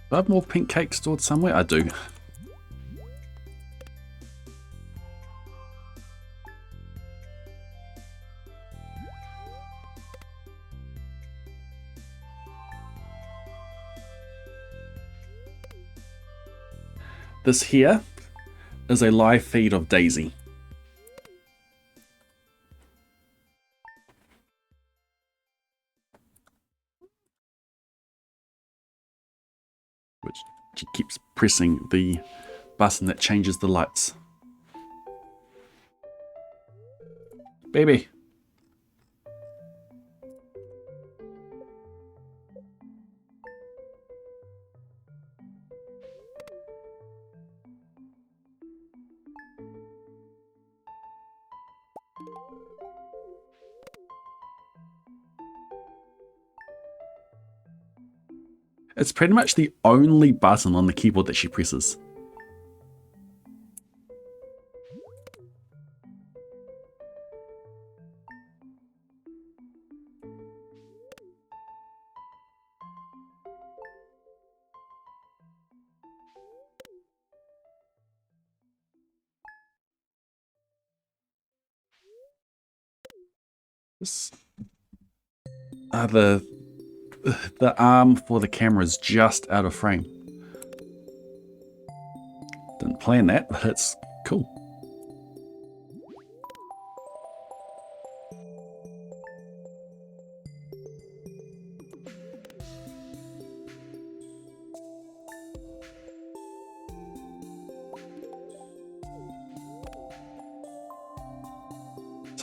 Do I have more pink cake stored somewhere? I do. This here is a live feed of Daisy. Which she keeps pressing the button that changes the lights. Baby. It's pretty much the only button on the keyboard that she presses. This, the arm for the camera is just out of frame. Didn't plan that, but it's cool.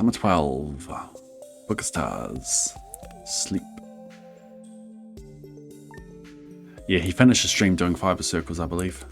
Summer 12. Book of Stars. Sleep. Yeah, he finished the stream doing fiber circles, I believe.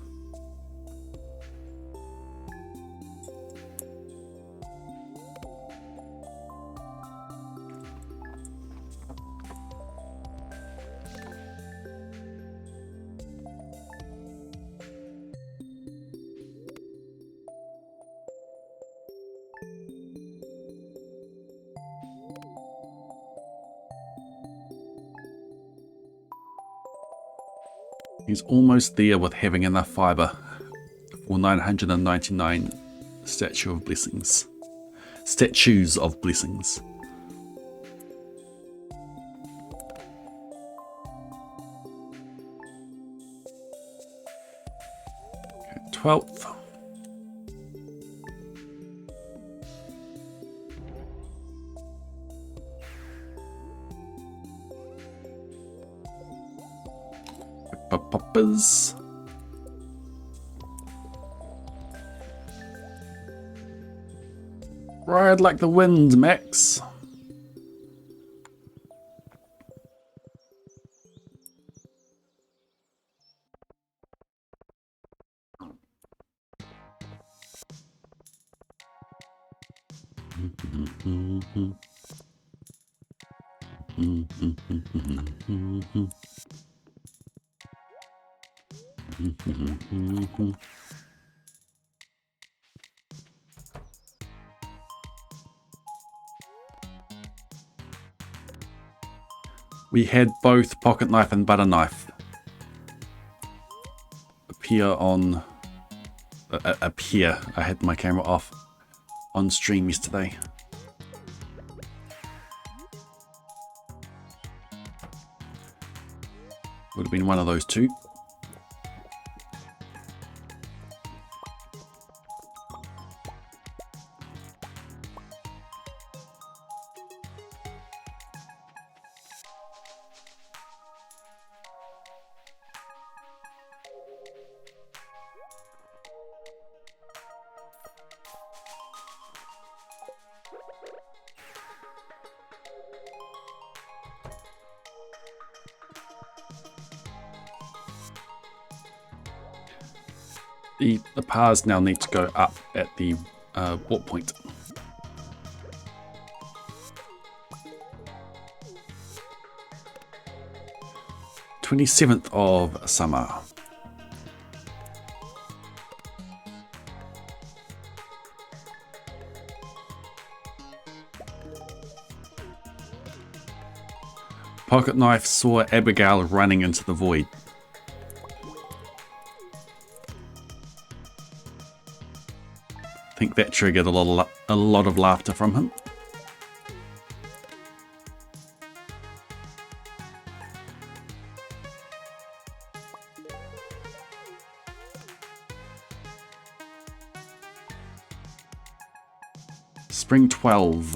He's almost there with having enough fiber for 999 Statue of Blessings. Statues of Blessings. Okay, 12th. Poppers. Ride like the wind, Max. We had both pocket knife and butter knife appear on appear. I had my camera off on stream yesterday. Would have been one of those two. The pars now need to go up at the warp point. "27th of summer." Pocket knife saw Abigail running into the void. I think that triggered a lot of laughter from him. Spring 12.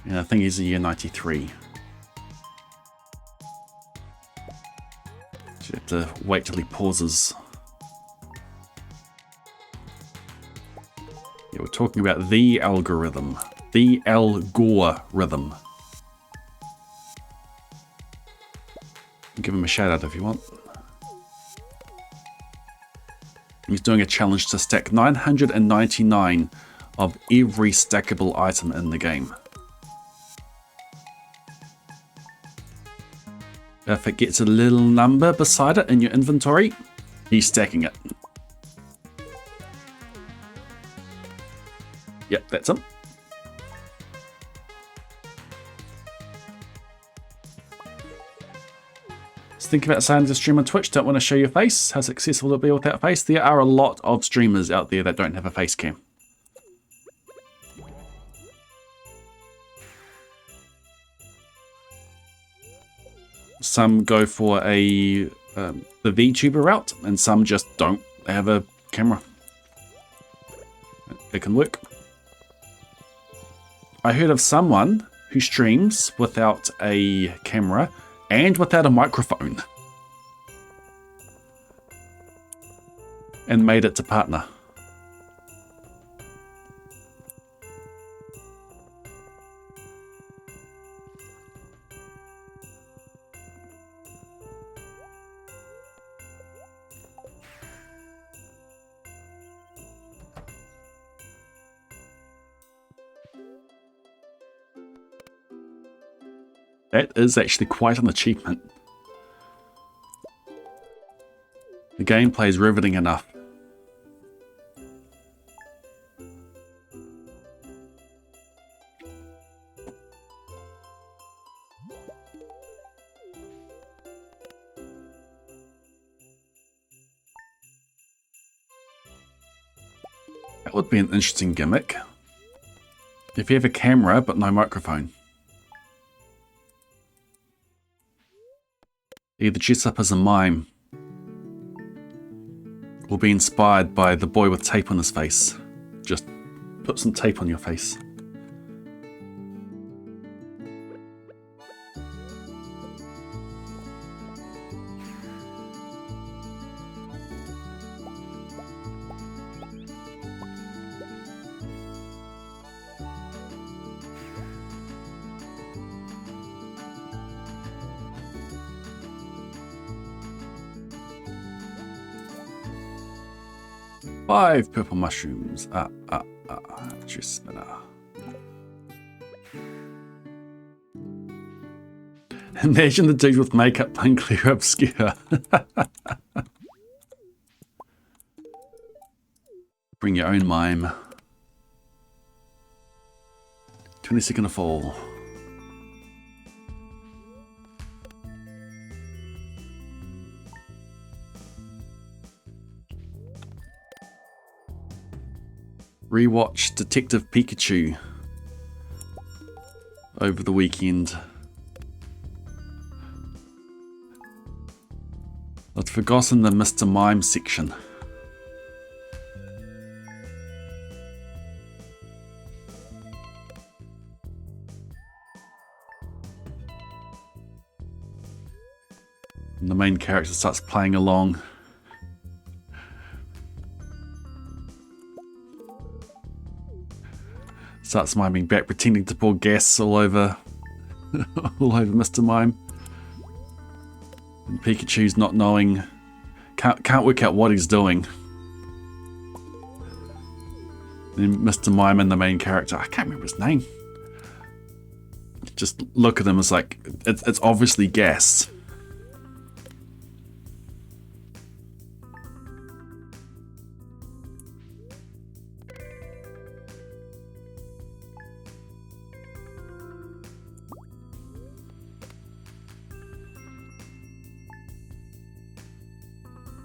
Yeah, I think he's a year 93. So you have to wait till he pauses. Yeah, we're talking about the algorithm. The algorithm. Give him a shout out if you want. He's doing a challenge to stack 999 of every stackable item in the game. If it gets a little number beside it in your inventory, he's stacking it. Yep, that's him. So think about starting to stream on Twitch, don't want to show your face. How successful will it be without face? There are a lot of streamers out there that don't have a face cam. Some go for the VTuber route, and some just don't have a camera. It can work. I heard of someone who streams without a camera and without a microphone and made it to partner. That is actually quite an achievement. The gameplay is riveting enough. That would be an interesting gimmick. If you have a camera but no microphone. Either dress up as a mime or be inspired by the boy with tape on his face. Just put some tape on your face. Five purple mushrooms. Juice spinner. Imagine the dude with makeup playing Clear Obscure. Bring your own mime. 22nd of fall. Rewatch Detective Pikachu over the weekend. I'd forgotten the Mr. Mime section. And the main character starts playing along. Starts miming back, pretending to pour gas all over Mr. Mime. And Pikachu's not knowing, can't work out what he's doing. And Mr. Mime and the main character, I can't remember his name. Just look at him as like, it's obviously gas.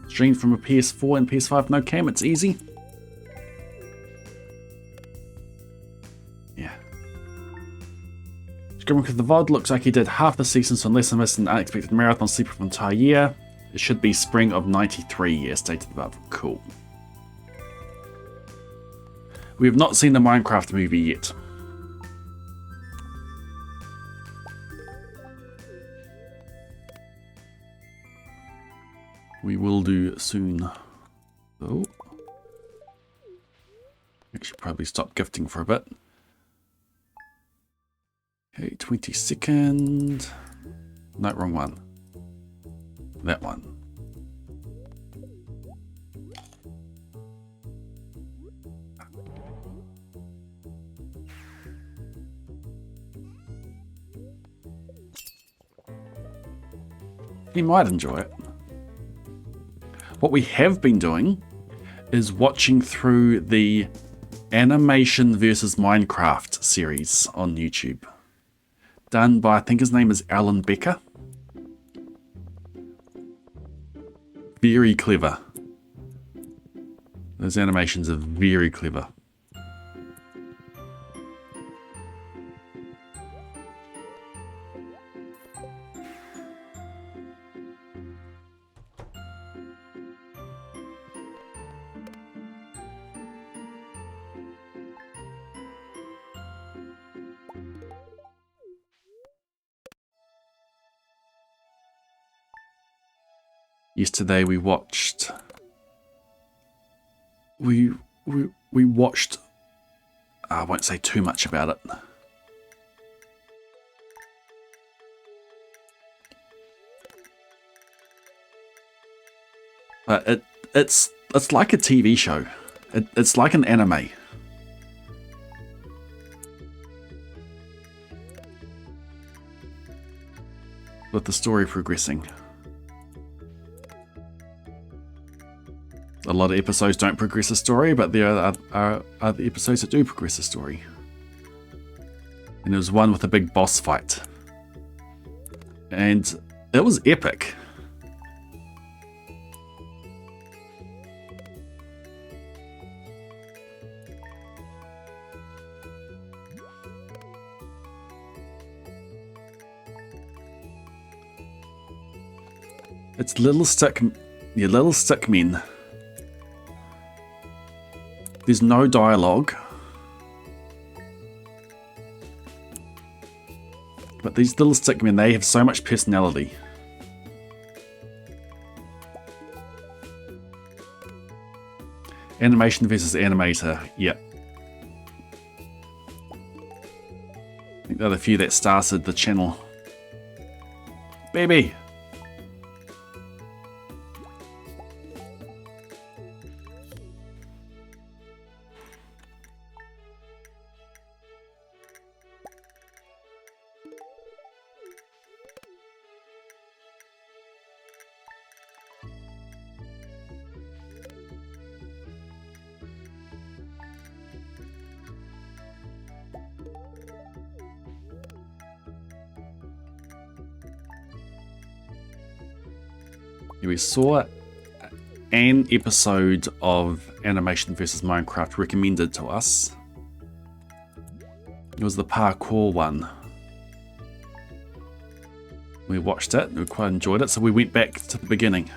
Streamed from a PS4 and PS5, no cam, it's easy. Yeah. Scribbling with the VOD looks like he did half the seasons unless I missed an unexpected marathon sleep for an entire year. It should be spring of 93, yeah, stated above. Cool. We have not seen the Minecraft movie yet. We will do soon, though. I should probably stop gifting for a bit. Okay, 22nd. No, wrong one. That one. You might enjoy it. What we have been doing is watching through the Animation versus Minecraft series on YouTube. Done by, I think his name is Alan Becker. Very clever. Those animations are very clever. Yesterday we watched we watched I won't say too much about it. But it's like a TV show. It's like an anime. with the story progressing. A lot of episodes don't progress a story, but there are other episodes that do progress a story. And there was one with a big boss fight. And it was epic. It's little stick men. There's no dialogue. But these little stick men, they have so much personality. Animation versus animator, yep. I think they're the few that started the channel. Baby! We saw an episode of Animation vs. Minecraft recommended to us. It was the parkour one. We watched it, we quite enjoyed it, so we went back to the beginning.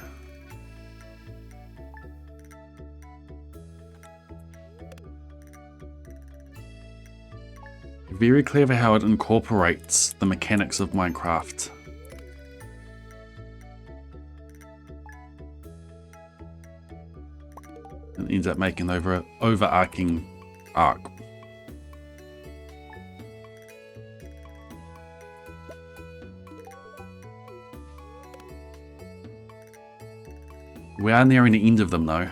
Very clever how it incorporates the mechanics of Minecraft. And ends up making an overarching arc. We are nearing the end of them though.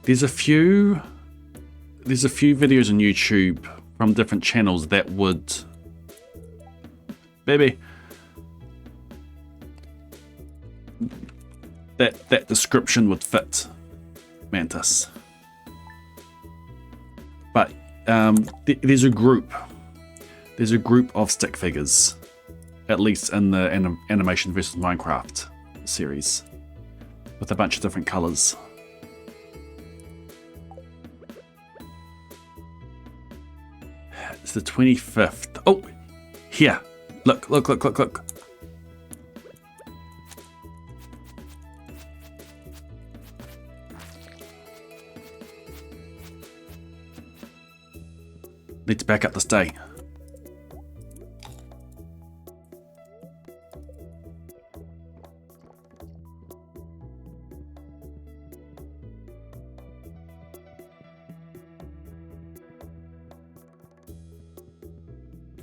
There's a few videos on YouTube from different channels that would... Baby! That description would fit Mantis. But there's a group of stick figures, at least in the Animation vs. Minecraft series, with a bunch of different colors. It's the 25th. Oh, here. Look. Need to back up this day.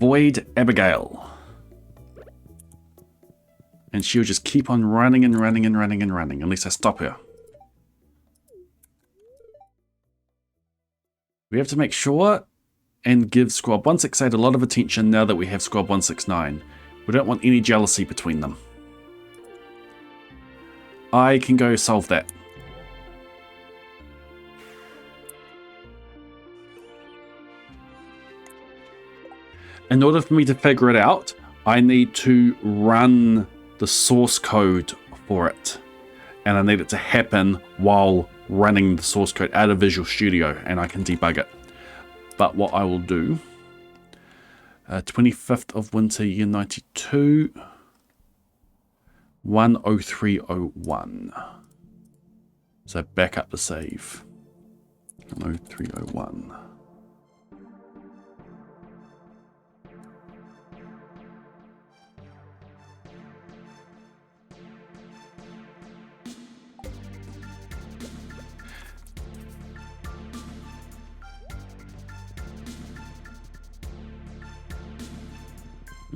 Void Abigail. And she'll just keep on running unless I stop her. We have to make sure and give Squad 168 a lot of attention now that we have Squad 169. We don't want any jealousy between them. I can go solve that. In order for me to figure it out, I need to run the source code for it. And I need it to happen while running the source code out of Visual Studio, and I can debug it. But what I will do, 25th of winter, year 92, 10301. So back up the save. 10301.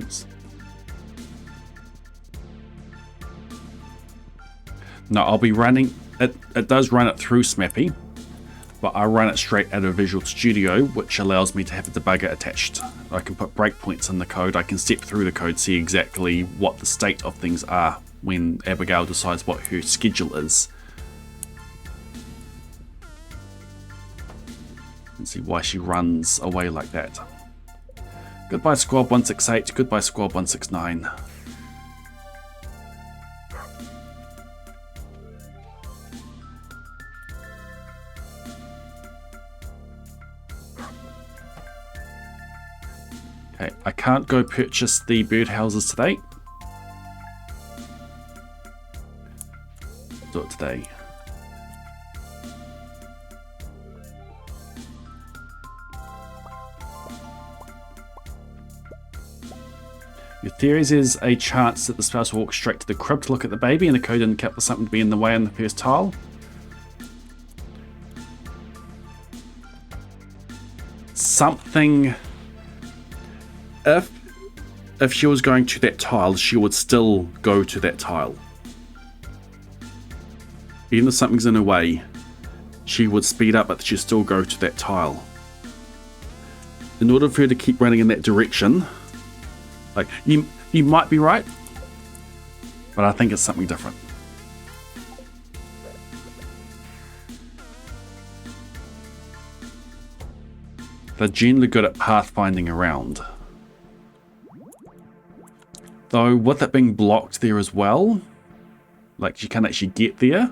Oops. No, I'll be running. it does run it through Smappy, but I run it straight out of Visual Studio, which allows me to have a debugger attached. I can put breakpoints in the code, I can step through the code, see exactly what the state of things are when Abigail decides what her schedule is. And see why she runs away like that. Goodbye Squad 168, goodbye Squad 169. Okay, I can't go purchase the birdhouses today. Do it today. Your theories is a chance that the spouse will walk straight to the crib to look at the baby and the code indicate for something to be in the way on the first tile. Something... If she was going to that tile, she would still go to that tile. Even if something's in her way, she would speed up, but she'd still go to that tile. In order for her to keep running in that direction, like, you might be right, but I think it's something different. They're generally good at pathfinding around. Though, with it being blocked there as well, like, she can't actually get there.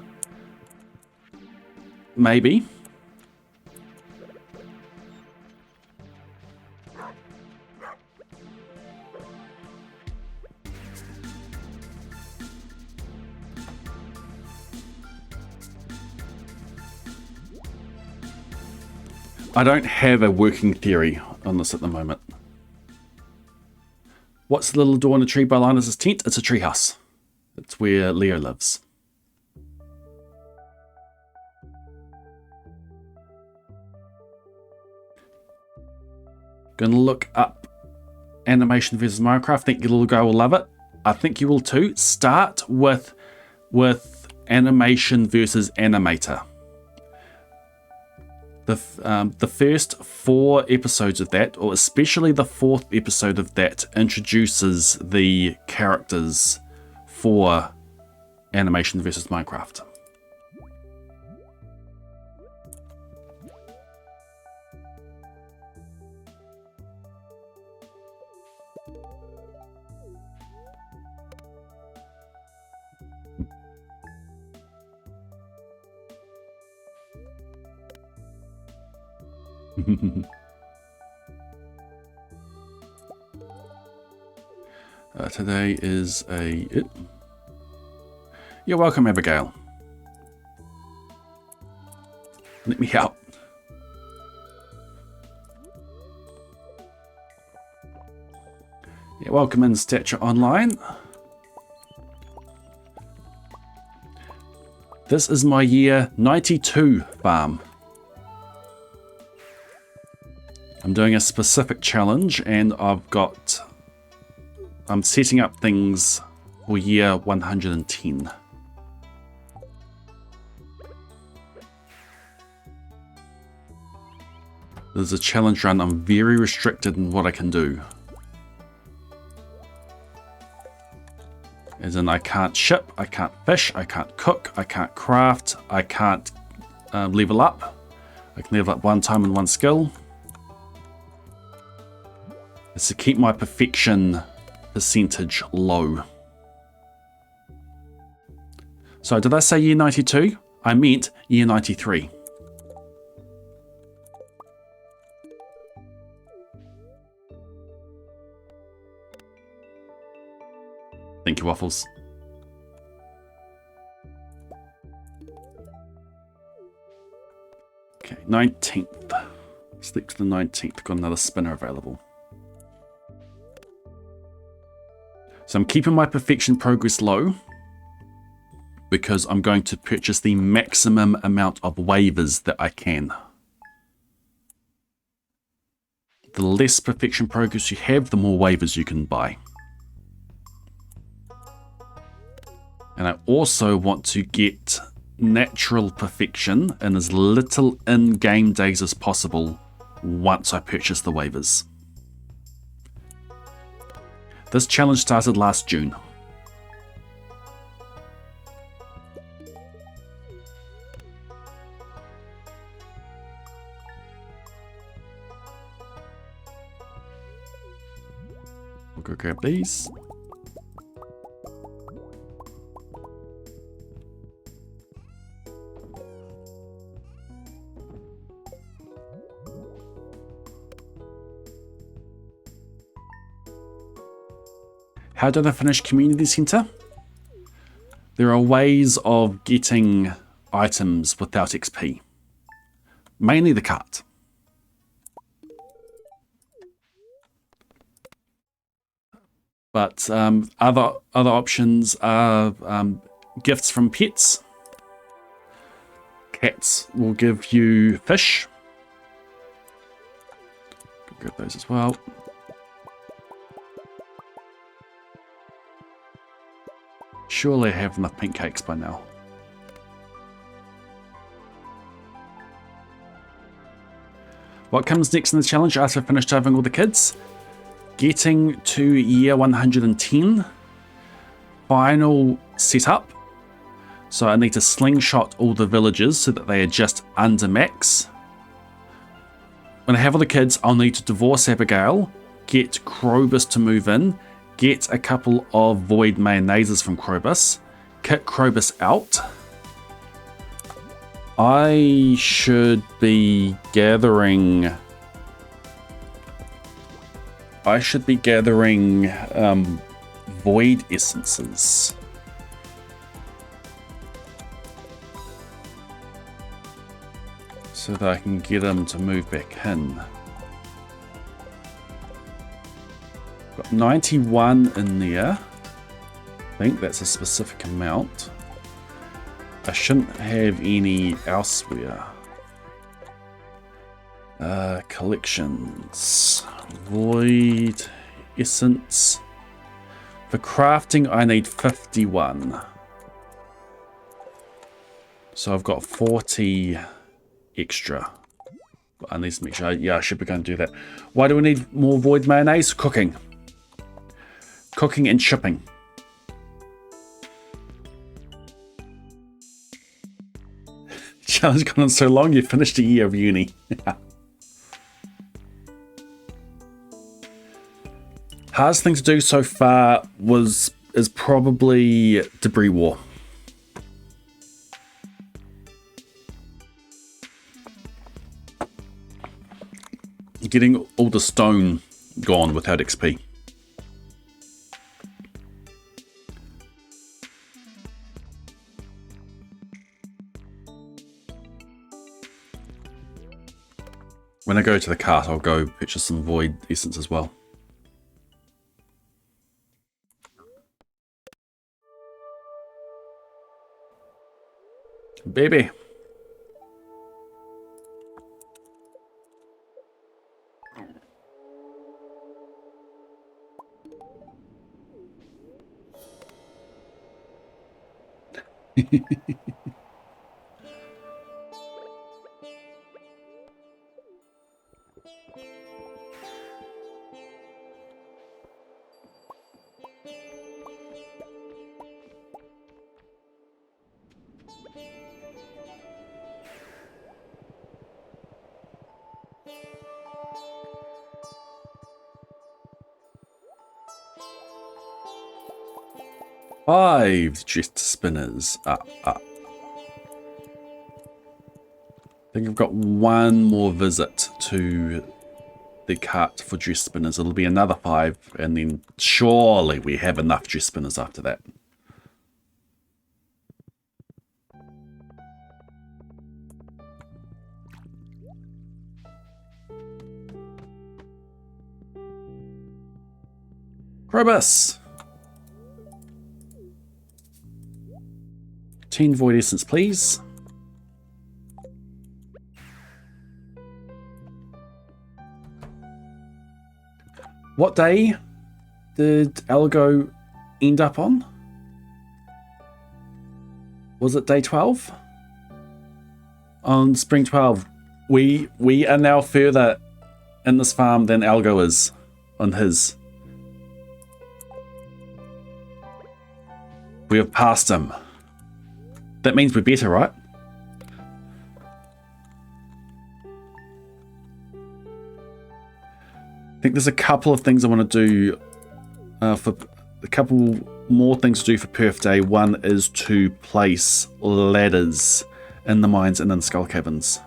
Maybe. I don't have a working theory on this at the moment. What's the little door in the tree by Linus's tent? It's a treehouse. It's where Leo lives. Gonna look up animation versus Minecraft. I think your little guy will love it. I think you will too. Start with animation versus animator. The first 4 episodes of that, or especially the 4th episode of that, introduces the characters for animation versus Minecraft. Today is You're welcome, Abigail. Let me help. Yeah, welcome in, Stature Online. This is my year 92 farm. I'm doing a specific challenge and I'm setting up things for year 110. There's a challenge run. I'm very restricted in what I can do. As in, I can't ship, I can't fish, I can't cook, I can't craft, I can't level up. I can level up 1 time and 1 skill. It's to keep my perfection percentage low. So did I say year 92? I meant year 93. Thank you, Waffles. Okay, 19th. Sleep to the 19th. Got another spinner available. So I'm keeping my perfection progress low because I'm going to purchase the maximum amount of waivers that I can. The less perfection progress you have, the more waivers you can buy. And I also want to get natural perfection in as little in-game days as possible once I purchase the waivers. This challenge started last June. We'll go grab these. How did I finish Community Center? There are ways of getting items without XP. Mainly the cart. But other options are gifts from pets. Cats will give you fish. Grab those as well. Surely I have enough pink cakes by now. What comes next in the challenge after I finish diving all the kids? Getting to year 110. Final setup. So I need to slingshot all the villagers so that they are just under max. When I have all the kids, I'll need to divorce Abigail, get Krobus to move in, get a couple of void mayonnaises from Krobus, kick Krobus out. I should be gathering void essences. So that I can get them to move back in. Got 91 in there. I think that's a specific amount. I shouldn't have any elsewhere. Collections. Void essence. For crafting, I need 51. So I've got 40 extra. I need to make sure. Yeah, I should be going to do that. Why do we need more void mayonnaise? Cooking. Cooking and shipping. Challenge gone on so long, you finished a year of uni. Hardest thing to do so far is probably debris war. Getting all the stone gone without XP. When I go to the cart, I'll go purchase some void essence as well. Baby. Five drift spinners. I think I've got one more visit to the cart for drift spinners. It'll be another 5, and then surely we have enough drift spinners after that. Krobus! 10 void essence, please. What day did Algo end up on? Was it day 12? On Spring 12, we are now further in this farm than Algo is on his. We have passed him. That means we're better, right? I think there's a couple of things I want to do for a couple more things to do for Perth Day. One is to place ladders in the mines and in skull cabins.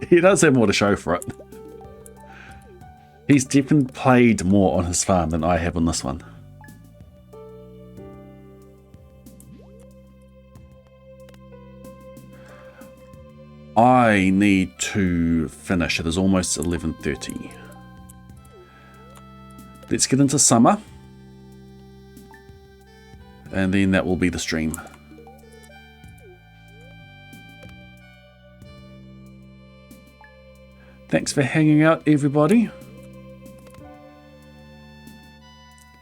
He does have more to show for it. He's definitely played more on his farm than I have on this one. I need to finish. It is almost 11:30. Let's get into summer. And then that will be the stream. Thanks for hanging out, everybody.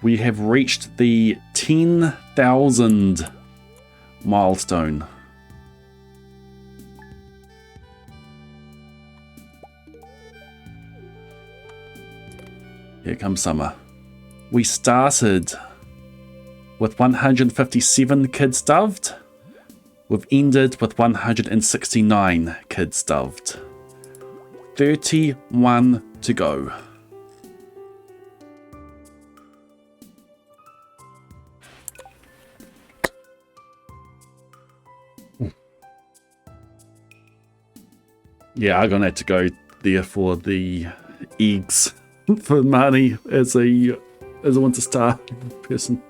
We have reached the 10,000 milestone. Here comes summer. We started with 157 kids stuffed. We've ended with 169 kids stuffed. 31 to go. Yeah, I'm gonna have to go there for the eggs for Marnie as a Winter Star person.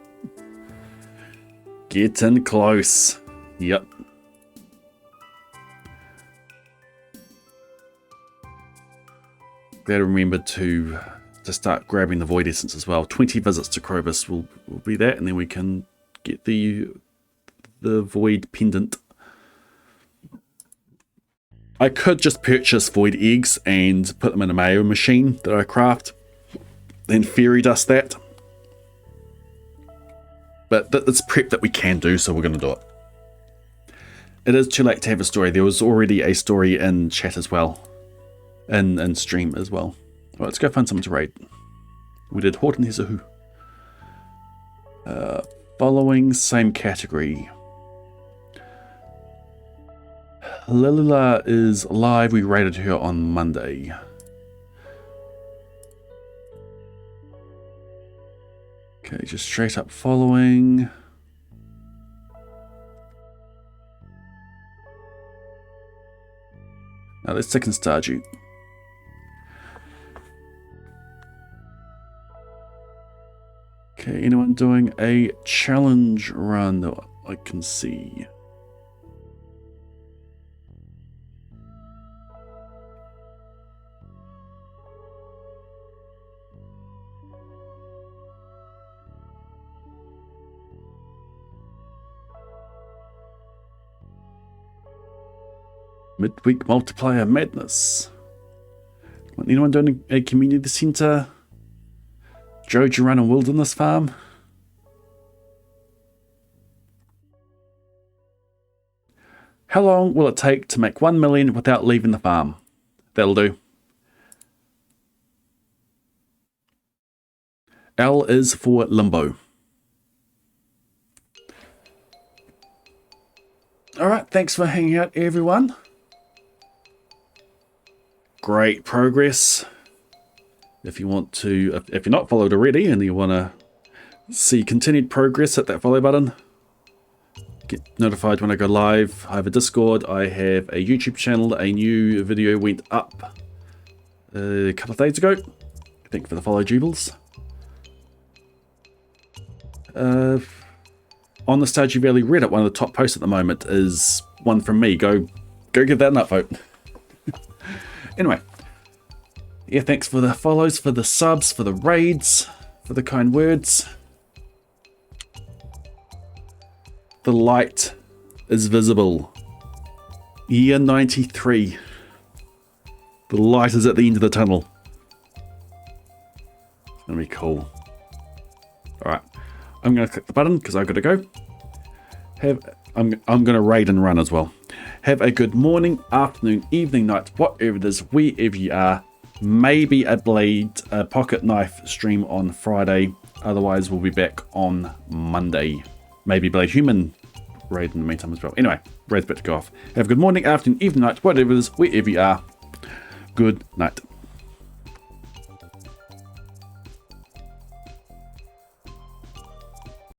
Getting close. Yep. Glad I remembered to start grabbing the Void Essence as well. 20 visits to Krobus will be that, and then we can get the Void Pendant. I could just purchase Void Eggs and put them in a mayo machine that I craft, then fairy dust that. But it's prep that we can do, so we're going to do it. It is too late to have a story. There was already a story in chat as well. In stream as well. Alright, let's go find someone to raid. We did Horton Hezahu. Following same category. Lilila is live. We raided her on Monday. Okay, just straight up following. Now let's take in Stardew. Okay, anyone doing a challenge run that I can see? Midweek multiplier madness. Anyone doing a community center? Jojo Run and Wilderness Farm? How long will it take to make 1 million without leaving the farm? That'll do. L is for Limbo. Alright, thanks for hanging out, everyone. Great progress. If you want to, if you're not followed already and you want to see continued progress, hit that follow button. Get notified when I go live. I have a Discord. I have a YouTube channel. A new video went up a couple of days ago. Thank you for the follow, Jubles. On the Stardew Valley Reddit, one of the top posts at the moment is one from me. Go give that an upvote. Anyway. Yeah, thanks for the follows, for the subs, for the raids, for the kind words. The light is visible. Year 93. The light is at the end of the tunnel. It's gonna be cool. Alright. I'm going to click the button because I've got to go. I'm going to raid and run as well. Have a good morning, afternoon, evening, night, whatever it is, wherever you are. Maybe a pocket knife stream on Friday. Otherwise, we'll be back on Monday. Maybe Blade Human raid in the meantime as well. Anyway, raid's about to go off. Have a good morning, afternoon, evening, night, whatever it is, wherever you are. Good night.